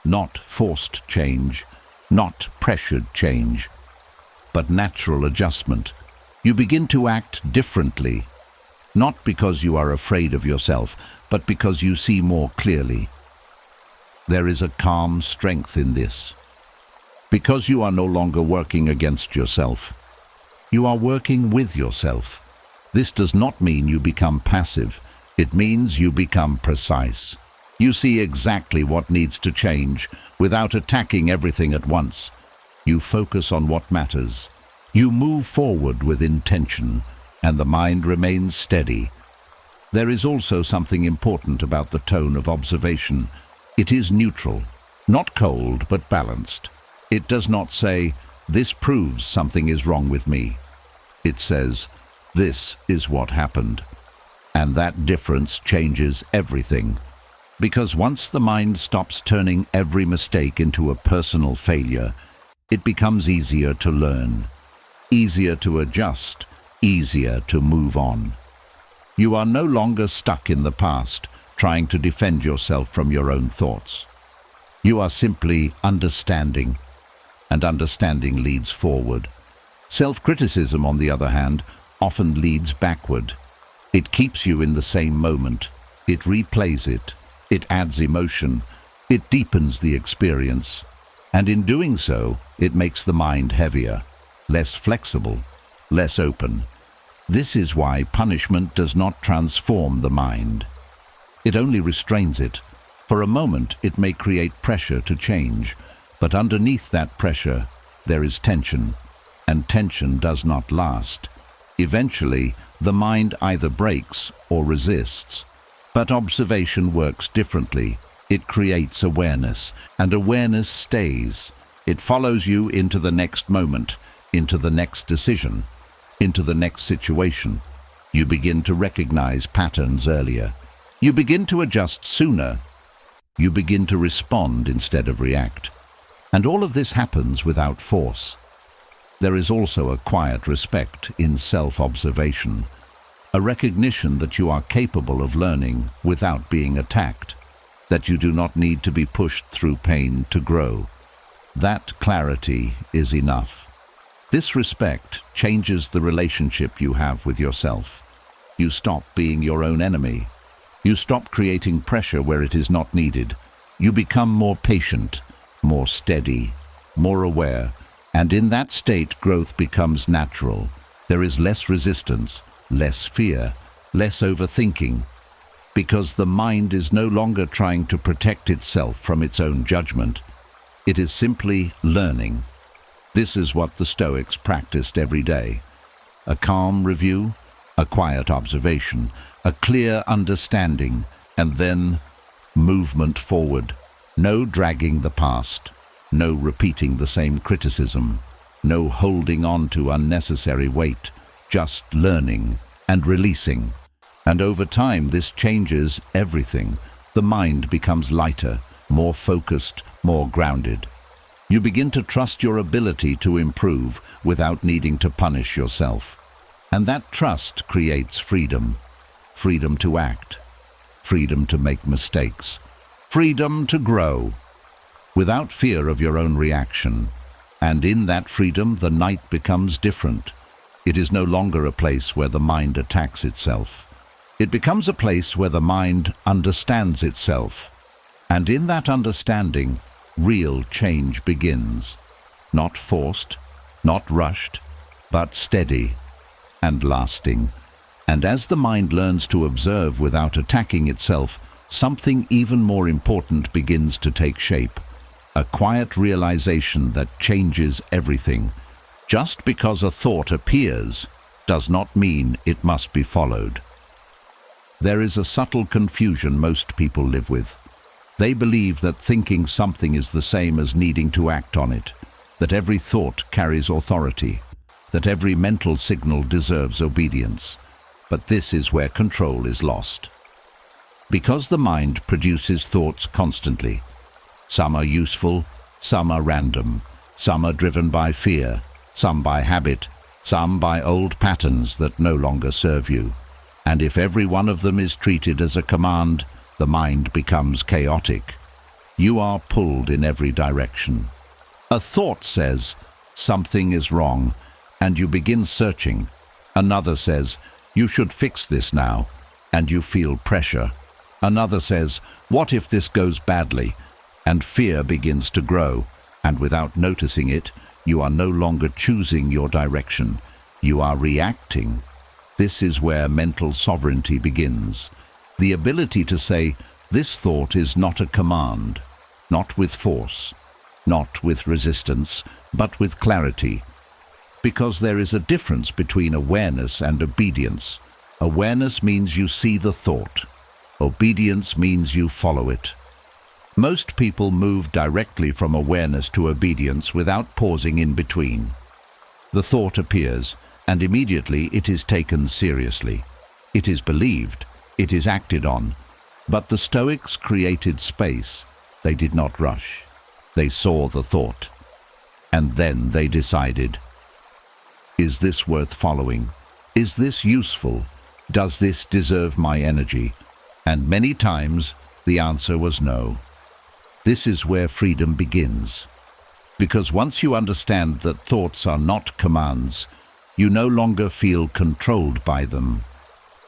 [SPEAKER 1] Not forced change, not pressured change, but natural adjustment. You begin to act differently. not because you are afraid of yourself, but because you see more clearly. There is a calm strength in this. Because you are no longer working against yourself. You are working with yourself. This does not mean you become passive. It means you become precise. You see exactly what needs to change without attacking everything at once. You focus on what matters. You move forward with intention, and the mind remains steady. There is also something important about the tone of observation. It is neutral, not cold but balanced. It does not say, "This proves something is wrong with me." It says, "This is what happened." And that difference changes everything. Because once the mind stops turning every mistake into a personal failure, it becomes easier to learn, easier to adjust, easier to move on. You are no longer stuck in the past, trying to defend yourself from your own thoughts. You are simply understanding, and understanding leads forward. Self-criticism, on the other hand, often leads backward. It keeps you in the same moment. It replays it. It adds emotion. It deepens the experience. And in doing so, it makes the mind heavier, less flexible, less open. This is why punishment does not transform the mind. It only restrains it. For a moment, it may create pressure to change, but underneath that pressure, there is tension, and tension does not last. Eventually, the mind either breaks or resists. But observation works differently. It creates awareness, and awareness stays. It follows you into the next moment, into the next decision, into the next situation. You begin to recognize patterns earlier. You begin to adjust sooner. You begin to respond instead of react. And all of this happens without force. There is also a quiet respect in self-observation, a recognition that you are capable of learning without being attacked, that you do not need to be pushed through pain to grow. That clarity is enough. This respect changes the relationship you have with yourself. You stop being your own enemy. You stop creating pressure where it is not needed. You become more patient, more steady, more aware, and in that state growth becomes natural. There is less resistance, less fear, less overthinking, because the mind is no longer trying to protect itself from its own judgment. It is simply learning. This is what the Stoics practiced every day. A calm review, a quiet observation, a clear understanding, and then movement forward. No dragging the past, no repeating the same criticism, no holding on to unnecessary weight, just learning and releasing. And over time, this changes everything. The mind becomes lighter, more focused, more grounded. You begin to trust your ability to improve without needing to punish yourself. And that trust creates freedom. Freedom to act. Freedom to make mistakes. Freedom to grow, without fear of your own reaction. And in that freedom, the night becomes different. It is no longer a place where the mind attacks itself. It becomes a place where the mind understands itself. And in that understanding, real change begins. Not forced, not rushed, but steady and lasting. And as the mind learns to observe without attacking itself, something even more important begins to take shape. A quiet realization that changes everything. Just because a thought appears does not mean it must be followed. There is a subtle confusion most people live with. They believe that thinking something is the same as needing to act on it, that every thought carries authority, that every mental signal deserves obedience. But this is where control is lost. Because the mind produces thoughts constantly. Some are useful, some are random, some are driven by fear, some by habit, some by old patterns that no longer serve you. And if every one of them is treated as a command, the mind becomes chaotic. You are pulled in every direction. A thought says, something is wrong, and you begin searching. Another says, "You should fix this now," and you feel pressure. Another says, "What if this goes badly?" And fear begins to grow, and without noticing it, you are no longer choosing your direction. You are reacting. This is where mental sovereignty begins. The ability to say, "This thought is not a command," not with force, not with resistance, but with clarity. Because there is a difference between awareness and obedience. Awareness means you see the thought. Obedience means you follow it. Most people move directly from awareness to obedience without pausing in between. The thought appears, and immediately it is taken seriously. It is believed, it is acted on. But the Stoics created space. They did not rush. They saw the thought. And then they decided, is this worth following? Is this useful? Does this deserve my energy? And many times the answer was no. This is where freedom begins. Because once you understand that thoughts are not commands, you no longer feel controlled by them.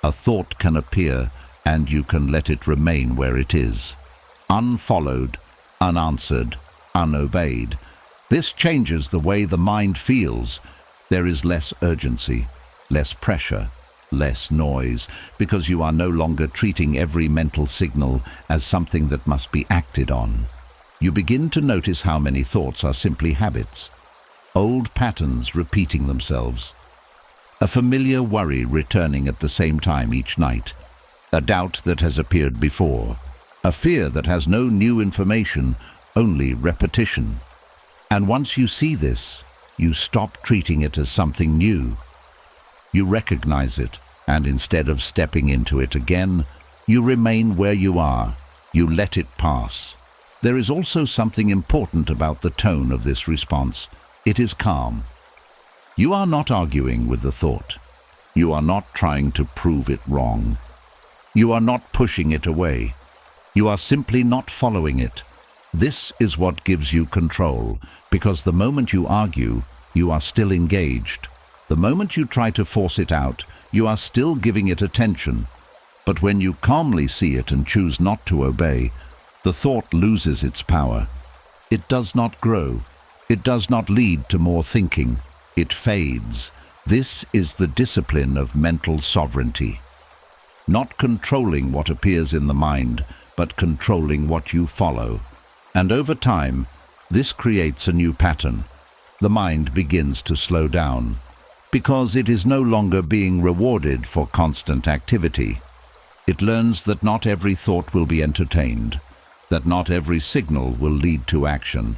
[SPEAKER 1] A thought can appear, and you can let it remain where it is. Unfollowed, unanswered, unobeyed. This changes the way the mind feels. There is less urgency, less pressure, less noise, because you are no longer treating every mental signal as something that must be acted on. You begin to notice how many thoughts are simply habits, old patterns repeating themselves, a familiar worry returning at the same time each night, a doubt that has appeared before, a fear that has no new information, only repetition. And once you see this, you stop treating it as something new. You recognize it, and instead of stepping into it again, you remain where you are. You let it pass. There is also something important about the tone of this response. It is calm. You are not arguing with the thought. You are not trying to prove it wrong. You are not pushing it away. You are simply not following it. This is what gives you control, because the moment you argue, you are still engaged. The moment you try to force it out, you are still giving it attention. But when you calmly see it and choose not to obey, the thought loses its power. It does not grow. It does not lead to more thinking. It fades. This is the discipline of mental sovereignty. Not controlling what appears in the mind, but controlling what you follow. And over time, this creates a new pattern. The mind begins to slow down, because it is no longer being rewarded for constant activity. It learns that not every thought will be entertained, that not every signal will lead to action,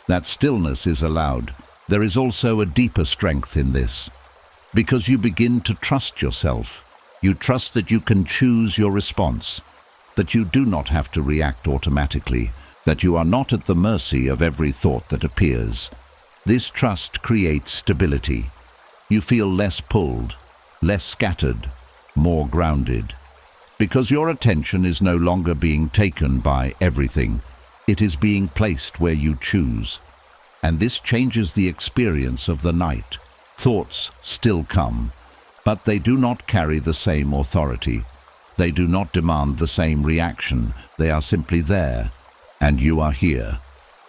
[SPEAKER 1] that stillness is allowed. There is also a deeper strength in this, because you begin to trust yourself. You trust that you can choose your response, that you do not have to react automatically, that you are not at the mercy of every thought that appears. This trust creates stability. You feel less pulled, less scattered, more grounded. Because your attention is no longer being taken by everything, it is being placed where you choose. And this changes the experience of the night. Thoughts still come, but they do not carry the same authority. They do not demand the same reaction. They are simply there, and you are here,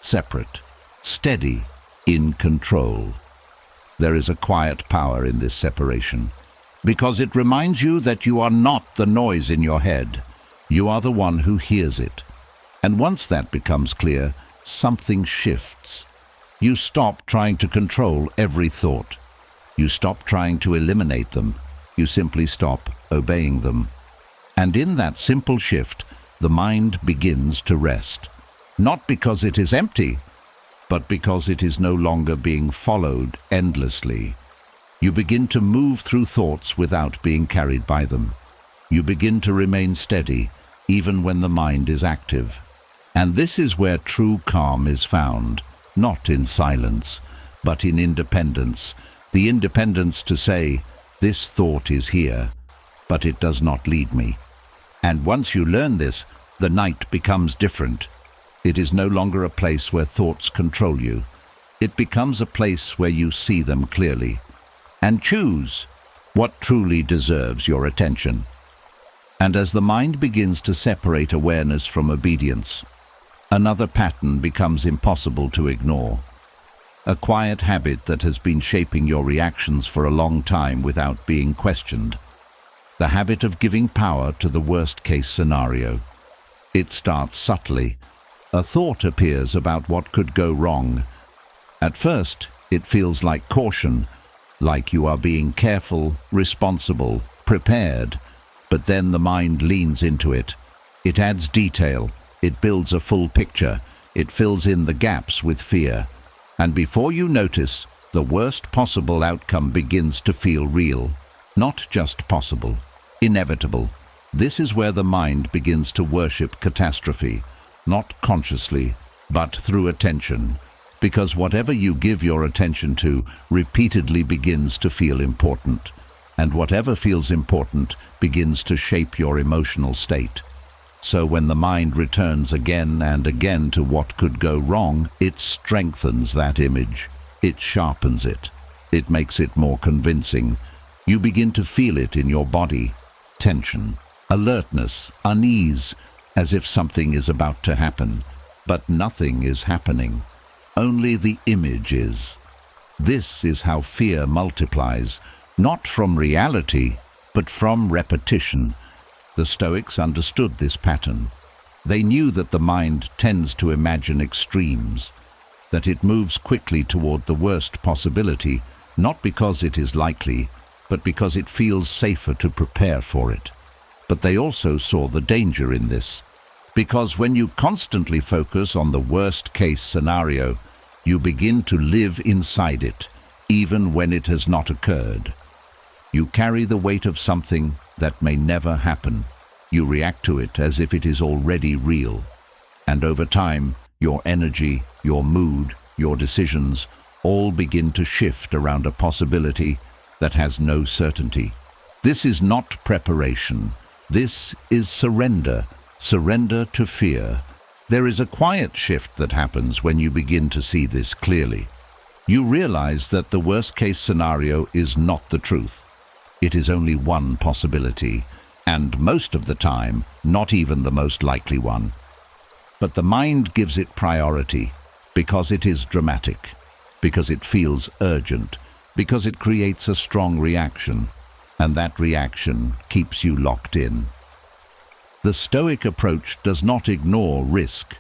[SPEAKER 1] separate, steady, in control. There is a quiet power in this separation, because it reminds you that you are not the noise in your head. You are the one who hears it. And once that becomes clear, something shifts. You stop trying to control every thought. You stop trying to eliminate them. You simply stop obeying them. And in that simple shift, the mind begins to rest. Not because it is empty, but because it is no longer being followed endlessly. You begin to move through thoughts without being carried by them. You begin to remain steady, even when the mind is active. And this is where true calm is found, not in silence, but in independence. The independence to say, this thought is here, but it does not lead me. And once you learn this, the night becomes different. It is no longer a place where thoughts control you. It becomes a place where you see them clearly and choose. what truly deserves your attention. And as the mind begins to separate awareness from obedience, another pattern becomes impossible to ignore. A quiet habit that has been shaping your reactions for a long time without being questioned. The habit of giving power to the worst-case scenario. It starts subtly. A thought appears about what could go wrong. At first, it feels like caution, like you are being careful, responsible, prepared. But then the mind leans into it. It adds detail. It builds a full picture. It fills in the gaps with fear. And before you notice, the worst possible outcome begins to feel real. Not just possible, inevitable. This is where the mind begins to worship catastrophe, not consciously, but through attention. Because whatever you give your attention to repeatedly begins to feel important. And whatever feels important begins to shape your emotional state. So when the mind returns again and again to what could go wrong, it strengthens that image. It sharpens it. It makes it more convincing. You begin to feel it in your body. Tension, alertness, unease, as if something is about to happen. But nothing is happening. Only the image is. This is how fear multiplies, not from reality, but from repetition. The Stoics understood this pattern. They knew that the mind tends to imagine extremes, that it moves quickly toward the worst possibility, not because it is likely, but because it feels safer to prepare for it. But they also saw the danger in this, because when you constantly focus on the worst-case scenario, you begin to live inside it, even when it has not occurred. You carry the weight of something that may never happen. You react to it as if it is already real. And over time, your energy, your mood, your decisions all begin to shift around a possibility that has no certainty. This is not preparation. This is surrender. Surrender to fear. There is a quiet shift that happens when you begin to see this clearly. You realize that the worst-case scenario is not the truth. It is only one possibility, and most of the time, not even the most likely one. But the mind gives it priority because it is dramatic, because it feels urgent, because it creates a strong reaction, and that reaction keeps you locked in. The Stoic approach does not ignore risk.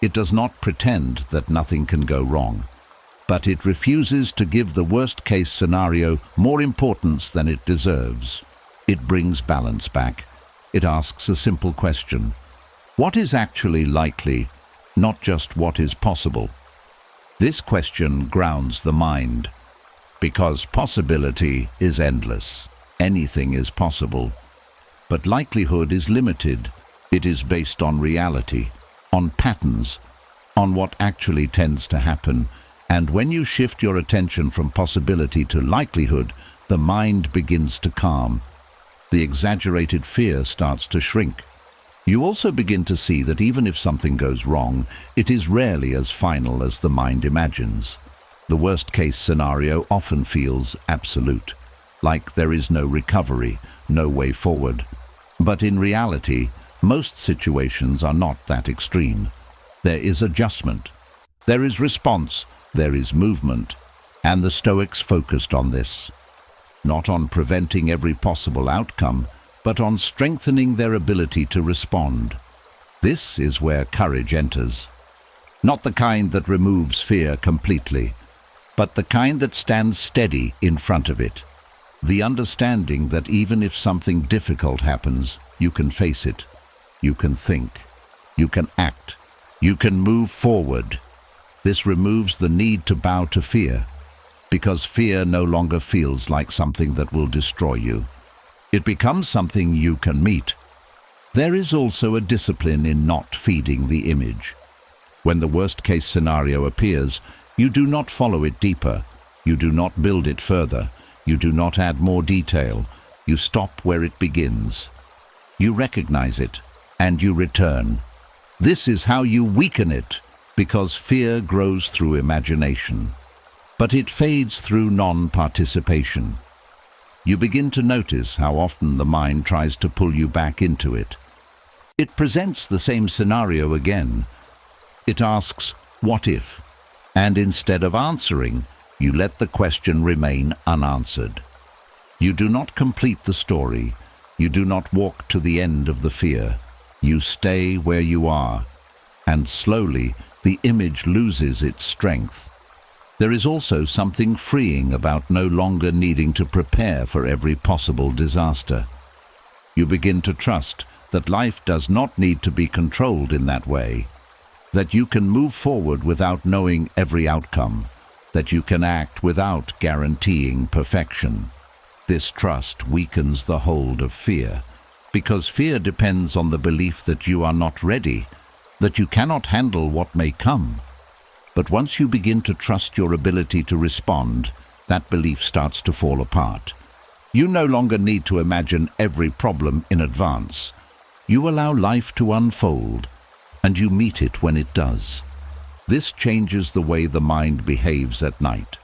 [SPEAKER 1] It does not pretend that nothing can go wrong, but it refuses to give the worst-case scenario more importance than it deserves. It brings balance back. It asks a simple question. What is actually likely, not just what is possible? This question grounds the mind, because possibility is endless. Anything is possible. But likelihood is limited. It is based on reality, on patterns, on what actually tends to happen. And when you shift your attention from possibility to likelihood, the mind begins to calm. The exaggerated fear starts to shrink. You also begin to see that even if something goes wrong, it is rarely as final as the mind imagines. The worst-case scenario often feels absolute, like there is no recovery, no way forward. But in reality, most situations are not that extreme. There is adjustment. There is response. There is movement. And the Stoics focused on this. Not on preventing every possible outcome, but on strengthening their ability to respond. This is where courage enters. Not the kind that removes fear completely, but the kind that stands steady in front of it. The understanding that even if something difficult happens, you can face it, you can think, you can act, you can move forward. This removes the need to bow to fear, because fear no longer feels like something that will destroy you. It becomes something you can meet. There is also a discipline in not feeding the image. When the worst-case scenario appears, you do not follow it deeper, you do not build it further, you do not add more detail, you stop where it begins. You recognize it, and you return. This is how you weaken it, because fear grows through imagination. But it fades through non-participation. you begin to notice how often the mind tries to pull you back into it. It presents the same scenario again. It asks, "What if?" And instead of answering, you let the question remain unanswered. You do not complete the story. You do not walk to the end of the fear. You stay where you are, and slowly the image loses its strength. There is also something freeing about no longer needing to prepare for every possible disaster. You begin to trust that life does not need to be controlled in that way, that you can move forward without knowing every outcome, that you can act without guaranteeing perfection. This trust weakens the hold of fear, because fear depends on the belief that you are not ready, that you cannot handle what may come. But once you begin to trust your ability to respond, that belief starts to fall apart. You no longer need to imagine every problem in advance. You allow life to unfold, and you meet it when it does. This changes the way the mind behaves at night.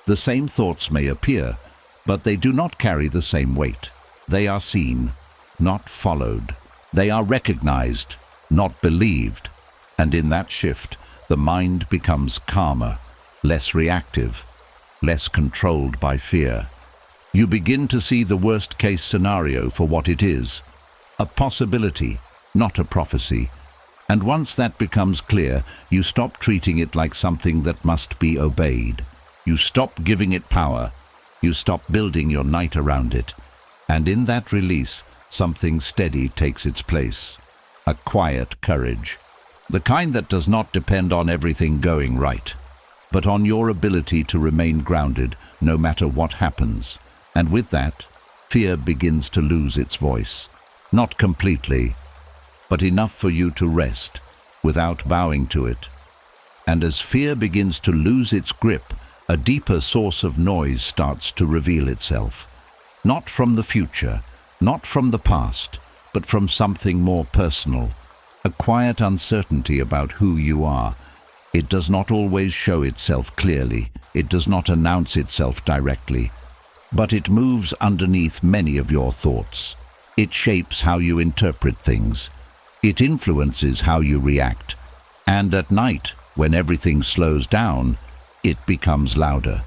[SPEAKER 1] The same thoughts may appear, but they do not carry the same weight. They are seen, not followed. They are recognized, not believed. And in that shift, the mind becomes calmer, less reactive, less controlled by fear. You begin to see the worst-case scenario for what it is, a possibility, not a prophecy. And once that becomes clear, you stop treating it like something that must be obeyed. You stop giving it power. You stop building your night around it. And in that release, something steady takes its place. A quiet courage. The kind that does not depend on everything going right, but on your ability to remain grounded no matter what happens. And with that, fear begins to lose its voice. Not completely, but enough for you to rest without bowing to it. And as fear begins to lose its grip, a deeper source of noise starts to reveal itself. Not from the future, not from the past, but from something more personal. A quiet uncertainty about who you are. It does not always show itself clearly. It does not announce itself directly. But it moves underneath many of your thoughts. It shapes how you interpret things. It influences how you react. And at night, when everything slows down, it becomes louder.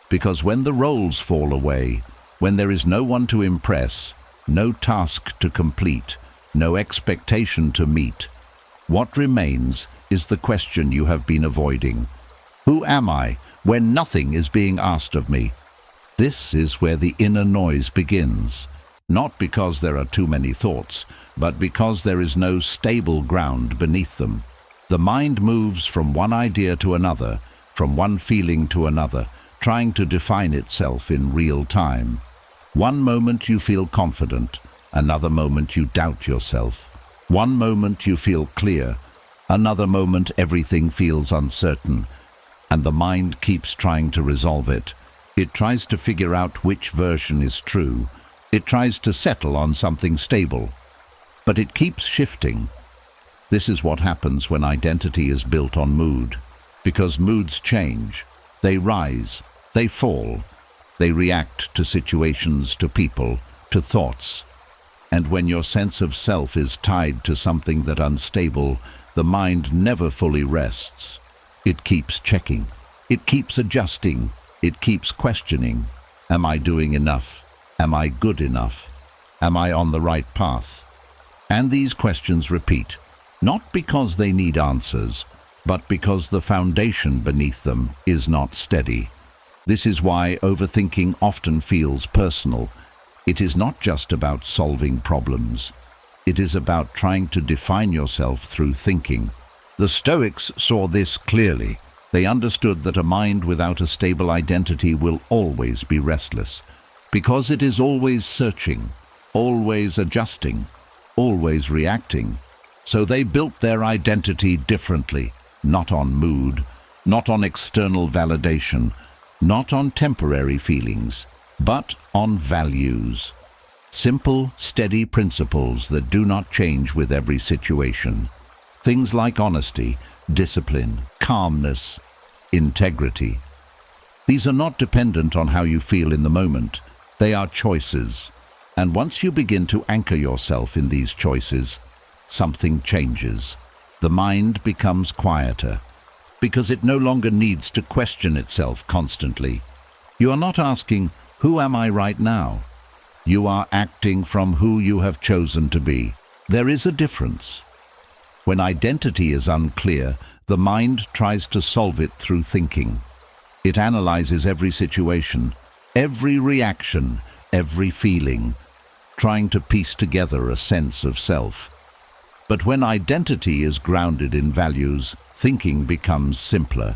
[SPEAKER 1] Because when the roles fall away, when there is no one to impress, no task to complete, no expectation to meet, what remains is the question you have been avoiding. Who am I when nothing is being asked of me? This is where the inner noise begins. Not because there are too many thoughts, but because there is no stable ground beneath them. The mind moves from one idea to another, from one feeling to another, trying to define itself in real time. One moment you feel confident, another moment you doubt yourself. One moment you feel clear, another moment everything feels uncertain, and the mind keeps trying to resolve it. It tries to figure out which version is true. It tries to settle on something stable, but it keeps shifting. This is what happens when identity is built on mood, because moods change. They rise, they fall, they react to situations, to people, to thoughts. And when your sense of self is tied to something that unstable, the mind never fully rests. It keeps checking. It keeps adjusting. It keeps questioning. Am I doing enough? Am I good enough? Am I on the right path? And these questions repeat, not because they need answers, but because the foundation beneath them is not steady. This is why overthinking often feels personal. It is not just about solving problems. It is about trying to define yourself through thinking. The Stoics saw this clearly. They understood that a mind without a stable identity will always be restless, because it is always searching, always adjusting, always reacting. So they built their identity differently, not on mood, not on external validation, not on temporary feelings, but on values. Simple, steady principles that do not change with every situation. Things like honesty, discipline, calmness, integrity. These are not dependent on how you feel in the moment. They are choices. And once you begin to anchor yourself in these choices, something changes. The mind becomes quieter, because it no longer needs to question itself constantly. You are not asking, "Who am I right now?" You are acting from who you have chosen to be. There is a difference. When identity is unclear, the mind tries to solve it through thinking. It analyzes every situation, every reaction, every feeling, trying to piece together a sense of self. But when identity is grounded in values, thinking becomes simpler.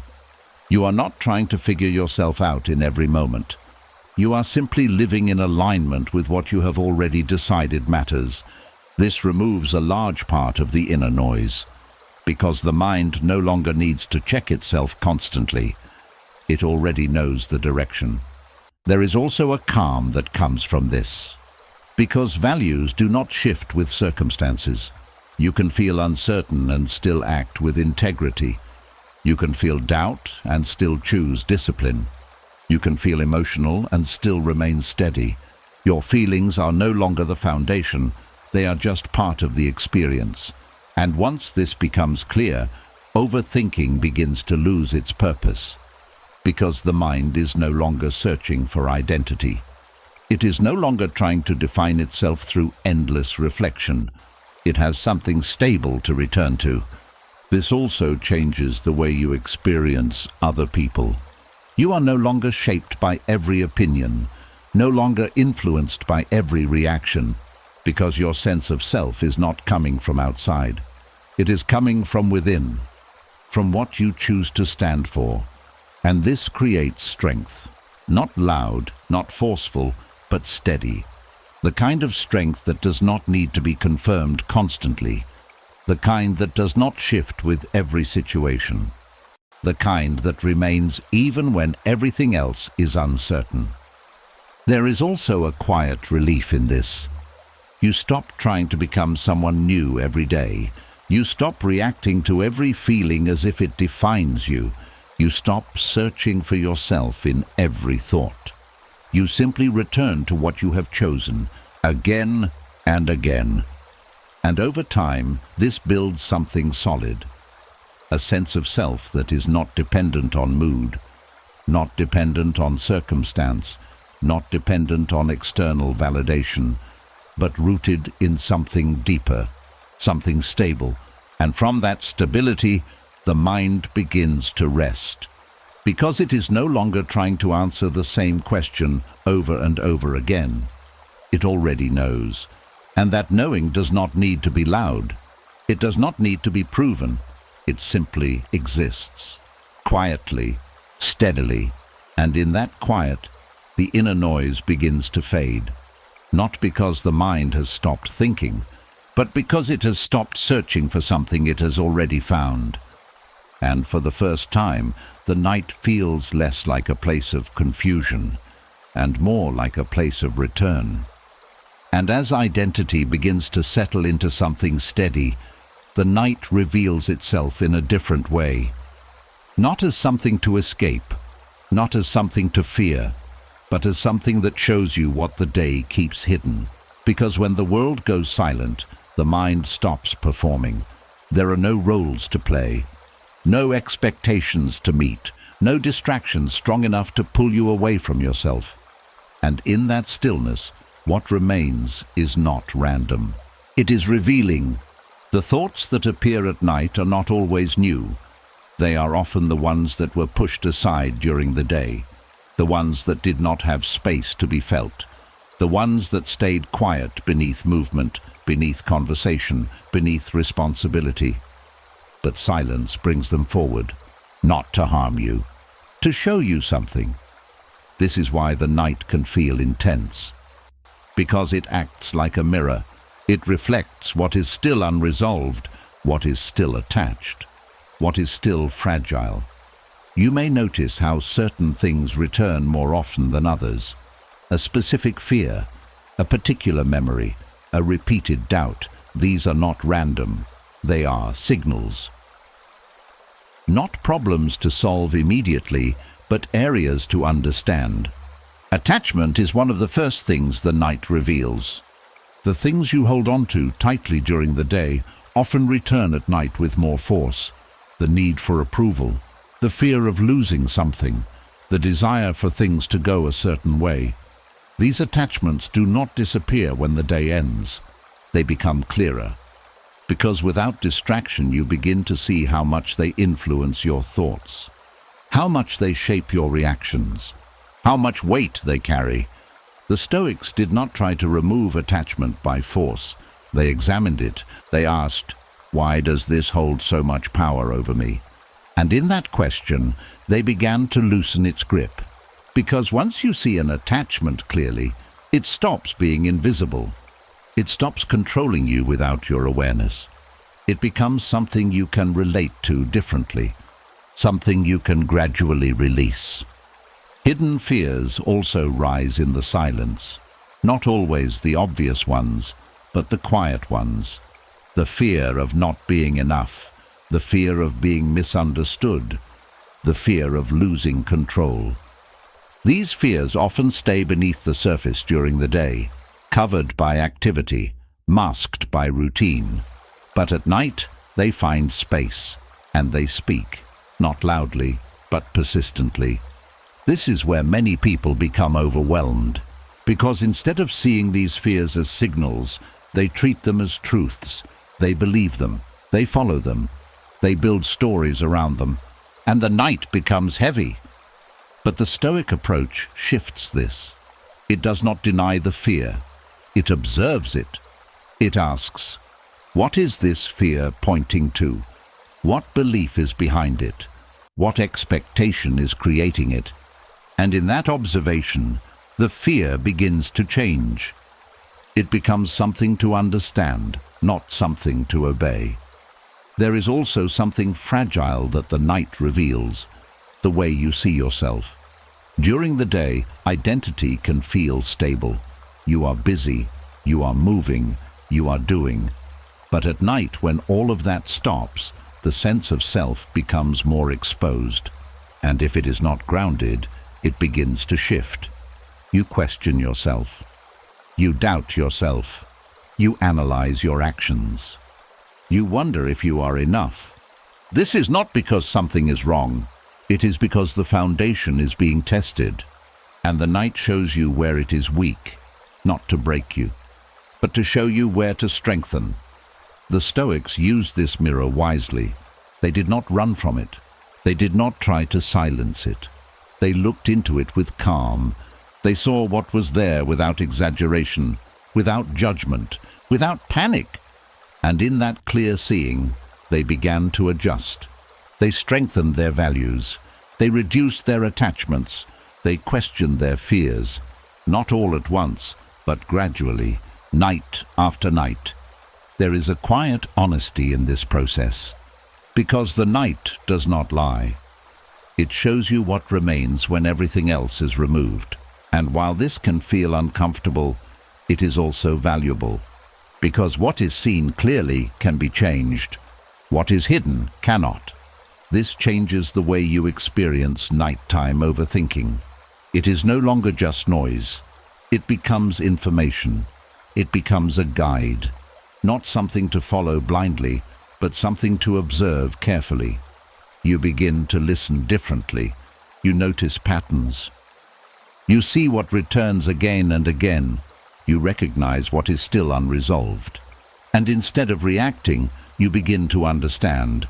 [SPEAKER 1] You are not trying to figure yourself out in every moment. You are simply living in alignment with what you have already decided matters. This removes a large part of the inner noise, because the mind no longer needs to check itself constantly. It already knows the direction. There is also a calm that comes from this, because values do not shift with circumstances. You can feel uncertain and still act with integrity. You can feel doubt and still choose discipline. You can feel emotional and still remain steady. Your feelings are no longer the foundation, they are just part of the experience. And once this becomes clear, overthinking begins to lose its purpose, because the mind is no longer searching for identity. It is no longer trying to define itself through endless reflection. It has something stable to return to. This also changes the way you experience other people. You are no longer shaped by every opinion, no longer influenced by every reaction, because your sense of self is not coming from outside. It is coming from within, from what you choose to stand for. And this creates strength, not loud, not forceful, but steady. The kind of strength that does not need to be confirmed constantly. The kind that does not shift with every situation. The kind that remains even when everything else is uncertain. There is also a quiet relief in this. You stop trying to become someone new every day. You stop reacting to every feeling as if it defines you. You stop searching for yourself in every thought. You simply return to what you have chosen, again and again. And over time, this builds something solid. A sense of self that is not dependent on mood, not dependent on circumstance, not dependent on external validation, but rooted in something deeper, something stable. And from that stability, the mind begins to rest, because it is no longer trying to answer the same question over and over again. It already knows, and that knowing does not need to be loud. It does not need to be proven. It simply exists, quietly, steadily, and in that quiet, the inner noise begins to fade, not because the mind has stopped thinking, but because it has stopped searching for something it has already found. And for the first time, the night feels less like a place of confusion and more like a place of return. And as identity begins to settle into something steady, the night reveals itself in a different way. Not as something to escape, not as something to fear, but as something that shows you what the day keeps hidden. Because when the world goes silent, the mind stops performing. There are no roles to play, no expectations to meet, no distractions strong enough to pull you away from yourself. And in that stillness, what remains is not random. It is revealing. The thoughts that appear at night are not always new. They are often the ones that were pushed aside during the day, the ones that did not have space to be felt, the ones that stayed quiet beneath movement, beneath conversation, beneath responsibility. But silence brings them forward, not to harm you, to show you something. This is why the night can feel intense, because it acts like a mirror. It reflects what is still unresolved, what is still attached, what is still fragile. You may notice how certain things return more often than others. A specific fear, a particular memory, a repeated doubt. These are not random. They are signals. Not problems to solve immediately, but areas to understand. Attachment is one of the first things the night reveals. The things you hold on to tightly during the day often return at night with more force. The need for approval, the fear of losing something, the desire for things to go a certain way. These attachments do not disappear when the day ends. They become clearer. Because without distraction you begin to see how much they influence your thoughts, how much they shape your reactions, how much weight they carry. The Stoics did not try to remove attachment by force. They examined it. They asked, "Why does this hold so much power over me?" And in that question, they began to loosen its grip. Because once you see an attachment clearly, it stops being invisible. It stops controlling you without your awareness. It becomes something you can relate to differently, something you can gradually release. Hidden fears also rise in the silence, not always the obvious ones, but the quiet ones. The fear of not being enough, the fear of being misunderstood, the fear of losing control. These fears often stay beneath the surface during the day, covered by activity, masked by routine. But at night, they find space, and they speak, not loudly, but persistently. This is where many people become overwhelmed, because instead of seeing these fears as signals, they treat them as truths. They believe them, they follow them, they build stories around them, and the night becomes heavy. But the Stoic approach shifts this. It does not deny the fear. It observes it. It asks, what is this fear pointing to? What belief is behind it? What expectation is creating it? And in that observation, the fear begins to change. It becomes something to understand, not something to obey. There is also something fragile that the night reveals, the way you see yourself. During the day, identity can feel stable. You are busy, you are moving, you are doing. But at night, when all of that stops, the sense of self becomes more exposed. And if it is not grounded, it begins to shift. You question yourself. You doubt yourself. You analyze your actions. You wonder if you are enough. This is not because something is wrong. It is because the foundation is being tested, and the night shows you where it is weak, not to break you, but to show you where to strengthen. The Stoics used this mirror wisely. They did not run from it. They did not try to silence it. They looked into it with calm. They saw what was there without exaggeration, without judgment, without panic. And in that clear seeing, they began to adjust. They strengthened their values. They reduced their attachments. They questioned their fears, not all at once, but gradually, night after night. There is a quiet honesty in this process, because the night does not lie. It shows you what remains when everything else is removed. And while this can feel uncomfortable, it is also valuable, because what is seen clearly can be changed. What is hidden cannot. This changes the way you experience nighttime overthinking. It is no longer just noise. It becomes information. It becomes a guide, not something to follow blindly, but something to observe carefully. You begin to listen differently. You notice patterns. You see what returns again and again. You recognize what is still unresolved. And instead of reacting, you begin to understand.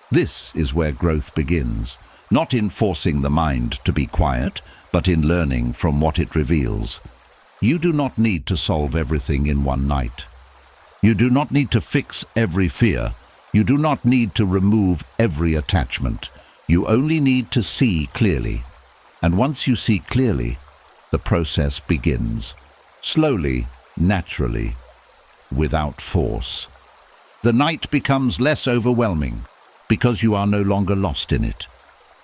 [SPEAKER 1] This is where growth begins, not in forcing the mind to be quiet, but in learning from what it reveals. You do not need to solve everything in one night. You do not need to fix every fear. You do not need to remove every attachment. You only need to see clearly. And once you see clearly, the process begins. Slowly, naturally, without force. The night becomes less overwhelming because you are no longer lost in it.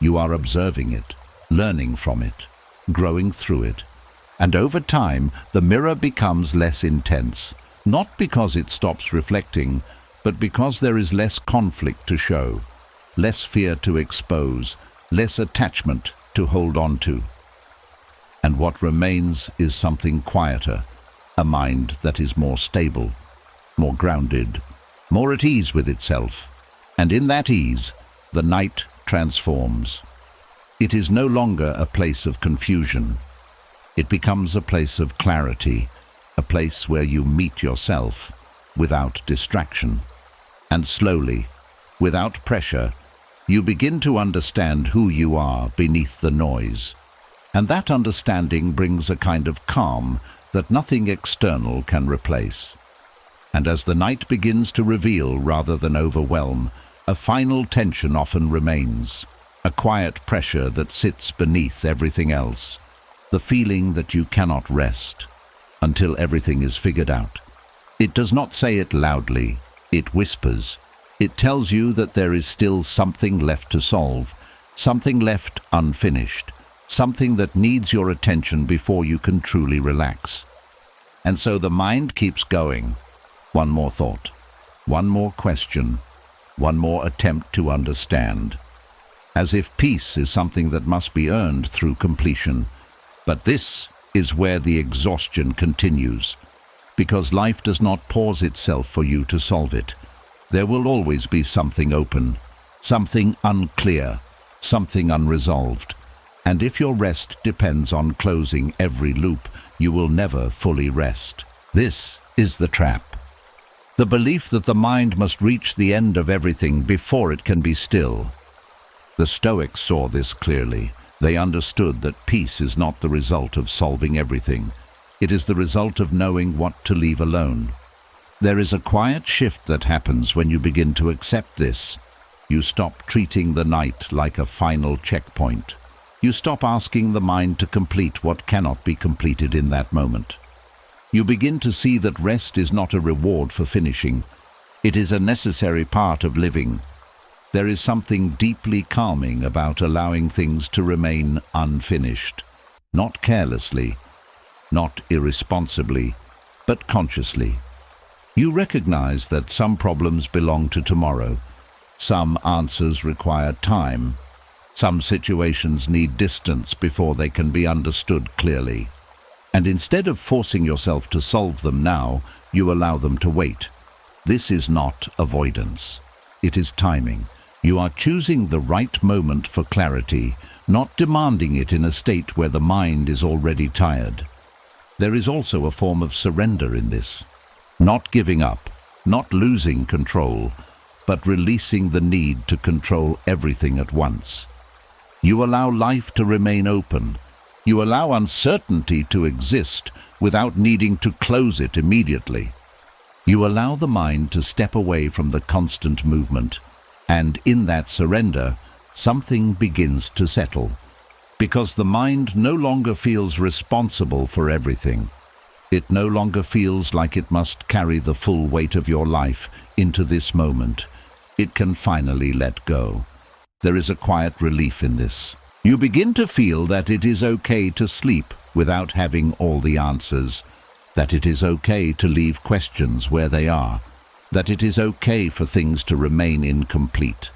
[SPEAKER 1] You are observing it, learning from it, growing through it. And over time, the mirror becomes less intense, not because it stops reflecting, but because there is less conflict to show, less fear to expose, less attachment to hold on to. and what remains is something quieter, a mind that is more stable, more grounded, more at ease with itself. And in that ease, the night transforms. It is no longer a place of confusion. It becomes a place of clarity, a place where you meet yourself without distraction. And slowly, without pressure, you begin to understand who you are beneath the noise. And that understanding brings a kind of calm that nothing external can replace. And as the night begins to reveal rather than overwhelm, a final tension often remains, a quiet pressure that sits beneath everything else, the feeling that you cannot rest until everything is figured out. It does not say it loudly, it whispers. It tells you that there is still something left to solve, something left unfinished, something that needs your attention before you can truly relax. And so the mind keeps going. One more thought, one more question, one more attempt to understand. As if peace is something that must be earned through completion. But this is where the exhaustion continues, because life does not pause itself for you to solve it. There will always be something open, something unclear, something unresolved. And if your rest depends on closing every loop, you will never fully rest. This is the trap. The belief that the mind must reach the end of everything before it can be still. The Stoics saw this clearly. They understood that peace is not the result of solving everything. It is the result of knowing what to leave alone. There is a quiet shift that happens when you begin to accept this. You stop treating the night like a final checkpoint. You stop asking the mind to complete what cannot be completed in that moment. You begin to see that rest is not a reward for finishing. It is a necessary part of living. There is something deeply calming about allowing things to remain unfinished. Not carelessly, not irresponsibly, but consciously. You recognize that some problems belong to tomorrow. Some answers require time. Some situations need distance before they can be understood clearly. And instead of forcing yourself to solve them now, you allow them to wait. This is not avoidance. It is timing. You are choosing the right moment for clarity, not demanding it in a state where the mind is already tired. There is also a form of surrender in this. Not giving up, not losing control, but releasing the need to control everything at once. You allow life to remain open. You allow uncertainty to exist without needing to close it immediately. You allow the mind to step away from the constant movement, and in that surrender, something begins to settle, because the mind no longer feels responsible for everything. It no longer feels like it must carry the full weight of your life into this moment. It can finally let go. There is a quiet relief in this. You begin to feel that it is okay to sleep without having all the answers, that it is okay to leave questions where they are, that it is okay for things to remain incomplete.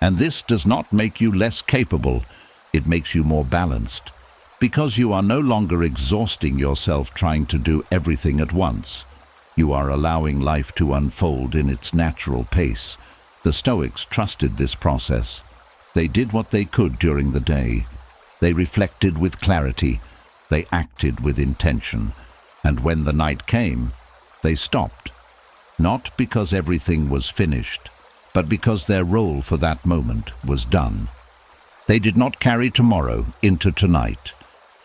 [SPEAKER 1] And this does not make you less capable, it makes you more balanced, because you are no longer exhausting yourself trying to do everything at once. You are allowing life to unfold in its natural pace. The Stoics trusted this process. They did what they could during the day. They reflected with clarity. They acted with intention. And when the night came, they stopped. Not because everything was finished, but because their role for that moment was done. They did not carry tomorrow into tonight.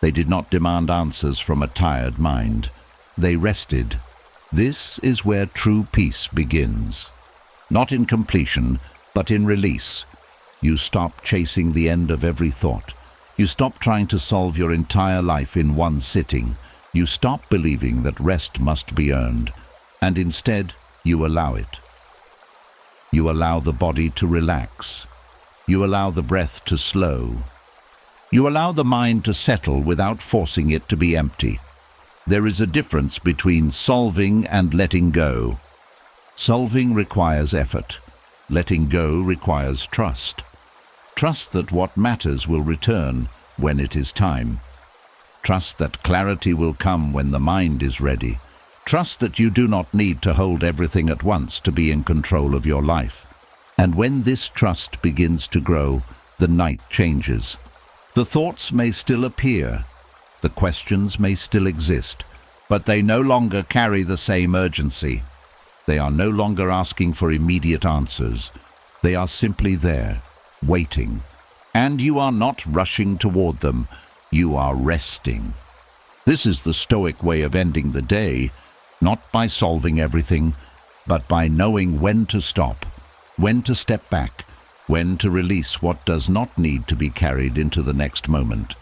[SPEAKER 1] They did not demand answers from a tired mind. They rested. This is where true peace begins. Not in completion, but in release. You stop chasing the end of every thought. You stop trying to solve your entire life in one sitting. You stop believing that rest must be earned, and instead you allow it. You allow the body to relax. You allow the breath to slow. You allow the mind to settle without forcing it to be empty. There is a difference between solving and letting go. Solving requires effort. Letting go requires trust. Trust that what matters will return when it is time. Trust that clarity will come when the mind is ready. Trust that you do not need to hold everything at once to be in control of your life. And when this trust begins to grow, the night changes. The thoughts may still appear, the questions may still exist, but they no longer carry the same urgency. They are no longer asking for immediate answers. They are simply there, waiting. And you are not rushing toward them, you are resting. This is the Stoic way of ending the day, not by solving everything, but by knowing when to stop, when to step back, when to release what does not need to be carried into the next moment.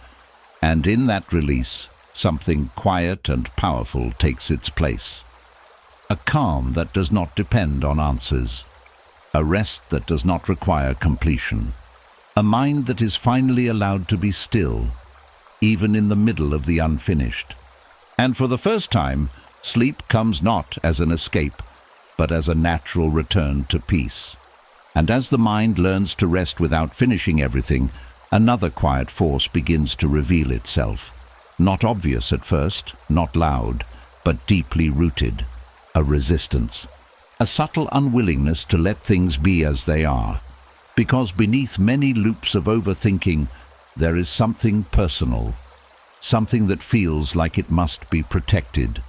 [SPEAKER 1] And in that release, something quiet and powerful takes its place. A calm that does not depend on answers. A rest that does not require completion. A mind that is finally allowed to be still, even in the middle of the unfinished. And for the first time, sleep comes not as an escape, but as a natural return to peace. And as the mind learns to rest without finishing everything, another quiet force begins to reveal itself. Not obvious at first, not loud, but deeply rooted. A resistance. A subtle unwillingness to let things be as they are. Because beneath many loops of overthinking, there is something personal. Something that feels like it must be protected.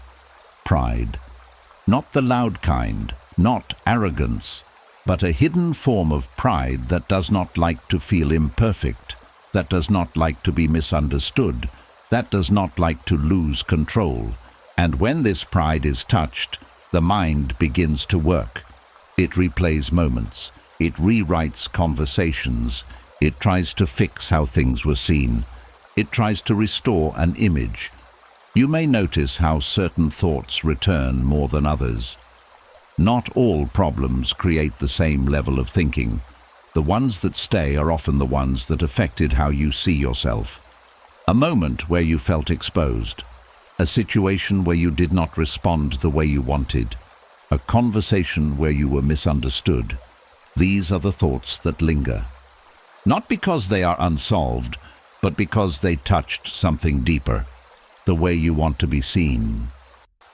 [SPEAKER 1] Pride. Not the loud kind, not arrogance, but a hidden form of pride that does not like to feel imperfect, that does not like to be misunderstood, that does not like to lose control. And when this pride is touched, the mind begins to work. It replays moments, it rewrites conversations, it tries to fix how things were seen, it tries to restore an image. You may notice how certain thoughts return more than others. Not all problems create the same level of thinking. The ones that stay are often the ones that affected how you see yourself. A moment where you felt exposed. A situation where you did not respond the way you wanted. A conversation where you were misunderstood. These are the thoughts that linger. Not because they are unsolved, but because they touched something deeper. The way you want to be seen.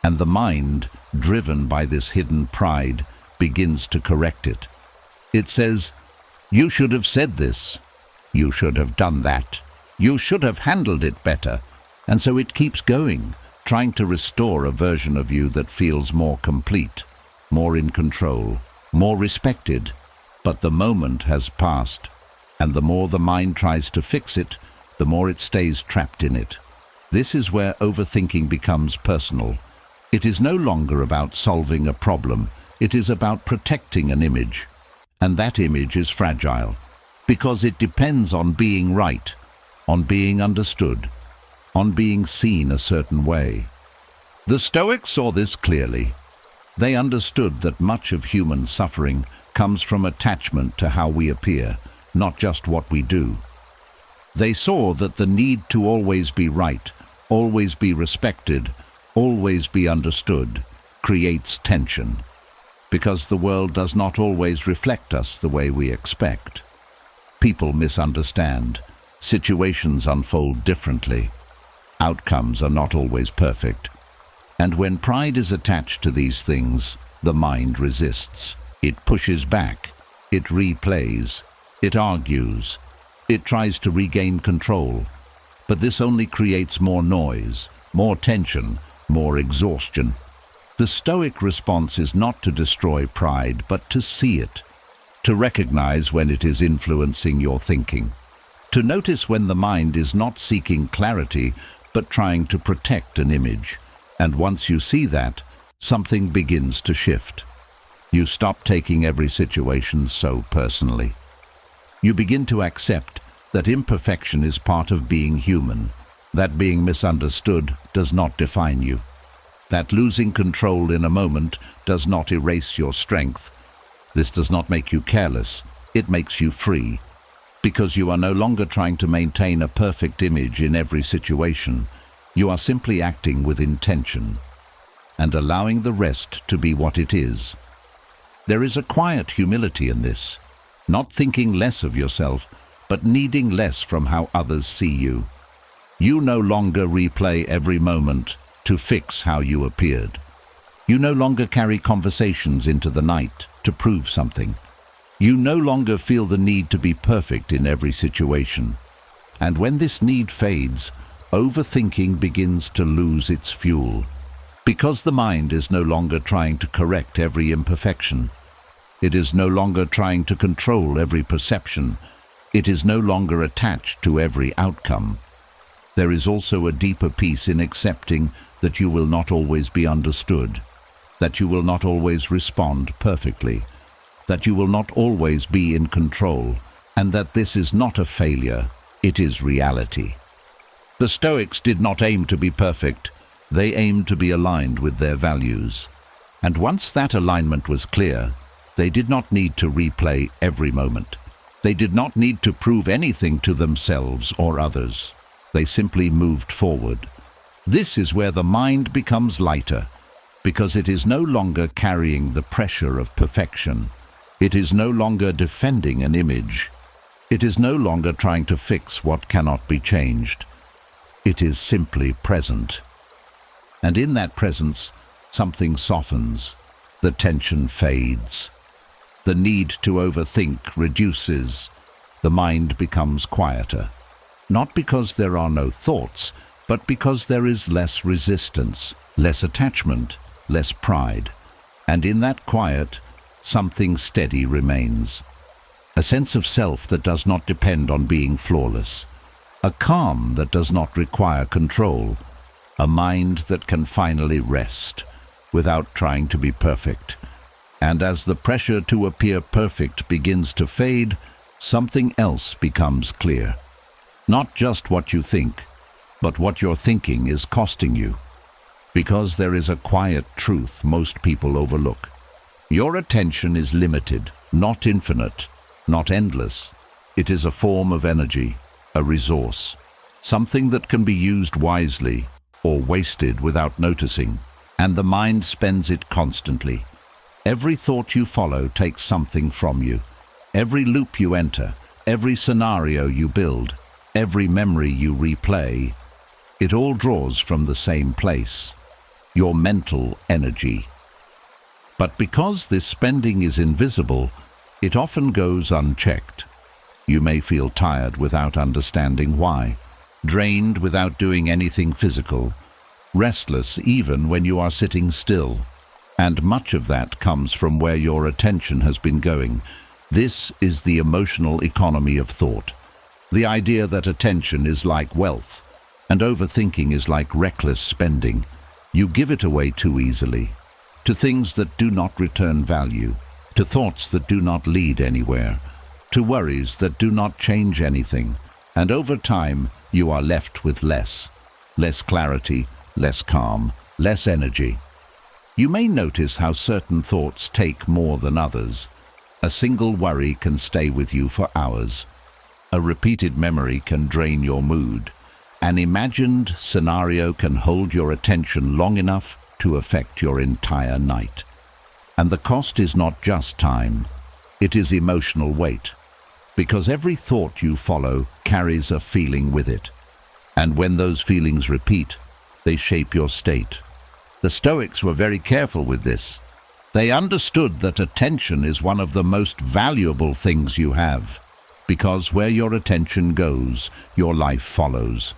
[SPEAKER 1] And the mind, driven by this hidden pride, begins to correct it. It says, "You should have said this. You should have done that. You should have handled it better." And so it keeps going, trying to restore a version of you that feels more complete, more in control, more respected. But the moment has passed, and the more the mind tries to fix it, the more it stays trapped in it. This is where overthinking becomes personal. It is no longer about solving a problem, it is about protecting an image. And that image is fragile, because it depends on being right, on being understood, on being seen a certain way. The Stoics saw this clearly. They understood that much of human suffering comes from attachment to how we appear, not just what we do. They saw that the need to always be right, always be respected, always be understood, creates tension, because the world does not always reflect us the way we expect. People misunderstand, situations unfold differently, outcomes are not always perfect. And when pride is attached to these things, the mind resists. It pushes back, it replays, it argues, it tries to regain control. But this only creates more noise, more tension, more exhaustion. The Stoic response is not to destroy pride, but to see it, to recognize when it is influencing your thinking, to notice when the mind is not seeking clarity, but trying to protect an image. And once you see that, something begins to shift. You stop taking every situation so personally. You begin to accept that imperfection is part of being human, that being misunderstood does not define you, that losing control in a moment does not erase your strength. This does not make you careless, it makes you free, because you are no longer trying to maintain a perfect image in every situation. You are simply acting with intention and allowing the rest to be what it is. There is a quiet humility in this, not thinking less of yourself, but needing less from how others see you. You no longer replay every moment to fix how you appeared. You no longer carry conversations into the night to prove something. You no longer feel the need to be perfect in every situation. And when this need fades, overthinking begins to lose its fuel. Because the mind is no longer trying to correct every imperfection. It is no longer trying to control every perception. It is no longer attached to every outcome. There is also a deeper peace in accepting that you will not always be understood, that you will not always respond perfectly, that you will not always be in control, and that this is not a failure, it is reality. The Stoics did not aim to be perfect, they aimed to be aligned with their values. And once that alignment was clear, they did not need to replay every moment. They did not need to prove anything to themselves or others. They simply moved forward. This is where the mind becomes lighter, because it is no longer carrying the pressure of perfection. It is no longer defending an image. It is no longer trying to fix what cannot be changed. It is simply present. And in that presence, something softens. The tension fades. The need to overthink reduces. The mind becomes quieter. Not because there are no thoughts, but because there is less resistance, less attachment, less pride. And in that quiet, something steady remains. A sense of self that does not depend on being flawless. A calm that does not require control. A mind that can finally rest without trying to be perfect. And as the pressure to appear perfect begins to fade, something else becomes clear. Not just what you think, but what your thinking is costing you. Because there is a quiet truth most people overlook. Your attention is limited, not infinite, not endless. It is a form of energy, a resource, something that can be used wisely or wasted without noticing, and the mind spends it constantly. Every thought you follow takes something from you. Every loop you enter, every scenario you build, every memory you replay, it all draws from the same place, your mental energy. But because this spending is invisible, it often goes unchecked. You may feel tired without understanding why, drained without doing anything physical, restless even when you are sitting still. And much of that comes from where your attention has been going. This is the emotional economy of thought. The idea that attention is like wealth, and overthinking is like reckless spending. You give it away too easily, to things that do not return value, to thoughts that do not lead anywhere, to worries that do not change anything, and over time you are left with less clarity, less calm, less energy. You may notice how certain thoughts take more than others. A single worry can stay with you for hours. A repeated memory can drain your mood. An imagined scenario can hold your attention long enough to affect your entire night. And the cost is not just time, it is emotional weight. Because every thought you follow carries a feeling with it. And when those feelings repeat, they shape your state. The Stoics were very careful with this. They understood that attention is one of the most valuable things you have, because where your attention goes, your life follows.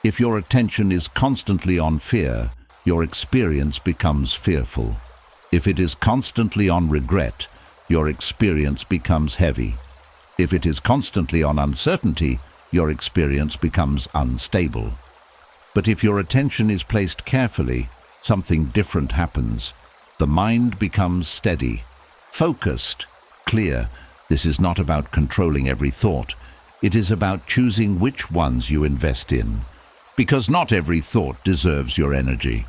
[SPEAKER 1] If your attention is constantly on fear, your experience becomes fearful. If it is constantly on regret, your experience becomes heavy. If it is constantly on uncertainty, your experience becomes unstable. But if your attention is placed carefully, something different happens. The mind becomes steady, focused, clear. This is not about controlling every thought. It is about choosing which ones you invest in. Because not every thought deserves your energy.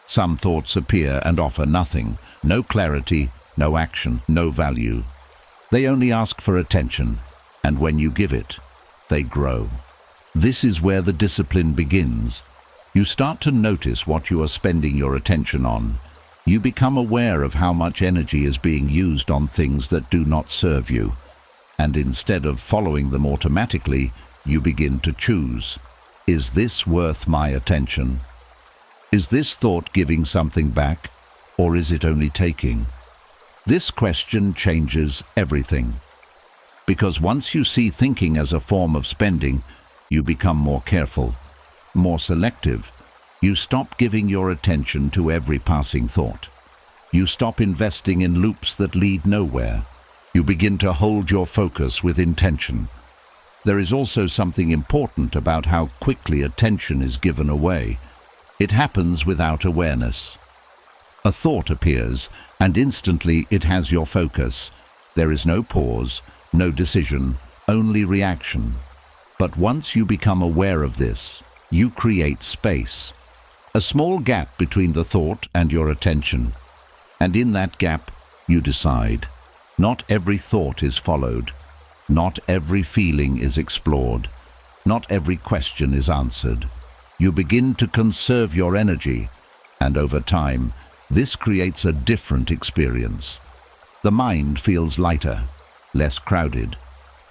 [SPEAKER 1] Some thoughts appear and offer nothing, no clarity, no action, no value. They only ask for attention, and when you give it, they grow. This is where the discipline begins. You start to notice what you are spending your attention on. You become aware of how much energy is being used on things that do not serve you. And instead of following them automatically, you begin to choose. Is this worth my attention? Is this thought giving something back, or is it only taking? This question changes everything. Because once you see thinking as a form of spending, you become more careful, more selective. You stop giving your attention to every passing thought. You stop investing in loops that lead nowhere. You begin to hold your focus with intention. There is also something important about how quickly attention is given away. It happens without awareness. A thought appears, and instantly it has your focus. There is no pause, no decision, only reaction. But once you become aware of this, you create space. A small gap between the thought and your attention. And in that gap, you decide. Not every thought is followed. Not every feeling is explored. Not every question is answered. You begin to conserve your energy, and over time, this creates a different experience. The mind feels lighter, less crowded.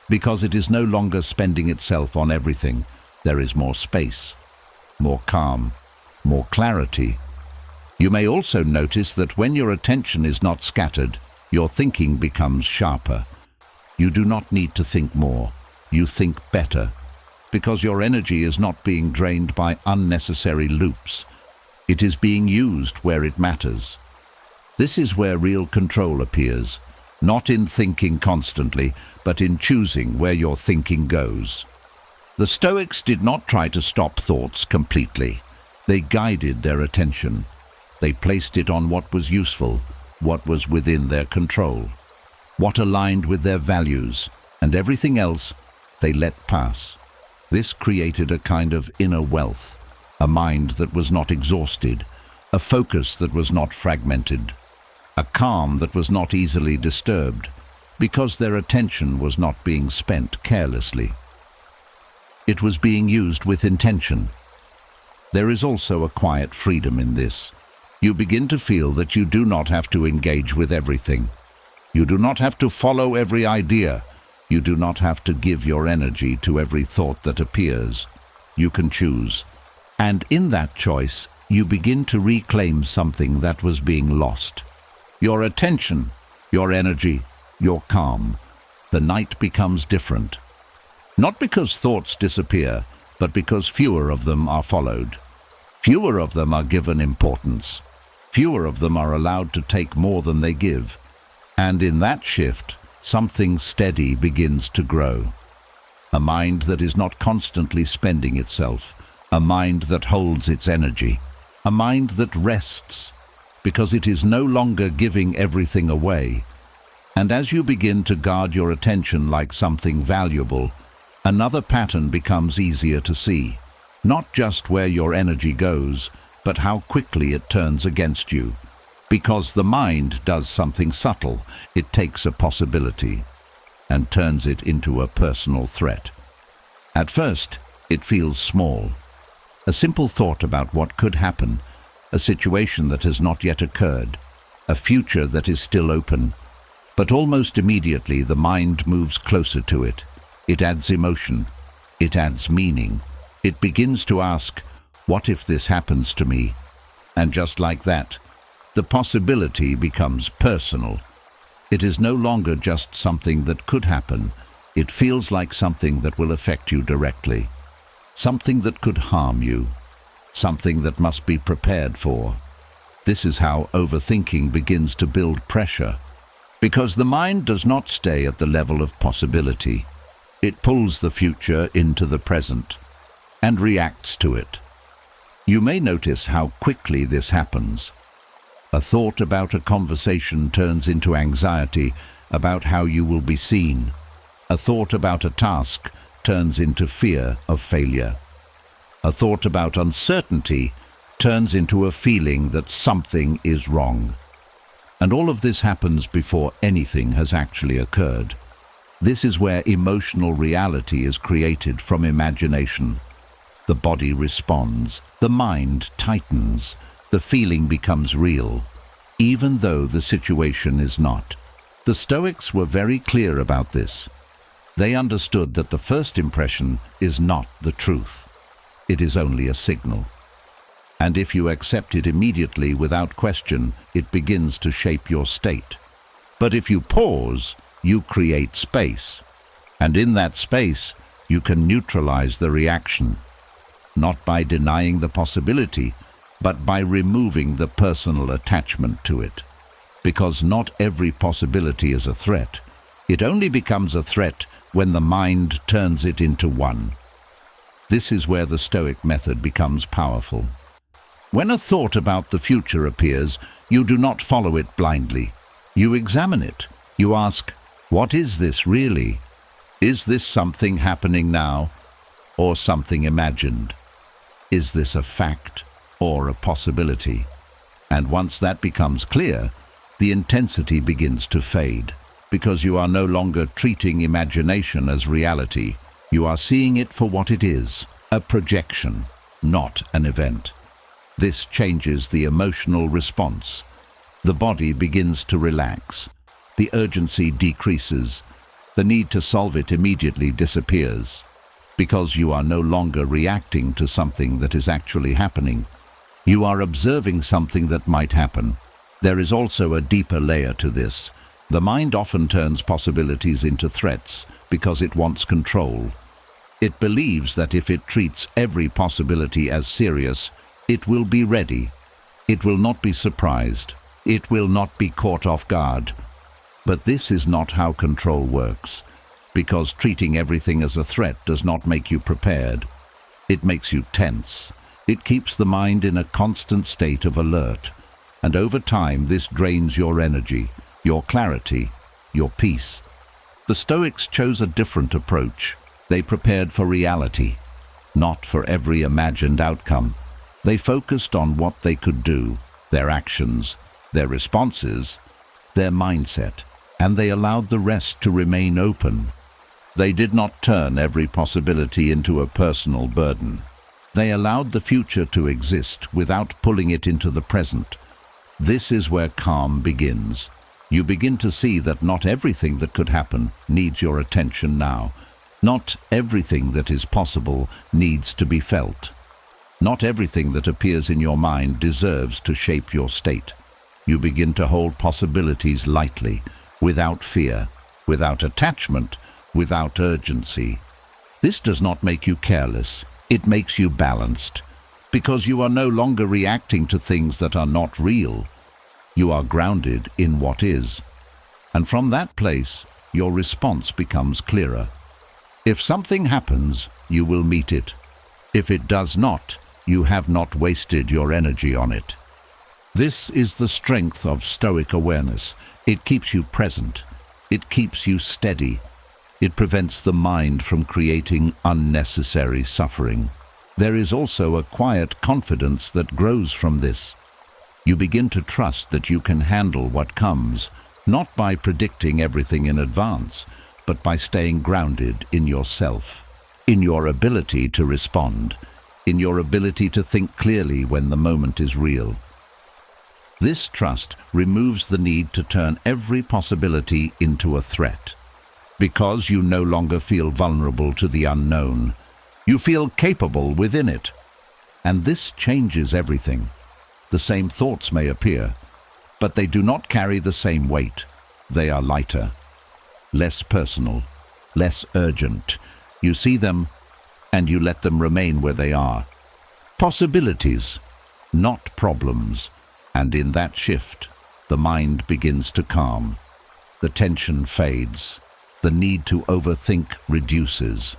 [SPEAKER 1] Because it is no longer spending itself on everything, there is more space, more calm, more clarity. You may also notice that when your attention is not scattered, your thinking becomes sharper. You do not need to think more, you think better, because your energy is not being drained by unnecessary loops. It is being used where it matters. This is where real control appears, not in thinking constantly, but in choosing where your thinking goes. The Stoics did not try to stop thoughts completely. They guided their attention. They placed it on what was useful, what was within their control, what aligned with their values, and everything else they let pass. This created a kind of inner wealth, a mind that was not exhausted, a focus that was not fragmented, a calm that was not easily disturbed, because their attention was not being spent carelessly. It was being used with intention. There is also a quiet freedom in this. You begin to feel that you do not have to engage with everything. You do not have to follow every idea. You do not have to give your energy to every thought that appears. You can choose. And in that choice, you begin to reclaim something that was being lost. Your attention, your energy, your calm. The night becomes different. Not because thoughts disappear, but because fewer of them are followed. Fewer of them are given importance. Fewer of them are allowed to take more than they give. And in that shift, something steady begins to grow. A mind that is not constantly spending itself. A mind that holds its energy. A mind that rests, because it is no longer giving everything away. And as you begin to guard your attention like something valuable, another pattern becomes easier to see. Not just where your energy goes, but how quickly it turns against you. Because the mind does something subtle. It takes a possibility and turns it into a personal threat. At first, it feels small. A simple thought about what could happen, a situation that has not yet occurred, a future that is still open. But almost immediately the mind moves closer to it. It adds emotion. It adds meaning. It begins to ask, what if this happens to me? And just like that, the possibility becomes personal. It is no longer just something that could happen. It feels like something that will affect you directly. Something that could harm you. Something that must be prepared for. This is how overthinking begins to build pressure. Because the mind does not stay at the level of possibility. It pulls the future into the present and reacts to it. You may notice how quickly this happens. A thought about a conversation turns into anxiety about how you will be seen. A thought about a task turns into fear of failure. A thought about uncertainty turns into a feeling that something is wrong. And all of this happens before anything has actually occurred. This is where emotional reality is created from imagination. The body responds, the mind tightens, the feeling becomes real, even though the situation is not. The Stoics were very clear about this. They understood that the first impression is not the truth. it is only a signal. And if you accept it immediately without question, it begins to shape your state. But if you pause, you create space. And in that space, you can neutralize the reaction, not by denying the possibility, but by removing the personal attachment to it. Because not every possibility is a threat. It only becomes a threat when the mind turns it into one. This is where the Stoic method becomes powerful. When a thought about the future appears, you do not follow it blindly. You examine it. You ask, what is this really? Is this something happening now, or something imagined? Is this a fact or a possibility? And once that becomes clear, the intensity begins to fade, because you are no longer treating imagination as reality. You are seeing it for what it is, a projection, not an event. This changes the emotional response. The body begins to relax. The urgency decreases. The need to solve it immediately disappears, because you are no longer reacting to something that is actually happening. You are observing something that might happen. There is also a deeper layer to this. The mind often turns possibilities into threats because it wants control. It believes that if it treats every possibility as serious, it will be ready. It will not be surprised. It will not be caught off guard. But this is not how control works, because treating everything as a threat does not make you prepared. It makes you tense. It keeps the mind in a constant state of alert, and over time this drains your energy, your clarity, your peace. The Stoics chose a different approach. They prepared for reality, not for every imagined outcome. They focused on what they could do, their actions, their responses, their mindset, and they allowed the rest to remain open. They did not turn every possibility into a personal burden. They allowed the future to exist without pulling it into the present. This is where calm begins. You begin to see that not everything that could happen needs your attention now. Not everything that is possible needs to be felt. Not everything that appears in your mind deserves to shape your state. You begin to hold possibilities lightly, without fear, without attachment, without urgency. This does not make you careless. It makes you balanced, because you are no longer reacting to things that are not real. You are grounded in what is. And from that place, your response becomes clearer. If something happens, you will meet it. If it does not, you have not wasted your energy on it. This is the strength of Stoic awareness. It keeps you present. It keeps you steady. It prevents the mind from creating unnecessary suffering. There is also a quiet confidence that grows from this. You begin to trust that you can handle what comes, not by predicting everything in advance, but by staying grounded in yourself, in your ability to respond, in your ability to think clearly when the moment is real. This trust removes the need to turn every possibility into a threat. Because you no longer feel vulnerable to the unknown, you feel capable within it. And this changes everything. The same thoughts may appear, but they do not carry the same weight. They are lighter, less personal, less urgent. You see them, and you let them remain where they are. Possibilities, not problems. And in that shift, the mind begins to calm. The tension fades. The need to overthink reduces.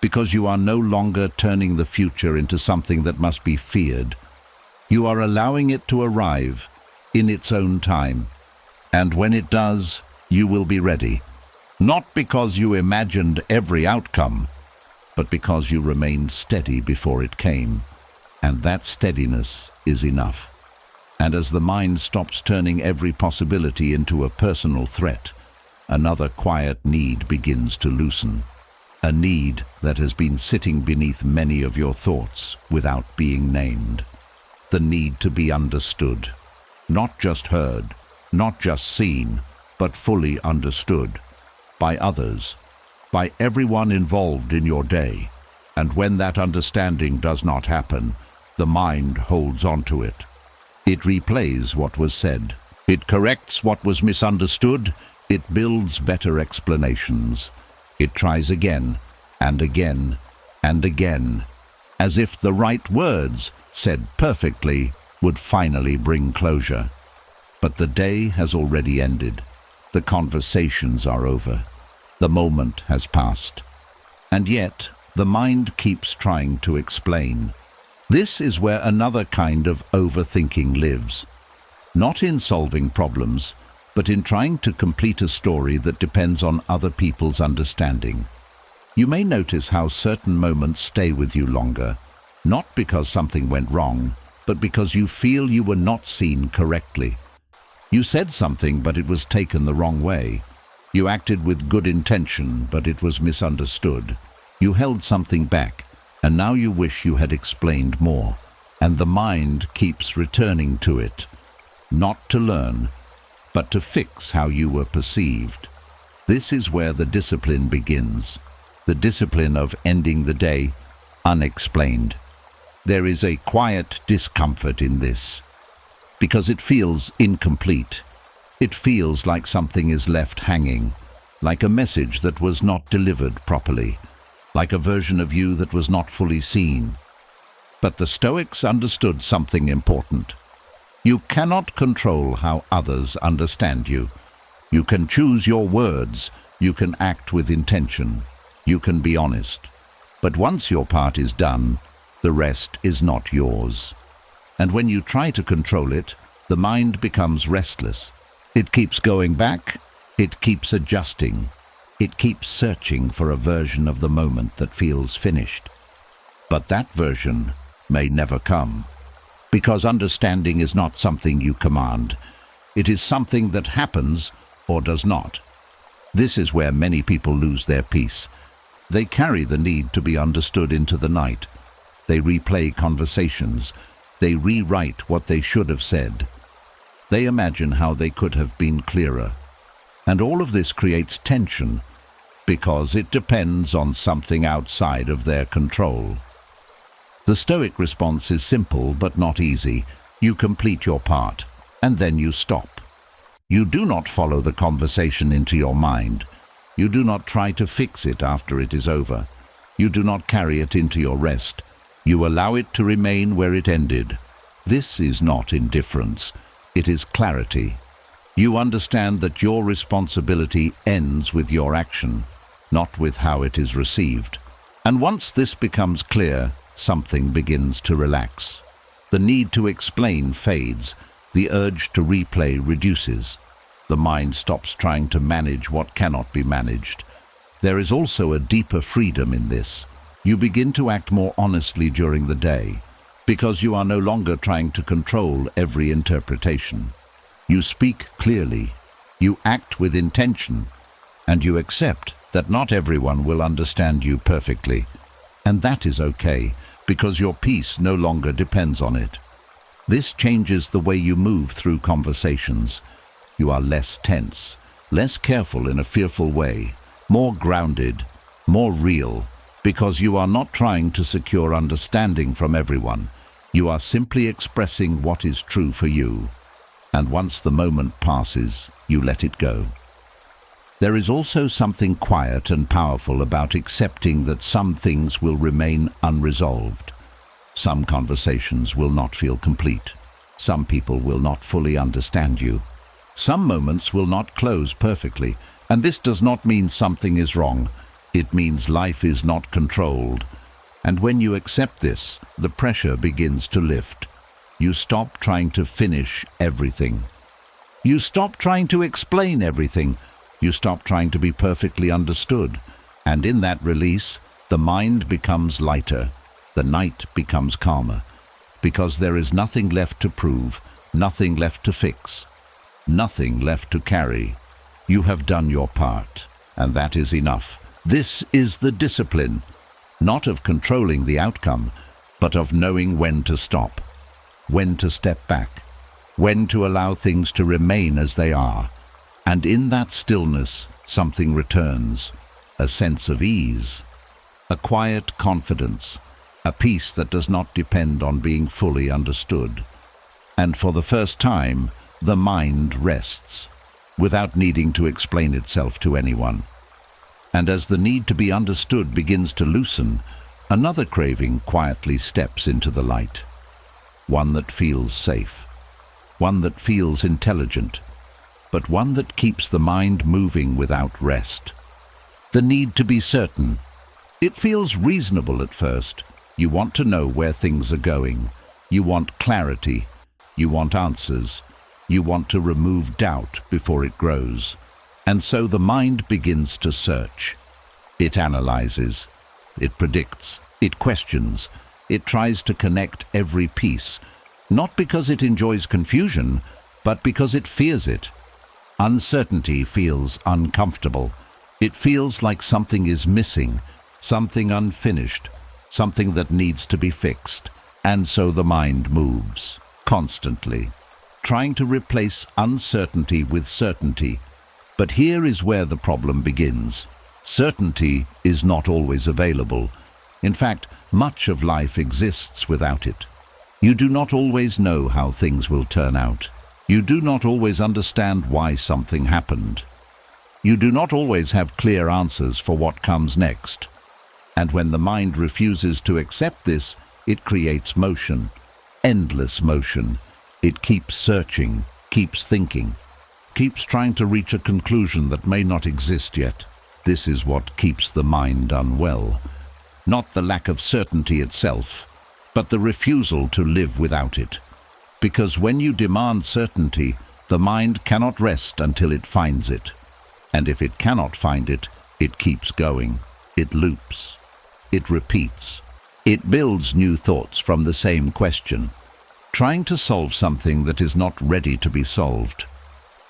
[SPEAKER 1] Because you are no longer turning the future into something that must be feared. You are allowing it to arrive in its own time. And when it does, you will be ready. Not because you imagined every outcome, but because you remained steady before it came. And that steadiness is enough. And as the mind stops turning every possibility into a personal threat, another quiet need begins to loosen. A need that has been sitting beneath many of your thoughts without being named. The need to be understood. Not just heard, not just seen, but fully understood. By others, by everyone involved in your day. And when that understanding does not happen, the mind holds on to it. It replays what was said. It corrects what was misunderstood. It builds better explanations. It tries again and again and again, as if the right words, said perfectly, would finally bring closure. But the day has already ended. The conversations are over. The moment has passed. And yet, the mind keeps trying to explain. This is where another kind of overthinking lives. Not in solving problems, but in trying to complete a story that depends on other people's understanding. You may notice how certain moments stay with you longer, not because something went wrong, but because you feel you were not seen correctly. You said something, but it was taken the wrong way. You acted with good intention, but it was misunderstood. You held something back, and now you wish you had explained more. And the mind keeps returning to it, not to learn, but to fix how you were perceived. This is where the discipline begins. The discipline of ending the day unexplained. There is a quiet discomfort in this, because it feels incomplete. It feels like something is left hanging, like a message that was not delivered properly, like a version of you that was not fully seen. But the Stoics understood something important. You cannot control how others understand you. You can choose your words, you can act with intention, you can be honest. But once your part is done, the rest is not yours. And when you try to control it, the mind becomes restless. It keeps going back, it keeps adjusting, it keeps searching for a version of the moment that feels finished. But that version may never come, because understanding is not something you command. It is something that happens or does not. This is where many people lose their peace. They carry the need to be understood into the night. They replay conversations. They rewrite what they should have said. They imagine how they could have been clearer. And all of this creates tension, because it depends on something outside of their control. The Stoic response is simple but not easy. You complete your part, and then you stop. You do not follow the conversation into your mind. You do not try to fix it after it is over. You do not carry it into your rest. You allow it to remain where it ended. This is not indifference. It is clarity. You understand that your responsibility ends with your action, not with how it is received. And once this becomes clear, something begins to relax. The need to explain fades. The urge to replay reduces. The mind stops trying to manage what cannot be managed. There is also a deeper freedom in this. You begin to act more honestly during the day, because you are no longer trying to control every interpretation. You speak clearly, you act with intention, and you accept that not everyone will understand you perfectly. And that is okay, because your peace no longer depends on it. This changes the way you move through conversations. You are less tense, less careful in a fearful way, more grounded, more real, because you are not trying to secure understanding from everyone. You are simply expressing what is true for you. And once the moment passes, you let it go. There is also something quiet and powerful about accepting that some things will remain unresolved. Some conversations will not feel complete. Some people will not fully understand you. Some moments will not close perfectly, and this does not mean something is wrong. It means life is not controlled. And when you accept this, the pressure begins to lift. You stop trying to finish everything. You stop trying to explain everything. You stop trying to be perfectly understood. And in that release, the mind becomes lighter. The night becomes calmer. Because there is nothing left to prove, nothing left to fix, nothing left to carry. You have done your part, and that is enough. This is the discipline, not of controlling the outcome, but of knowing when to stop, when to step back, when to allow things to remain as they are. And in that stillness, something returns, a sense of ease, a quiet confidence, a peace that does not depend on being fully understood. And for the first time, the mind rests, without needing to explain itself to anyone. And as the need to be understood begins to loosen, another craving quietly steps into the light. One that feels safe, one that feels intelligent, but one that keeps the mind moving without rest. The need to be certain. It feels reasonable at first. You want to know where things are going. You want clarity. You want answers. You want to remove doubt before it grows. And so the mind begins to search. It analyzes. It predicts. It questions. It tries to connect every piece, not because it enjoys confusion, but because it fears it. Uncertainty feels uncomfortable. It feels like something is missing, something unfinished, something that needs to be fixed. And so the mind moves, constantly, trying to replace uncertainty with certainty. But here is where the problem begins. Certainty is not always available. In fact, much of life exists without it. You do not always know how things will turn out. You do not always understand why something happened. You do not always have clear answers for what comes next. And when the mind refuses to accept this, it creates motion, endless motion. It keeps searching, keeps thinking, keeps trying to reach a conclusion that may not exist yet. This is what keeps the mind unwell. Not the lack of certainty itself, but the refusal to live without it. Because when you demand certainty, the mind cannot rest until it finds it. And if it cannot find it, it keeps going. It loops. It repeats. It builds new thoughts from the same question, trying to solve something that is not ready to be solved.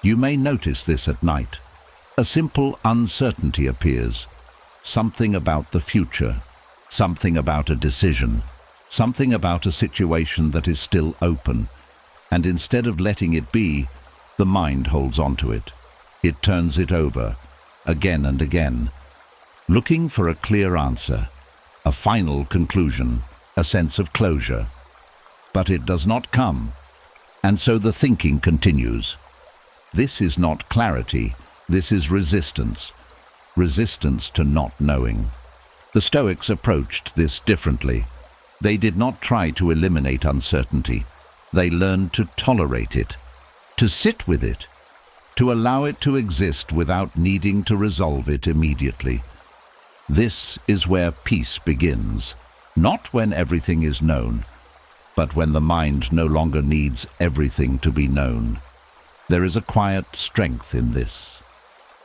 [SPEAKER 1] You may notice this at night. A simple uncertainty appears. Something about the future. Something about a decision. Something about a situation that is still open. And instead of letting it be, the mind holds on to it. It turns it over, again and again, looking for a clear answer, a final conclusion, a sense of closure. But it does not come, and so the thinking continues. This is not clarity, this is resistance. Resistance to not knowing. The Stoics approached this differently. They did not try to eliminate uncertainty. They learned to tolerate it, to sit with it, to allow it to exist without needing to resolve it immediately. This is where peace begins, not when everything is known, but when the mind no longer needs everything to be known. There is a quiet strength in this,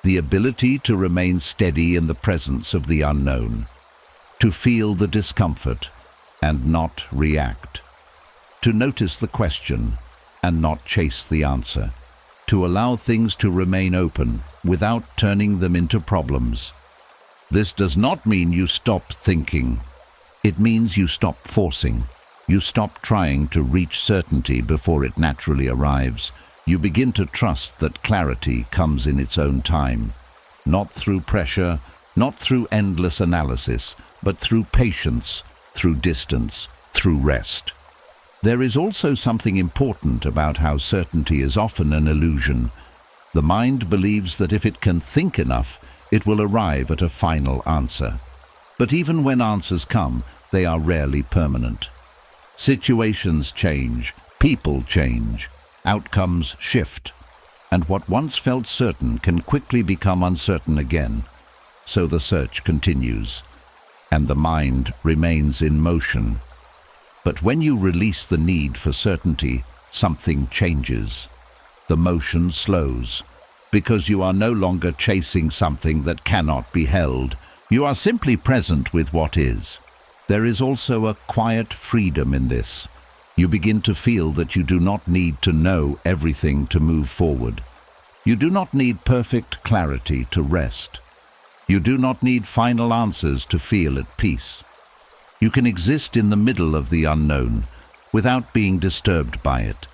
[SPEAKER 1] the ability to remain steady in the presence of the unknown, to feel the discomfort and not react, to notice the question and not chase the answer, to allow things to remain open without turning them into problems. This does not mean you stop thinking. It means you stop forcing. You stop trying to reach certainty before it naturally arrives. You begin to trust that clarity comes in its own time, not through pressure, not through endless analysis, but through patience, through distance, through rest. There is also something important about how certainty is often an illusion. The mind believes that if it can think enough, it will arrive at a final answer. But even when answers come, they are rarely permanent. Situations change, people change, outcomes shift, and what once felt certain can quickly become uncertain again. So the search continues, and the mind remains in motion. But when you release the need for certainty, something changes. The motion slows, because you are no longer chasing something that cannot be held. You are simply present with what is. There is also a quiet freedom in this. You begin to feel that you do not need to know everything to move forward. You do not need perfect clarity to rest. You do not need final answers to feel at peace. You can exist in the middle of the unknown without being disturbed by it.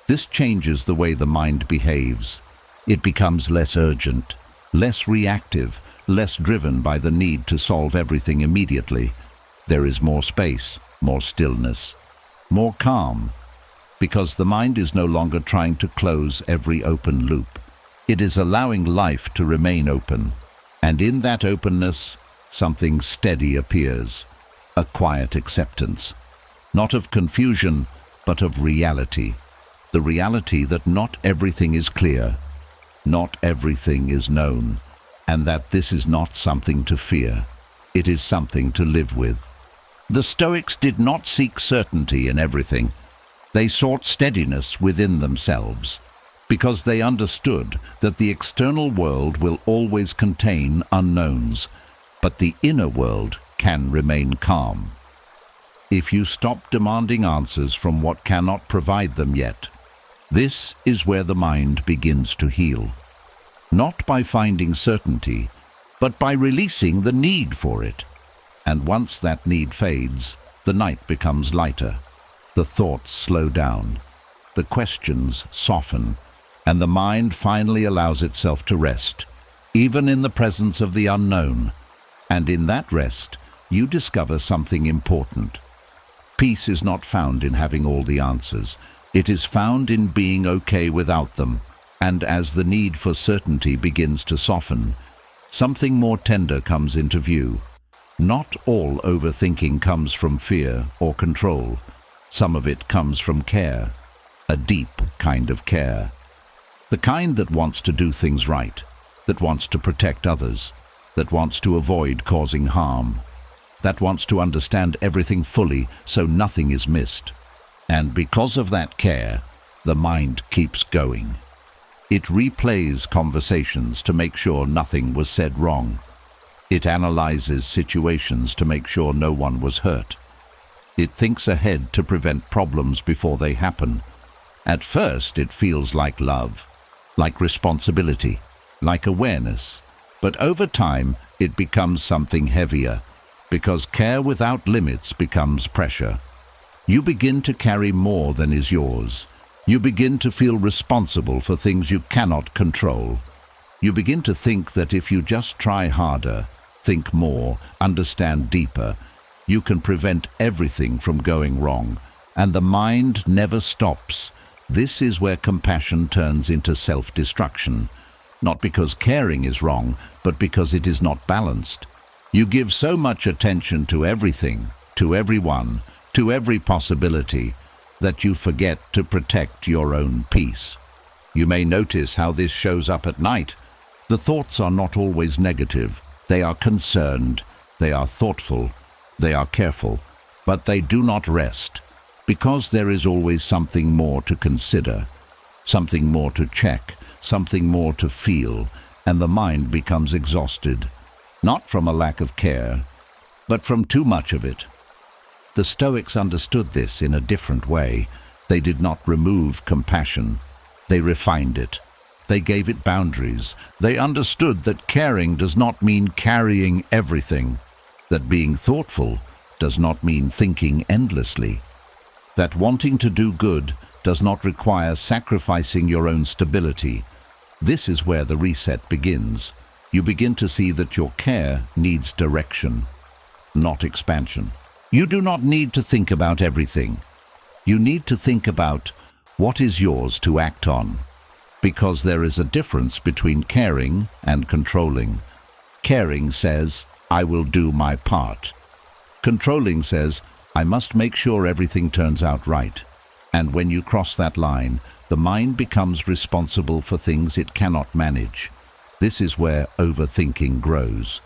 [SPEAKER 1] This changes the way the mind behaves. It becomes less urgent, less reactive, less driven by the need to solve everything immediately. There is more space, more stillness, more calm, because the mind is no longer trying to close every open loop. It is allowing life to remain open, and in that openness, something steady appears, a quiet acceptance, not of confusion, but of reality. The reality that not everything is clear, not everything is known, and that this is not something to fear. It is something to live with. The Stoics did not seek certainty in everything. They sought steadiness within themselves, because they understood that the external world will always contain unknowns, but the inner world can remain calm. If you stop demanding answers from what cannot provide them yet, this is where the mind begins to heal. Not by finding certainty, but by releasing the need for it. And once that need fades, the night becomes lighter. The thoughts slow down, the questions soften, and the mind finally allows itself to rest, even in the presence of the unknown. And in that rest, you discover something important. Peace is not found in having all the answers. It is found in being okay without them. And as the need for certainty begins to soften, something more tender comes into view. Not all overthinking comes from fear or control. Some of it comes from care, a deep kind of care. The kind that wants to do things right, that wants to protect others, that wants to avoid causing harm, that wants to understand everything fully so nothing is missed. And because of that care, the mind keeps going. It replays conversations to make sure nothing was said wrong. It analyzes situations to make sure no one was hurt. It thinks ahead to prevent problems before they happen. At first, it feels like love, like responsibility, like awareness. But over time, it becomes something heavier, because care without limits becomes pressure. You begin to carry more than is yours. You begin to feel responsible for things you cannot control. You begin to think that if you just try harder, think more, understand deeper, you can prevent everything from going wrong. And the mind never stops. This is where compassion turns into self-destruction. Not because caring is wrong, but because it is not balanced. You give so much attention to everything, to everyone, to every possibility, that you forget to protect your own peace. You may notice how this shows up at night. The thoughts are not always negative. They are concerned, they are thoughtful, they are careful, but they do not rest, because there is always something more to consider, something more to check, something more to feel, and the mind becomes exhausted, not from a lack of care, but from too much of it. The Stoics understood this in a different way. They did not remove compassion. They refined it. They gave it boundaries. They understood that caring does not mean carrying everything, that being thoughtful does not mean thinking endlessly, that wanting to do good does not require sacrificing your own stability. This is where the reset begins. You begin to see that your care needs direction, not expansion. You do not need to think about everything. You need to think about what is yours to act on, because there is a difference between caring and controlling. Caring says, I will do my part. Controlling says, I must make sure everything turns out right. And when you cross that line, the mind becomes responsible for things it cannot manage. This is where overthinking grows.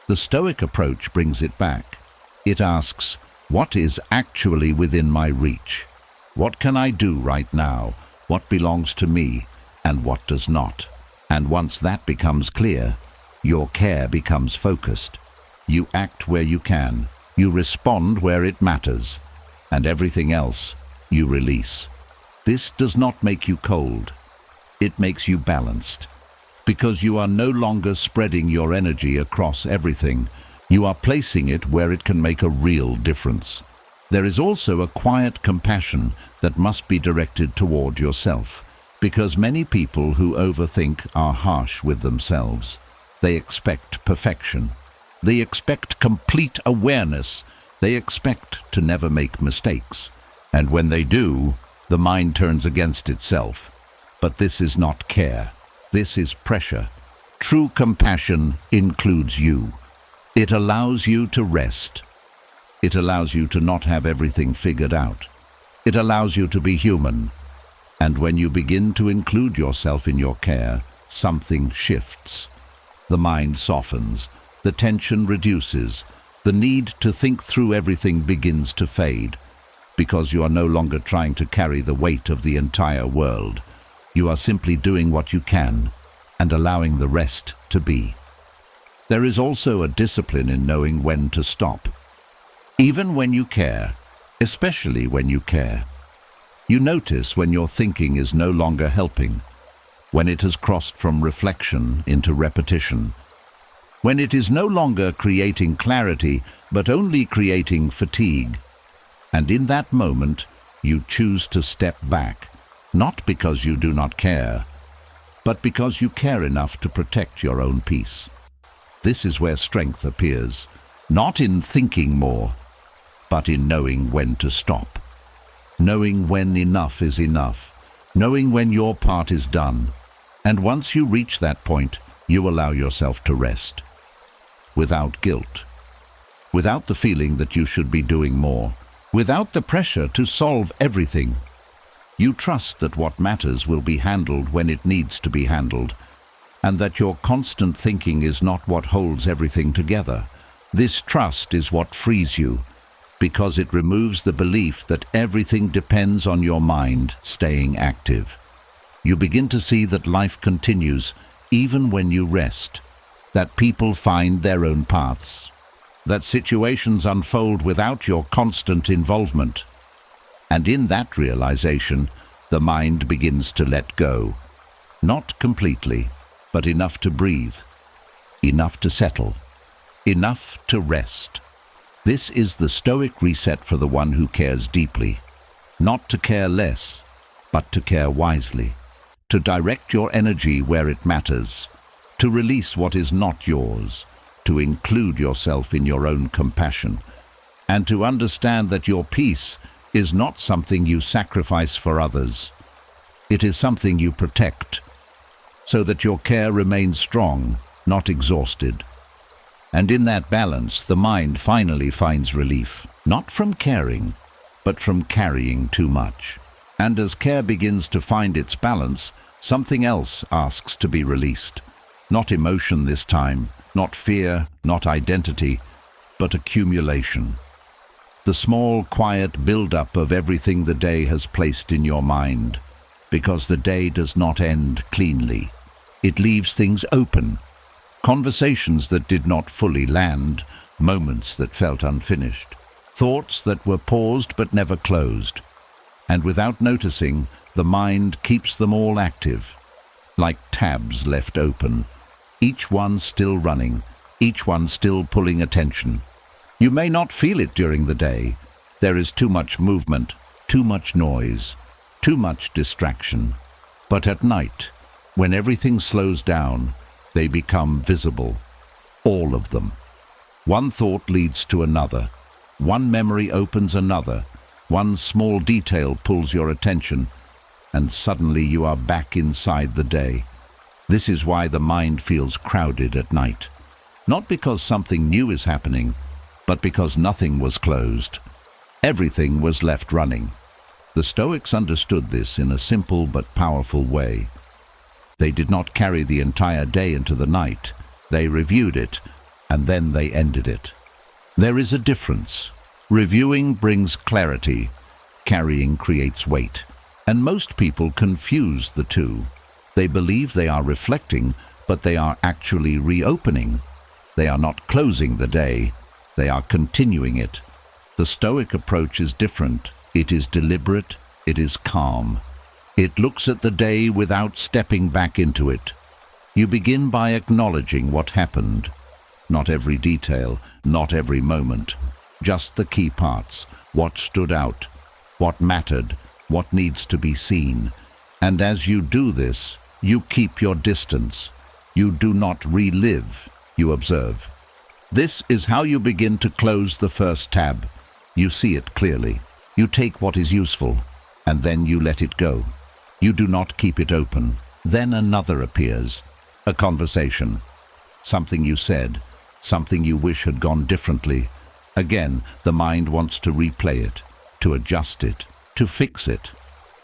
[SPEAKER 1] The Stoic approach brings it back. It asks, what is actually within my reach? What can I do right now? What belongs to me and what does not? And once that becomes clear, your care becomes focused. You act where you can. You respond where it matters. And everything else you release. This does not make you cold. It makes you balanced. Because you are no longer spreading your energy across everything. You are placing it where it can make a real difference. There is also a quiet compassion that must be directed toward yourself. Because many people who overthink are harsh with themselves. They expect perfection. They expect complete awareness. They expect to never make mistakes. And when they do, the mind turns against itself. But this is not care. This is pressure. True compassion includes you. It allows you to rest. It allows you to not have everything figured out. It allows you to be human. And when you begin to include yourself in your care, something shifts. The mind softens. The tension reduces. The need to think through everything begins to fade. Because you are no longer trying to carry the weight of the entire world. You are simply doing what you can and allowing the rest to be. There is also a discipline in knowing when to stop. Even when you care, especially when you care. You notice when your thinking is no longer helping, when it has crossed from reflection into repetition, when it is no longer creating clarity but only creating fatigue. And in that moment, you choose to step back, not because you do not care, but because you care enough to protect your own peace. This is where strength appears, not in thinking more, but in knowing when to stop. Knowing when enough is enough, knowing when your part is done. And once you reach that point, you allow yourself to rest. Without guilt. Without the feeling that you should be doing more. Without the pressure to solve everything. You trust that what matters will be handled when it needs to be handled, and that your constant thinking is not what holds everything together. This trust is what frees you, because it removes the belief that everything depends on your mind staying active. You begin to see that life continues even when you rest, that people find their own paths, that situations unfold without your constant involvement. And in that realization, the mind begins to let go. Not completely, but enough to breathe, enough to settle, enough to rest. This is the Stoic reset for the one who cares deeply. Not to care less, but to care wisely. To direct your energy where it matters. To release what is not yours. To include yourself in your own compassion. And to understand that your peace is not something you sacrifice for others. It is something you protect, so that your care remains strong, not exhausted. And in that balance, the mind finally finds relief, not from caring, but from carrying too much. And as care begins to find its balance, something else asks to be released. Not emotion this time, not fear, not identity, but accumulation. The small, quiet build-up of everything the day has placed in your mind, because the day does not end cleanly. It leaves things open. Conversations that did not fully land, moments that felt unfinished, thoughts that were paused but never closed. And without noticing, the mind keeps them all active, like tabs left open, each one still running, each one still pulling attention. You may not feel it during the day. There is too much movement, too much noise, too much distraction. But at night, when everything slows down, they become visible, all of them. One thought leads to another. One memory opens another. One small detail pulls your attention, and suddenly you are back inside the day. This is why the mind feels crowded at night. Not because something new is happening, but because nothing was closed. Everything was left running. The Stoics understood this in a simple but powerful way. They did not carry the entire day into the night. They reviewed it, and then they ended it. There is a difference. Reviewing brings clarity. Carrying creates weight. And most people confuse the two. They believe they are reflecting, but they are actually reopening. They are not closing the day. They are continuing it. The Stoic approach is different. It is deliberate. It is calm. It looks at the day without stepping back into it. You begin by acknowledging what happened. Not every detail, not every moment. Just the key parts. What stood out. What mattered. What needs to be seen. And as you do this, you keep your distance. You do not relive, you observe. This is how you begin to close the first tab. You see it clearly. You take what is useful, and then you let it go. You do not keep it open. Then another appears. A conversation. Something you said. Something you wish had gone differently. Again, the mind wants to replay it, to adjust it, to fix it.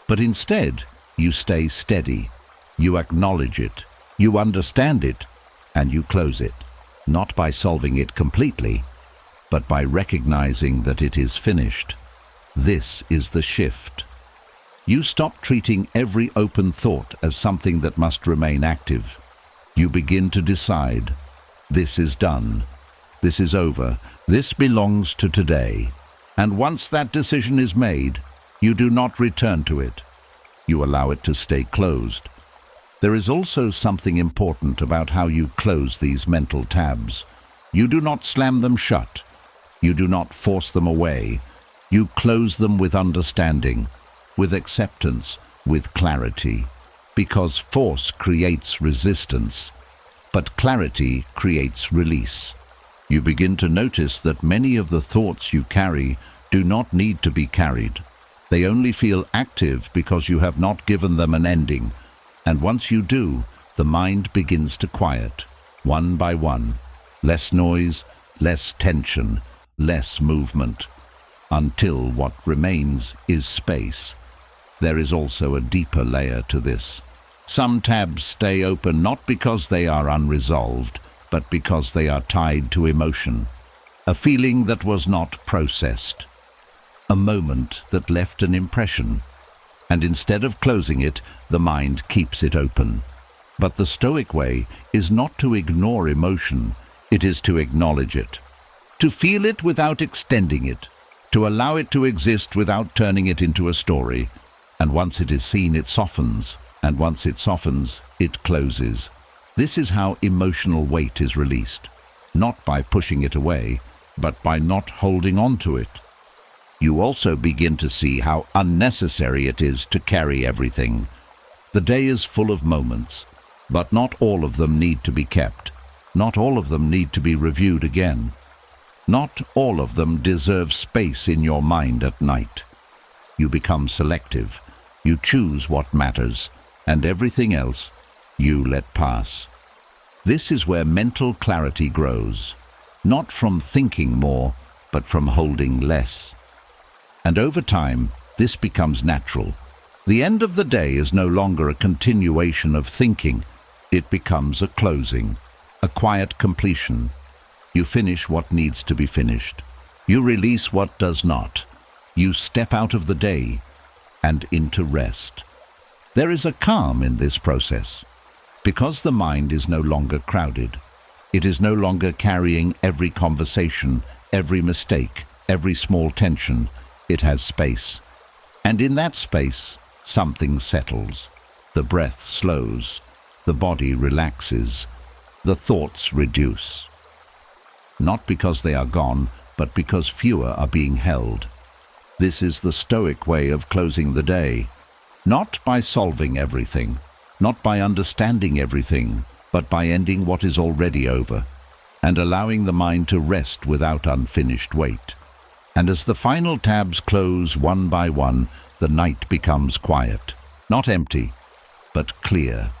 [SPEAKER 1] But instead, you stay steady. You acknowledge it. You understand it, and you close it. Not by solving it completely, but by recognizing that it is finished. This is the shift. You stop treating every open thought as something that must remain active. You begin to decide, this is done, this is over, this belongs to today. And once that decision is made, you do not return to it. You allow it to stay closed. There is also something important about how you close these mental tabs. You do not slam them shut. You do not force them away. You close them with understanding, with acceptance, with clarity. Because force creates resistance, but clarity creates release. You begin to notice that many of the thoughts you carry do not need to be carried. They only feel active because you have not given them an ending. And once you do, the mind begins to quiet, one by one. Less noise, less tension, less movement, until what remains is space. There is also a deeper layer to this. Some tabs stay open not because they are unresolved, but because they are tied to emotion. A feeling that was not processed. A moment that left an impression. And instead of closing it, the mind keeps it open. But the Stoic way is not to ignore emotion, it is to acknowledge it. To feel it without extending it, to allow it to exist without turning it into a story. And once it is seen, it softens, and once it softens, it closes. This is how emotional weight is released, not by pushing it away, but by not holding on to it. You also begin to see how unnecessary it is to carry everything. The day is full of moments, but not all of them need to be kept. Not all of them need to be reviewed again. Not all of them deserve space in your mind at night. You become selective. You choose what matters, and everything else you let pass. This is where mental clarity grows, not from thinking more, but from holding less. And over time, this becomes natural. The end of the day is no longer a continuation of thinking. It becomes a closing, a quiet completion. You finish what needs to be finished. You release what does not. You step out of the day and into rest. There is a calm in this process, because the mind is no longer crowded. It is no longer carrying every conversation, every mistake, every small tension. It has space. And in that space, something settles. The breath slows. The body relaxes. The thoughts reduce. Not because they are gone, but because fewer are being held. This is the Stoic way of closing the day. Not by solving everything, not by understanding everything, but by ending what is already over, and allowing the mind to rest without unfinished weight. And as the final tabs close one by one, the night becomes quiet, not empty, but clear.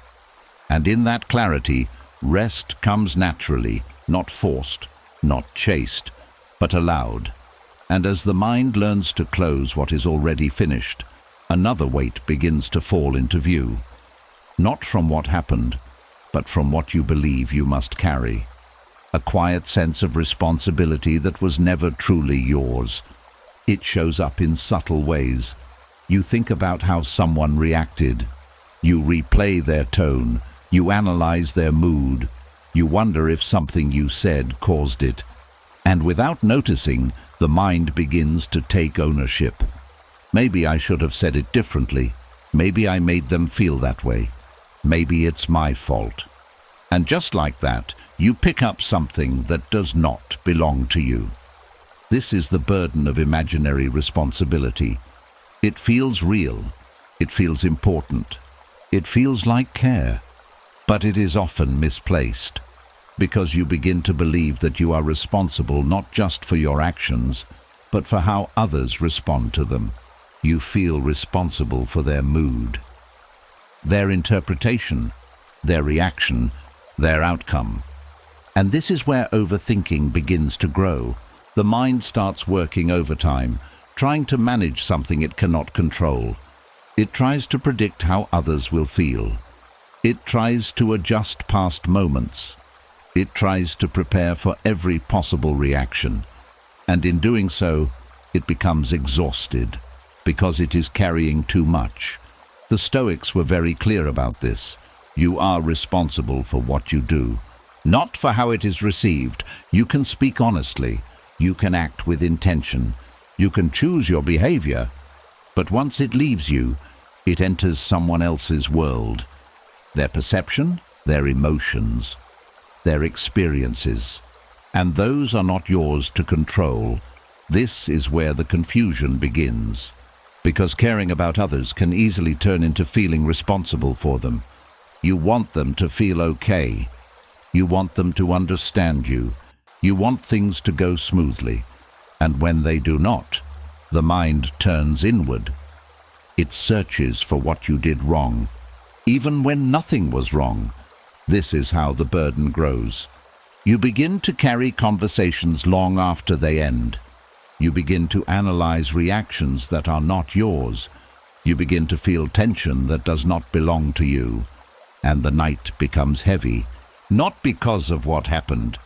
[SPEAKER 1] And in that clarity, rest comes naturally, not forced, not chased, but allowed. And as the mind learns to close what is already finished, another weight begins to fall into view. Not from what happened, but from what you believe you must carry. A quiet sense of responsibility that was never truly yours. It shows up in subtle ways. You think about how someone reacted. You replay their tone. You analyze their mood. You wonder if something you said caused it. And without noticing, the mind begins to take ownership. Maybe I should have said it differently. Maybe I made them feel that way. Maybe it's my fault. And just like that, you pick up something that does not belong to you. This is the burden of imaginary responsibility. It feels real. It feels important. It feels like care, but it is often misplaced, because you begin to believe that you are responsible not just for your actions, but for how others respond to them. You feel responsible for their mood, their interpretation, their reaction, their outcome. And this is where overthinking begins to grow. The mind starts working overtime, trying to manage something it cannot control. It tries to predict how others will feel. It tries to adjust past moments. It tries to prepare for every possible reaction. And in doing so, it becomes exhausted, because it is carrying too much. The Stoics were very clear about this. You are responsible for what you do, not for how it is received. You can speak honestly. You can act with intention. You can choose your behavior. But once it leaves you, it enters someone else's world. Their perception, their emotions, their experiences. And those are not yours to control. This is where the confusion begins. Because caring about others can easily turn into feeling responsible for them. You want them to feel okay. You want them to understand you. You want things to go smoothly. And when they do not, the mind turns inward. It searches for what you did wrong, even when nothing was wrong. This is how the burden grows. You begin to carry conversations long after they end. You begin to analyze reactions that are not yours. You begin to feel tension that does not belong to you. And the night becomes heavy, not because of what happened,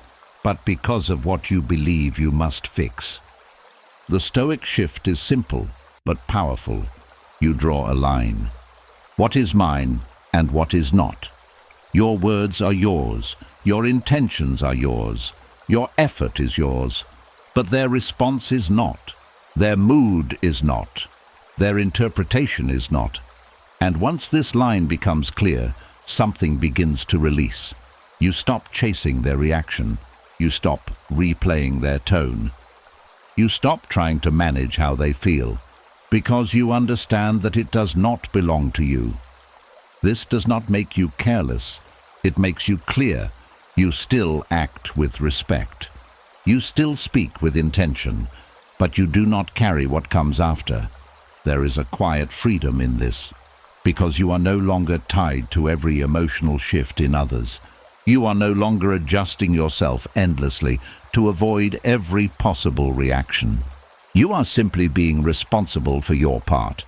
[SPEAKER 1] but because of what you believe you must fix. The Stoic shift is simple, but powerful. You draw a line. What is mine and what is not? Your words are yours. Your intentions are yours. Your effort is yours. But their response is not. Their mood is not. Their interpretation is not. And once this line becomes clear, something begins to release. You stop chasing their reaction. You stop replaying their tone. You stop trying to manage how they feel, because you understand that it does not belong to you. This does not make you careless. It makes you clear. You still act with respect. You still speak with intention, but you do not carry what comes after. There is a quiet freedom in this, because you are no longer tied to every emotional shift in others. You are no longer adjusting yourself endlessly to avoid every possible reaction. You are simply being responsible for your part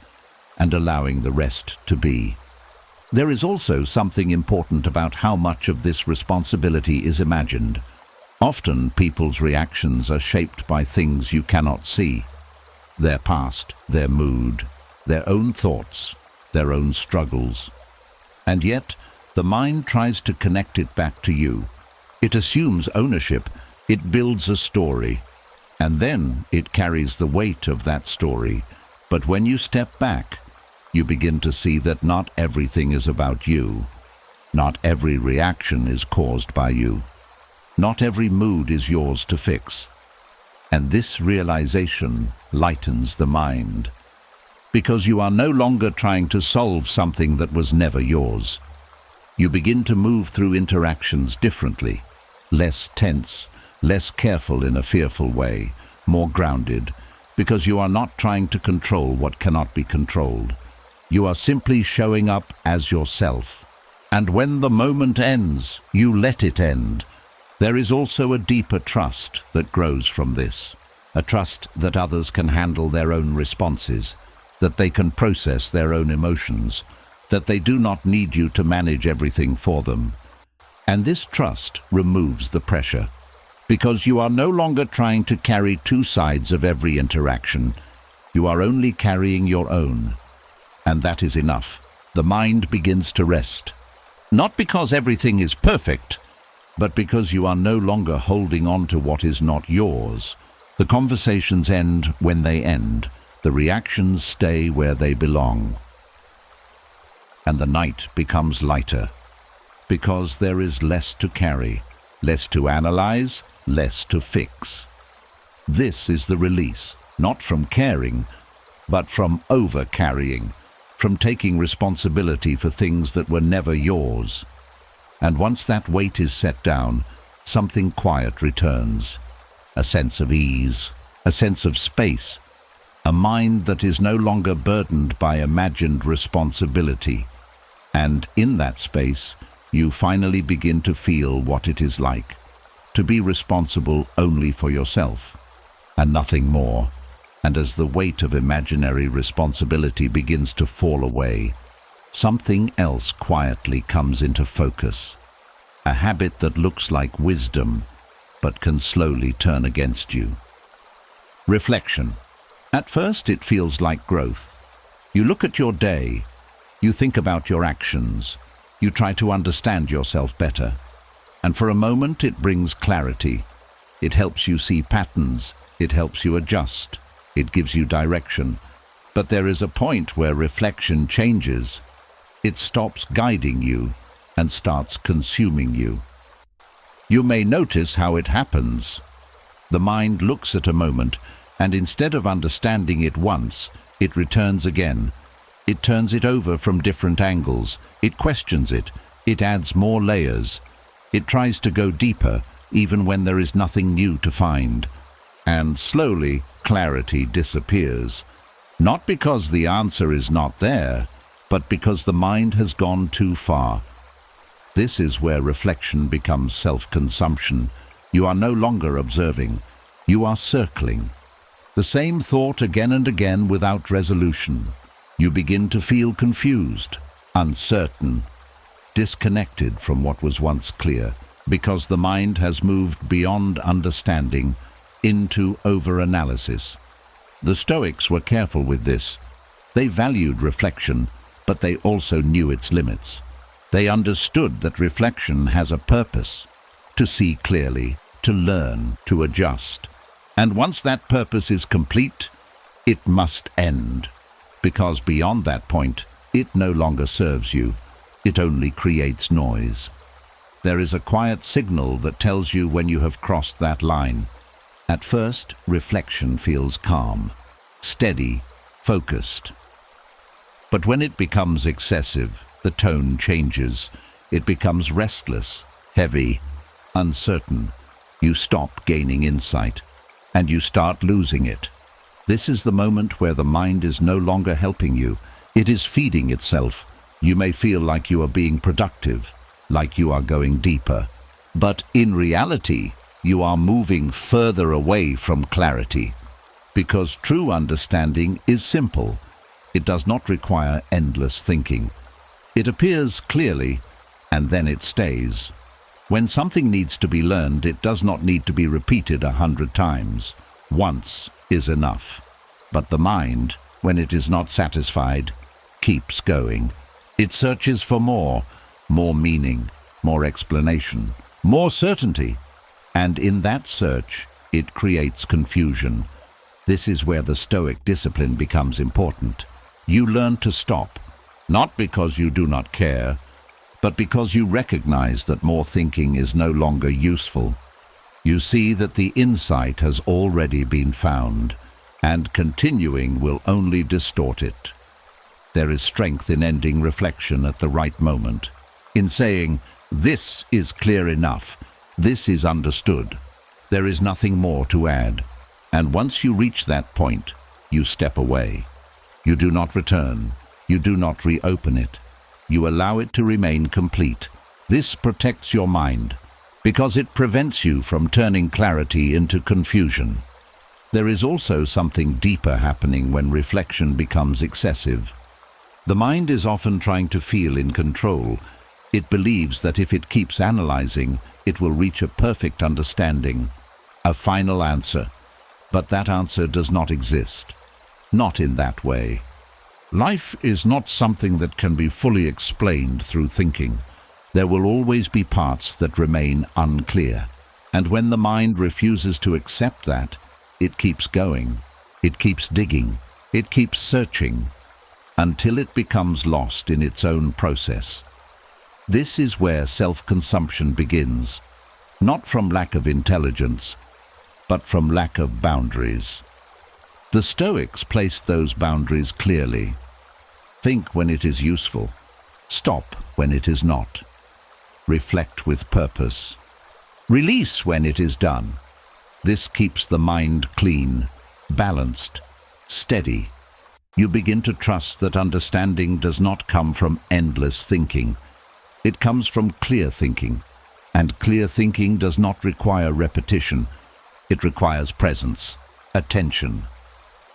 [SPEAKER 1] and allowing the rest to be. There is also something important about how much of this responsibility is imagined. Often people's reactions are shaped by things you cannot see. Their past, their mood, their own thoughts, their own struggles. And yet, the mind tries to connect it back to you. It assumes ownership, it builds a story, and then it carries the weight of that story. But when you step back, you begin to see that not everything is about you. Not every reaction is caused by you. Not every mood is yours to fix. And this realization lightens the mind, because you are no longer trying to solve something that was never yours. You begin to move through interactions differently, less tense, less careful in a fearful way, more grounded, because you are not trying to control what cannot be controlled. You are simply showing up as yourself. And when the moment ends, you let it end. There is also a deeper trust that grows from this, a trust that others can handle their own responses, that they can process their own emotions, that they do not need you to manage everything for them. And this trust removes the pressure, because you are no longer trying to carry two sides of every interaction. You are only carrying your own. And that is enough. The mind begins to rest. Not because everything is perfect, but because you are no longer holding on to what is not yours. The conversations end when they end. The reactions stay where they belong. And the night becomes lighter, because there is less to carry, less to analyze, less to fix. This is the release, not from caring, but from over-carrying, from taking responsibility for things that were never yours. And once that weight is set down, something quiet returns. A sense of ease, a sense of space, a mind that is no longer burdened by imagined responsibility. And in that space, you finally begin to feel what it is like to be responsible only for yourself and nothing more. And as the weight of imaginary responsibility begins to fall away, something else quietly comes into focus. A habit that looks like wisdom, but can slowly turn against you. Reflection. At first it feels like growth. You look at your day, you think about your actions, you try to understand yourself better. And for a moment it brings clarity. It helps you see patterns, it helps you adjust, it gives you direction. But there is a point where reflection changes. It stops guiding you and starts consuming you. You may notice how it happens. The mind looks at a moment, and instead of understanding it once, it returns again. It turns it over from different angles. It questions it. It adds more layers. It tries to go deeper, even when there is nothing new to find. And slowly, clarity disappears. Not because the answer is not there, but because the mind has gone too far. This is where reflection becomes self-consumption. You are no longer observing. You are circling. The same thought again and again without resolution. You begin to feel confused, uncertain, disconnected from what was once clear, because the mind has moved beyond understanding into over-analysis. The Stoics were careful with this. They valued reflection, but they also knew its limits. They understood that reflection has a purpose: to see clearly, to learn, to adjust. And once that purpose is complete, it must end, because beyond that point, it no longer serves you. It only creates noise. There is a quiet signal that tells you when you have crossed that line. At first, reflection feels calm, steady, focused. But when it becomes excessive, the tone changes. It becomes restless, heavy, uncertain. You stop gaining insight, and you start losing it. This is the moment where the mind is no longer helping you. It is feeding itself. You may feel like you are being productive, like you are going deeper. But in reality, you are moving further away from clarity. Because true understanding is simple. It does not require endless thinking. It appears clearly, and then it stays. When something needs to be learned, it does not need to be repeated 100 times. Once is enough. But the mind, when it is not satisfied, keeps going. It searches for more meaning, more explanation, more certainty. And in that search, it creates confusion. This is where the Stoic discipline becomes important. You learn to stop, not because you do not care, but because you recognize that more thinking is no longer useful. You see that the insight has already been found, and continuing will only distort it. There is strength in ending reflection at the right moment, in saying, "This is clear enough, this is understood, there is nothing more to add." And once you reach that point, you step away. You do not return. You do not reopen it. You allow it to remain complete. This protects your mind, because it prevents you from turning clarity into confusion. There is also something deeper happening when reflection becomes excessive. The mind is often trying to feel in control. It believes that if it keeps analyzing, it will reach a perfect understanding, a final answer. But that answer does not exist. Not in that way. Life is not something that can be fully explained through thinking. There will always be parts that remain unclear. And when the mind refuses to accept that, it keeps going. It keeps digging. It keeps searching, until it becomes lost in its own process. This is where self-consumption begins, not from lack of intelligence, but from lack of boundaries. The Stoics placed those boundaries clearly. Think when it is useful. Stop when it is not. Reflect with purpose. Release when it is done. This keeps the mind clean, balanced, steady. You begin to trust that understanding does not come from endless thinking. It comes from clear thinking. And clear thinking does not require repetition. It requires presence, attention,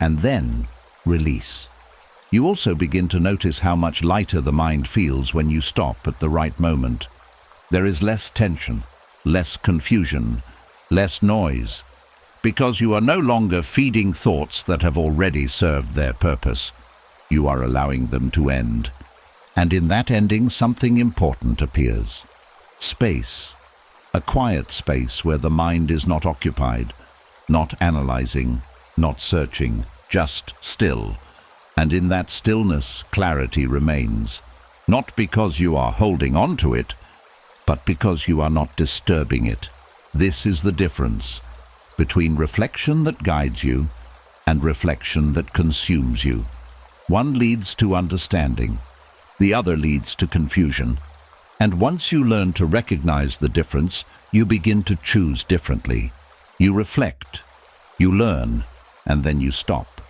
[SPEAKER 1] and then release. You also begin to notice how much lighter the mind feels when you stop at the right moment. There is less tension, less confusion, less noise, because you are no longer feeding thoughts that have already served their purpose. You are allowing them to end. And in that ending, something important appears. Space. A quiet space where the mind is not occupied, not analyzing, not searching, just still. And in that stillness, clarity remains, not because you are holding on to it, but because you are not disturbing it. This is the difference between reflection that guides you and reflection that consumes you. One leads to understanding, the other leads to confusion. And once you learn to recognize the difference, you begin to choose differently. You reflect, you learn, and then you stop.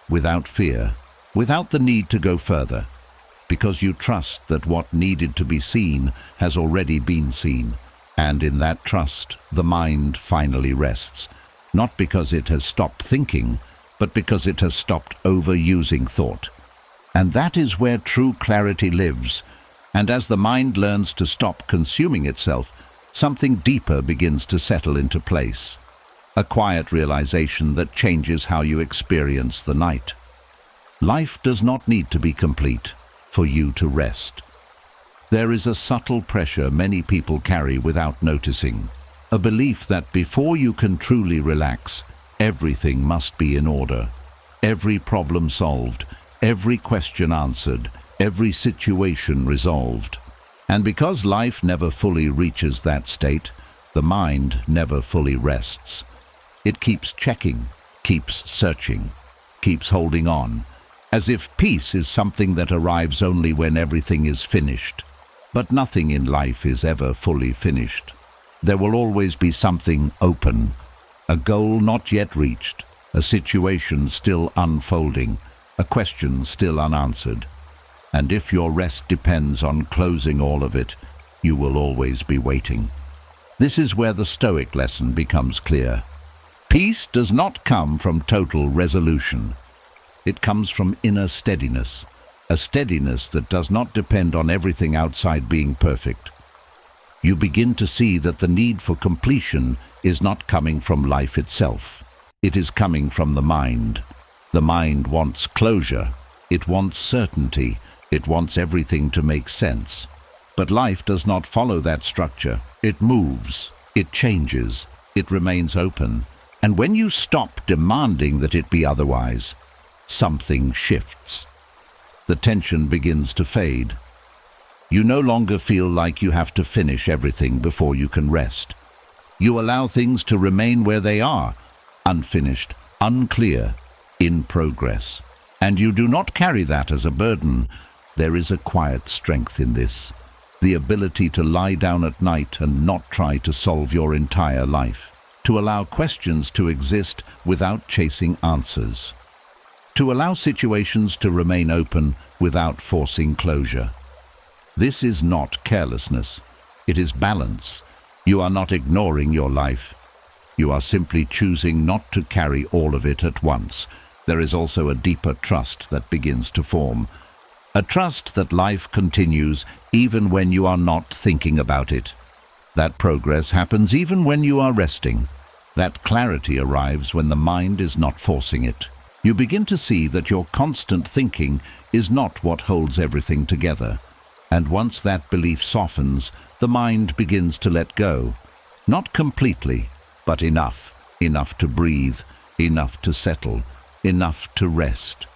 [SPEAKER 1] Without fear, without the need to go further, because you trust that what needed to be seen has already been seen. And in that trust, the mind finally rests, not because it has stopped thinking, but because it has stopped overusing thought. And that is where true clarity lives. And as the mind learns to stop consuming itself, something deeper begins to settle into place. A quiet realization that changes how you experience the night. Life does not need to be complete for you to rest. There is a subtle pressure many people carry without noticing, a belief that before you can truly relax, everything must be in order, every problem solved, every question answered, every situation resolved. And because life never fully reaches that state, the mind never fully rests. It keeps checking, keeps searching, keeps holding on, as if peace is something that arrives only when everything is finished. But nothing in life is ever fully finished. There will always be something open, a goal not yet reached, a situation still unfolding, a question still unanswered. And if your rest depends on closing all of it, you will always be waiting. This is where the Stoic lesson becomes clear. Peace does not come from total resolution. It comes from inner steadiness, a steadiness that does not depend on everything outside being perfect. You begin to see that the need for completion is not coming from life itself. It is coming from the mind. The mind wants closure. It wants certainty. It wants everything to make sense. But life does not follow that structure. It moves. It changes. It remains open. And when you stop demanding that it be otherwise, something shifts. The tension begins to fade. You no longer feel like you have to finish everything before you can rest. You allow things to remain where they are, unfinished, unclear, in progress. And you do not carry that as a burden. There is a quiet strength in this, the ability to lie down at night and not try to solve your entire life, to allow questions to exist without chasing answers, to allow situations to remain open without forcing closure. This is not carelessness. It is balance. You are not ignoring your life. You are simply choosing not to carry all of it at once. There is also a deeper trust that begins to form. A trust that life continues even when you are not thinking about it. That progress happens even when you are resting. That clarity arrives when the mind is not forcing it. You begin to see that your constant thinking is not what holds everything together. And once that belief softens, the mind begins to let go. Not completely, but enough. Enough to breathe, enough to settle, enough to rest.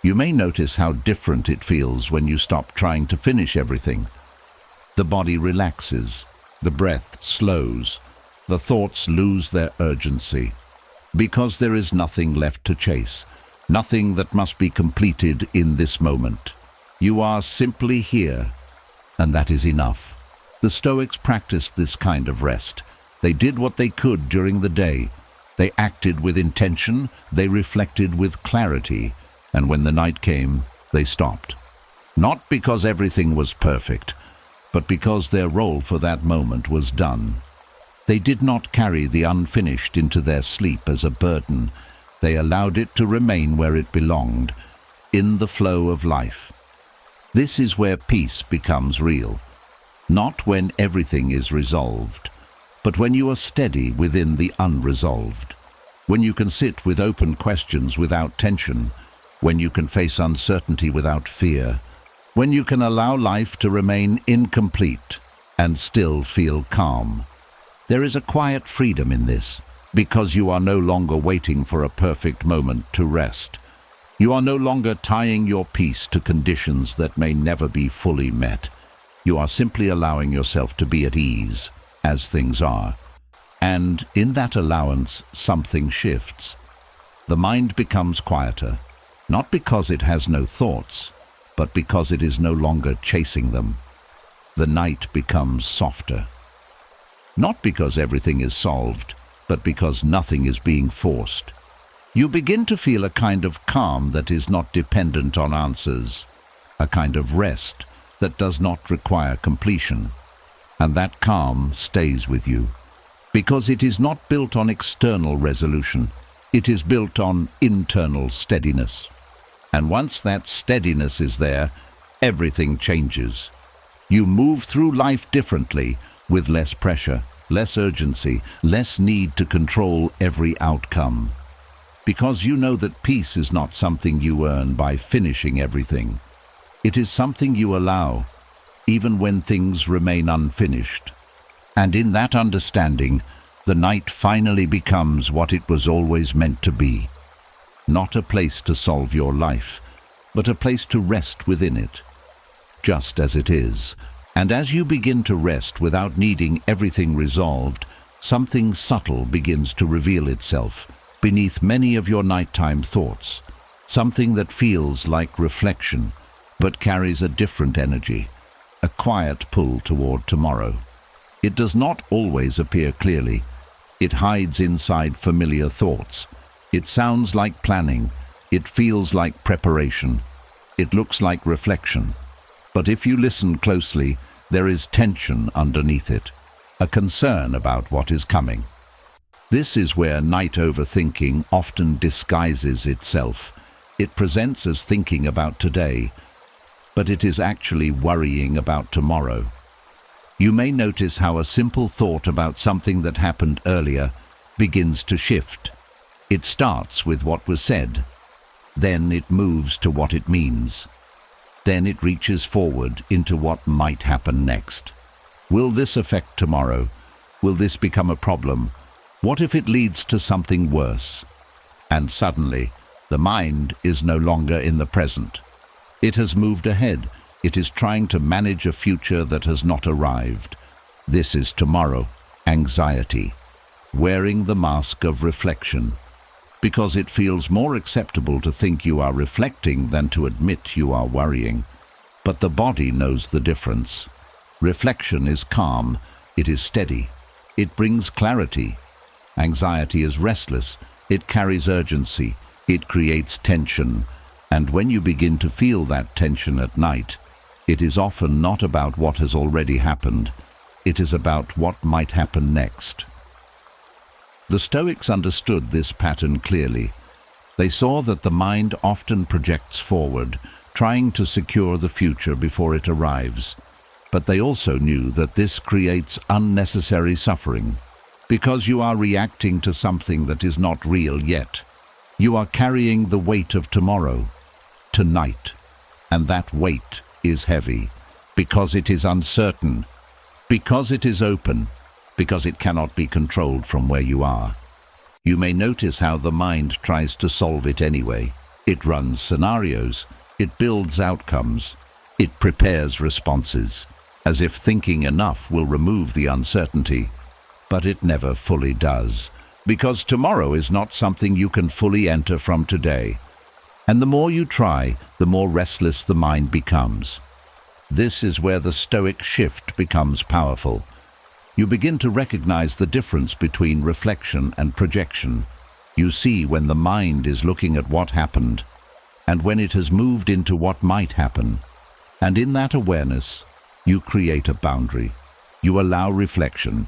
[SPEAKER 1] You may notice how different it feels when you stop trying to finish everything. The body relaxes, the breath slows, the thoughts lose their urgency, because there is nothing left to chase, nothing that must be completed in this moment. You are simply here, and that is enough. The Stoics practiced this kind of rest. They did what they could during the day. They acted with intention, they reflected with clarity, and when the night came, they stopped. Not because everything was perfect, but because their role for that moment was done. They did not carry the unfinished into their sleep as a burden. They allowed it to remain where it belonged, in the flow of life. This is where peace becomes real. Not when everything is resolved, but when you are steady within the unresolved. When you can sit with open questions without tension. When you can face uncertainty without fear. When you can allow life to remain incomplete and still feel calm. There is a quiet freedom in this, because you are no longer waiting for a perfect moment to rest. You are no longer tying your peace to conditions that may never be fully met. You are simply allowing yourself to be at ease, as things are. And in that allowance, something shifts. The mind becomes quieter, not because it has no thoughts, but because it is no longer chasing them. The night becomes softer. Not because everything is solved, but because nothing is being forced. You begin to feel a kind of calm that is not dependent on answers, a kind of rest that does not require completion. And that calm stays with you, because it is not built on external resolution, it is built on internal steadiness. And once that steadiness is there, everything changes. You move through life differently, with less pressure, less urgency, less need to control every outcome. Because you know that peace is not something you earn by finishing everything. It is something you allow, even when things remain unfinished. And in that understanding, the night finally becomes what it was always meant to be. Not a place to solve your life, but a place to rest within it, just as it is. And as you begin to rest without needing everything resolved, something subtle begins to reveal itself beneath many of your nighttime thoughts, something that feels like reflection, but carries a different energy, a quiet pull toward tomorrow. It does not always appear clearly. It hides inside familiar thoughts. It sounds like planning. It feels like preparation. It looks like reflection. But if you listen closely, there is tension underneath it, a concern about what is coming. This is where night overthinking often disguises itself. It presents as thinking about today, but it is actually worrying about tomorrow. You may notice how a simple thought about something that happened earlier begins to shift. It starts with what was said, then it moves to what it means. Then it reaches forward into what might happen next. Will this affect tomorrow? Will this become a problem? What if it leads to something worse? And suddenly, the mind is no longer in the present. It has moved ahead. It is trying to manage a future that has not arrived. This is tomorrow, anxiety, wearing the mask of reflection, because it feels more acceptable to think you are reflecting than to admit you are worrying. But the body knows the difference. Reflection is calm, it is steady, it brings clarity. Anxiety is restless, it carries urgency, it creates tension. And when you begin to feel that tension at night, it is often not about what has already happened, it is about what might happen next. The Stoics understood this pattern clearly. They saw that the mind often projects forward, trying to secure the future before it arrives. But they also knew that this creates unnecessary suffering. Because you are reacting to something that is not real yet, you are carrying the weight of tomorrow, tonight. And that weight is heavy, because it is uncertain, because it is open, because it cannot be controlled from where you are. You may notice how the mind tries to solve it anyway. It runs scenarios, it builds outcomes, it prepares responses, as if thinking enough will remove the uncertainty. But it never fully does, because tomorrow is not something you can fully enter from today. And the more you try, the more restless the mind becomes. This is where the Stoic shift becomes powerful. You begin to recognize the difference between reflection and projection. You see when the mind is looking at what happened, and when it has moved into what might happen. And in that awareness, you create a boundary. You allow reflection,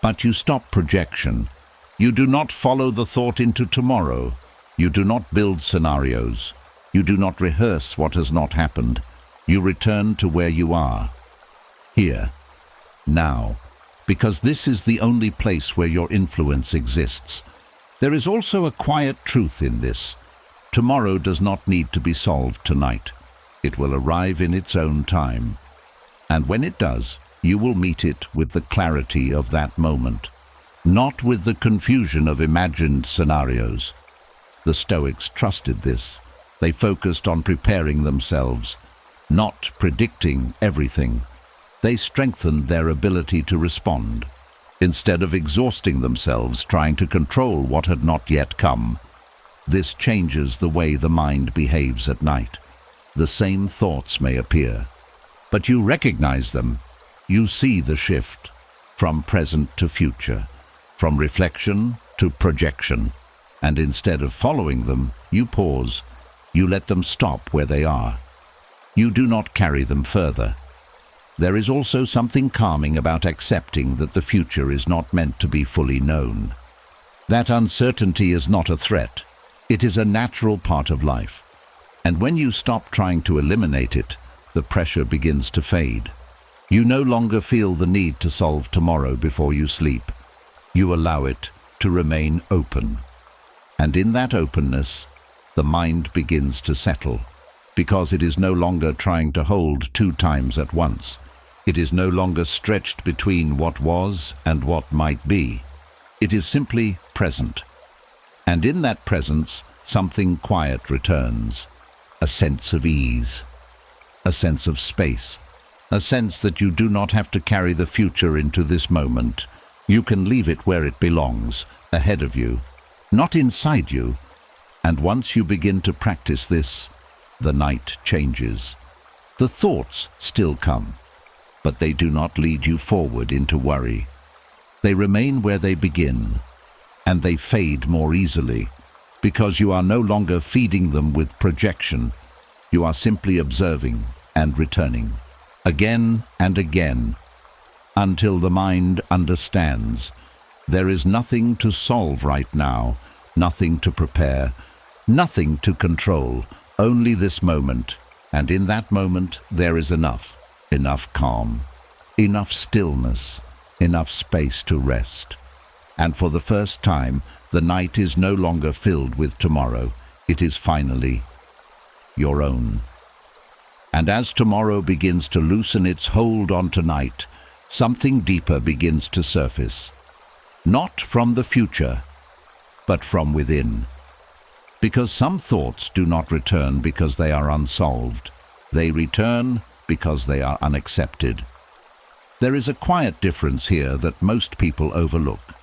[SPEAKER 1] but you stop projection. You do not follow the thought into tomorrow. You do not build scenarios. You do not rehearse what has not happened. You return to where you are. Here. Now. Because this is the only place where your influence exists. There is also a quiet truth in this. Tomorrow does not need to be solved tonight. It will arrive in its own time. And when it does, you will meet it with the clarity of that moment, not with the confusion of imagined scenarios. The Stoics trusted this. They focused on preparing themselves, not predicting everything. They strengthened their ability to respond, instead of exhausting themselves trying to control what had not yet come. This changes the way the mind behaves at night. The same thoughts may appear, but you recognize them. You see the shift from present to future, from reflection to projection, and instead of following them, you pause. You let them stop where they are. You do not carry them further. There is also something calming about accepting that the future is not meant to be fully known. That uncertainty is not a threat. It is a natural part of life. And when you stop trying to eliminate it, the pressure begins to fade. You no longer feel the need to solve tomorrow before you sleep. You allow it to remain open. And in that openness, the mind begins to settle, because it is no longer trying to hold two times at once. It is no longer stretched between what was and what might be. It is simply present. And in that presence, something quiet returns. A sense of ease. A sense of space. A sense that you do not have to carry the future into this moment. You can leave it where it belongs, ahead of you, not inside you. And once you begin to practice this, the night changes. The thoughts still come, but they do not lead you forward into worry. They remain where they begin, and they fade more easily, because you are no longer feeding them with projection. You are simply observing and returning, again and again, until the mind understands. There is nothing to solve right now, nothing to prepare, nothing to control, only this moment. And in that moment there is enough calm, enough stillness, enough space to rest. And for the first time, the night is no longer filled with tomorrow. It is finally your own. And as tomorrow begins to loosen its hold on tonight, something deeper begins to surface. Not from the future, but from within. Because some thoughts do not return because they are unsolved. They return because they are unaccepted. There is a quiet difference here that most people overlook.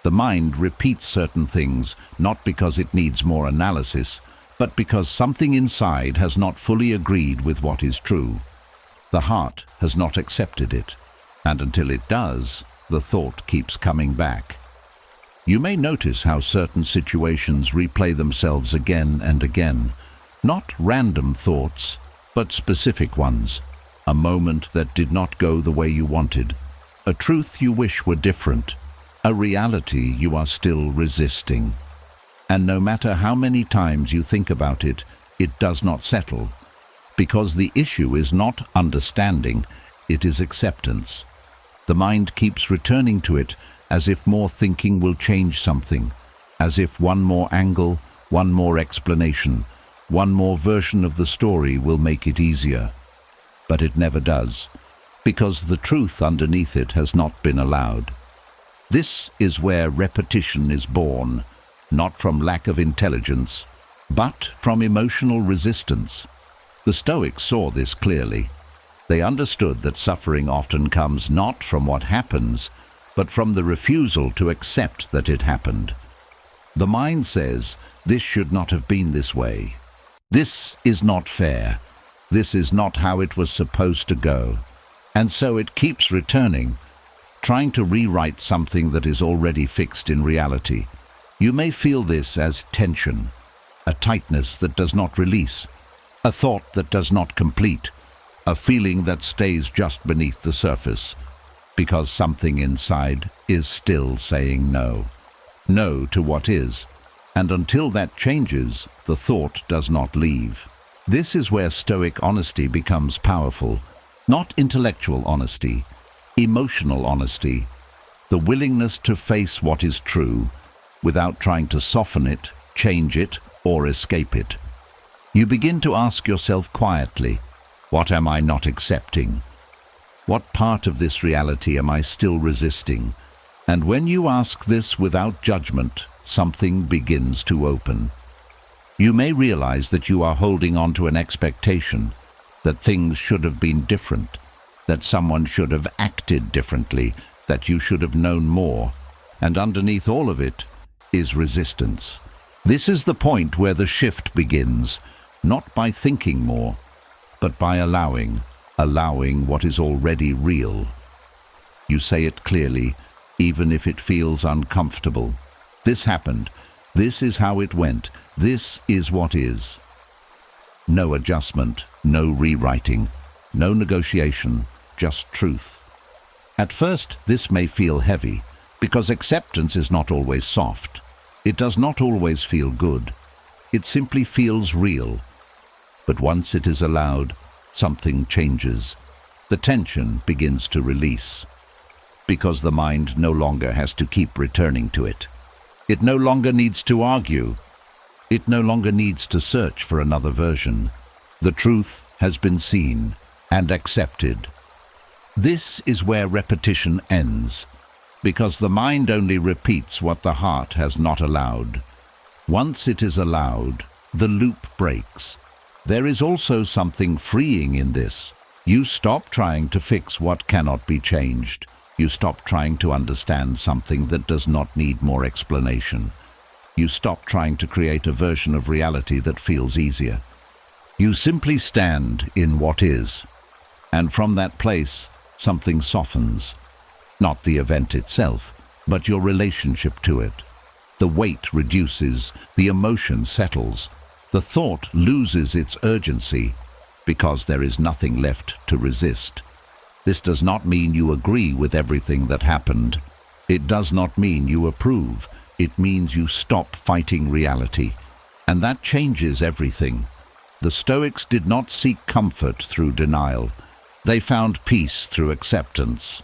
[SPEAKER 1] The mind repeats certain things not because it needs more analysis, but because something inside has not fully agreed with what is true. The heart has not accepted it, and until it does, the thought keeps coming back. You may notice how certain situations replay themselves again and again. Not random thoughts, but specific ones. A moment that did not go the way you wanted. A truth you wish were different. A reality you are still resisting. And no matter how many times you think about it, it does not settle. Because the issue is not understanding, it is acceptance. The mind keeps returning to it as if more thinking will change something, as if one more angle, one more explanation, one more version of the story will make it easier. But it never does, because the truth underneath it has not been allowed. This is where repetition is born, not from lack of intelligence, but from emotional resistance. The Stoics saw this clearly. They understood that suffering often comes not from what happens, but from the refusal to accept that it happened. The mind says, "This should not have been this way." This is not fair. This is not how it was supposed to go. And so it keeps returning, trying to rewrite something that is already fixed in reality. You may feel this as tension, a tightness that does not release, a thought that does not complete, a feeling that stays just beneath the surface, because something inside is still saying no. No to what is, and until that changes, the thought does not leave. This is where Stoic honesty becomes powerful, not intellectual honesty, emotional honesty, the willingness to face what is true without trying to soften it, change it, or escape it. You begin to ask yourself quietly, what am I not accepting? What part of this reality am I still resisting? And when you ask this without judgment, something begins to open. You may realize that you are holding on to an expectation, that things should have been different, that someone should have acted differently, that you should have known more, and underneath all of it is resistance. This is the point where the shift begins, not by thinking more, but by allowing what is already real. You say it clearly, even if it feels uncomfortable. This happened. This is how it went. This is what is. No adjustment, no rewriting, no negotiation, just truth. At first, this may feel heavy, because acceptance is not always soft. It does not always feel good. It simply feels real. But once it is allowed, something changes. The tension begins to release, because the mind no longer has to keep returning to it. It no longer needs to argue. It no longer needs to search for another version. The truth has been seen and accepted. This is where repetition ends, because the mind only repeats what the heart has not allowed. Once it is allowed, the loop breaks. There is also something freeing in this. You stop trying to fix what cannot be changed. You stop trying to understand something that does not need more explanation. You stop trying to create a version of reality that feels easier. You simply stand in what is, and from that place, something softens. Not the event itself, but your relationship to it. The weight reduces, the emotion settles, the thought loses its urgency, because there is nothing left to resist. This does not mean you agree with everything that happened. It does not mean you approve. It means you stop fighting reality. And that changes everything. The Stoics did not seek comfort through denial. They found peace through acceptance.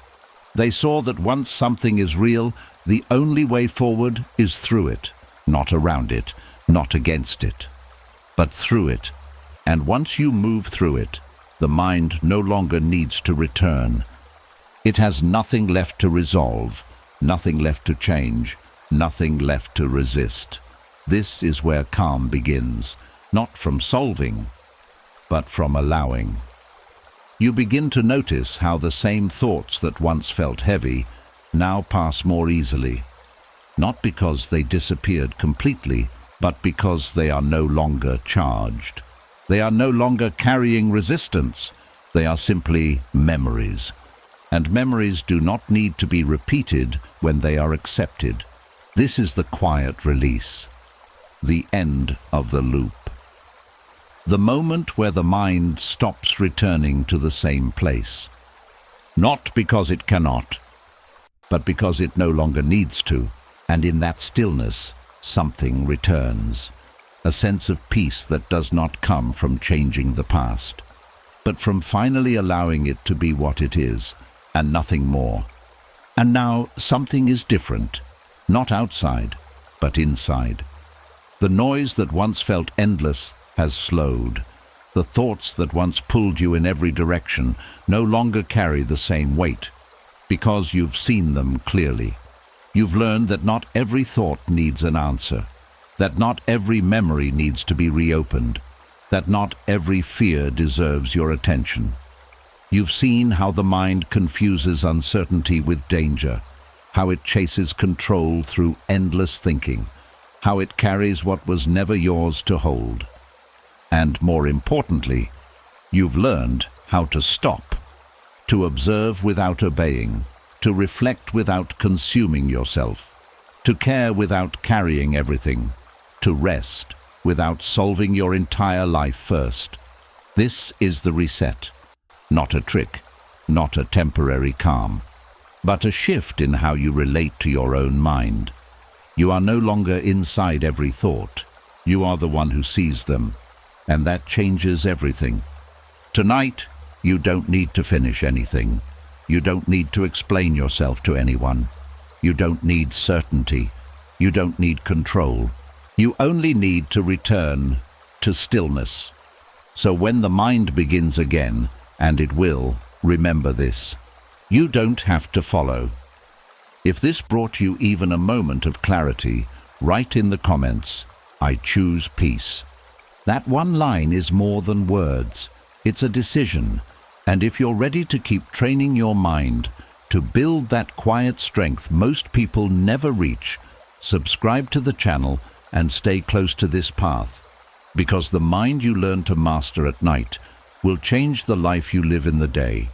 [SPEAKER 1] They saw that once something is real, the only way forward is through it, not around it, not against it, but through it. And once you move through it, the mind no longer needs to return. It has nothing left to resolve, nothing left to change, nothing left to resist. This is where calm begins, not from solving, but from allowing. You begin to notice how the same thoughts that once felt heavy now pass more easily, not because they disappeared completely, but because they are no longer charged. They are no longer carrying resistance. They are simply memories. And memories do not need to be repeated when they are accepted. This is the quiet release, the end of the loop. The moment where the mind stops returning to the same place. Not because it cannot, but because it no longer needs to. And in that stillness, something returns. A sense of peace that does not come from changing the past, but from finally allowing it to be what it is, and nothing more. And now something is different, not outside, but inside. The noise that once felt endless has slowed. The thoughts that once pulled you in every direction no longer carry the same weight, because you've seen them clearly. You've learned that not every thought needs an answer, that not every memory needs to be reopened, that not every fear deserves your attention. You've seen how the mind confuses uncertainty with danger, how it chases control through endless thinking, how it carries what was never yours to hold. And more importantly, you've learned how to stop, to observe without obeying, to reflect without consuming yourself, to care without carrying everything, to rest without solving your entire life first. This is the reset, not a trick, not a temporary calm, but a shift in how you relate to your own mind. You are no longer inside every thought. You are the one who sees them, and that changes everything. Tonight, you don't need to finish anything. You don't need to explain yourself to anyone. You don't need certainty. You don't need control. You only need to return to stillness. So when the mind begins again, and it will, remember this: you don't have to follow. If this brought you even a moment of clarity, write in the comments, "I choose peace." That one line is more than words. It's a decision. And if you're ready to keep training your mind to build that quiet strength most people never reach, subscribe to the channel and stay close to this path. Because the mind you learn to master at night will change the life you live in the day.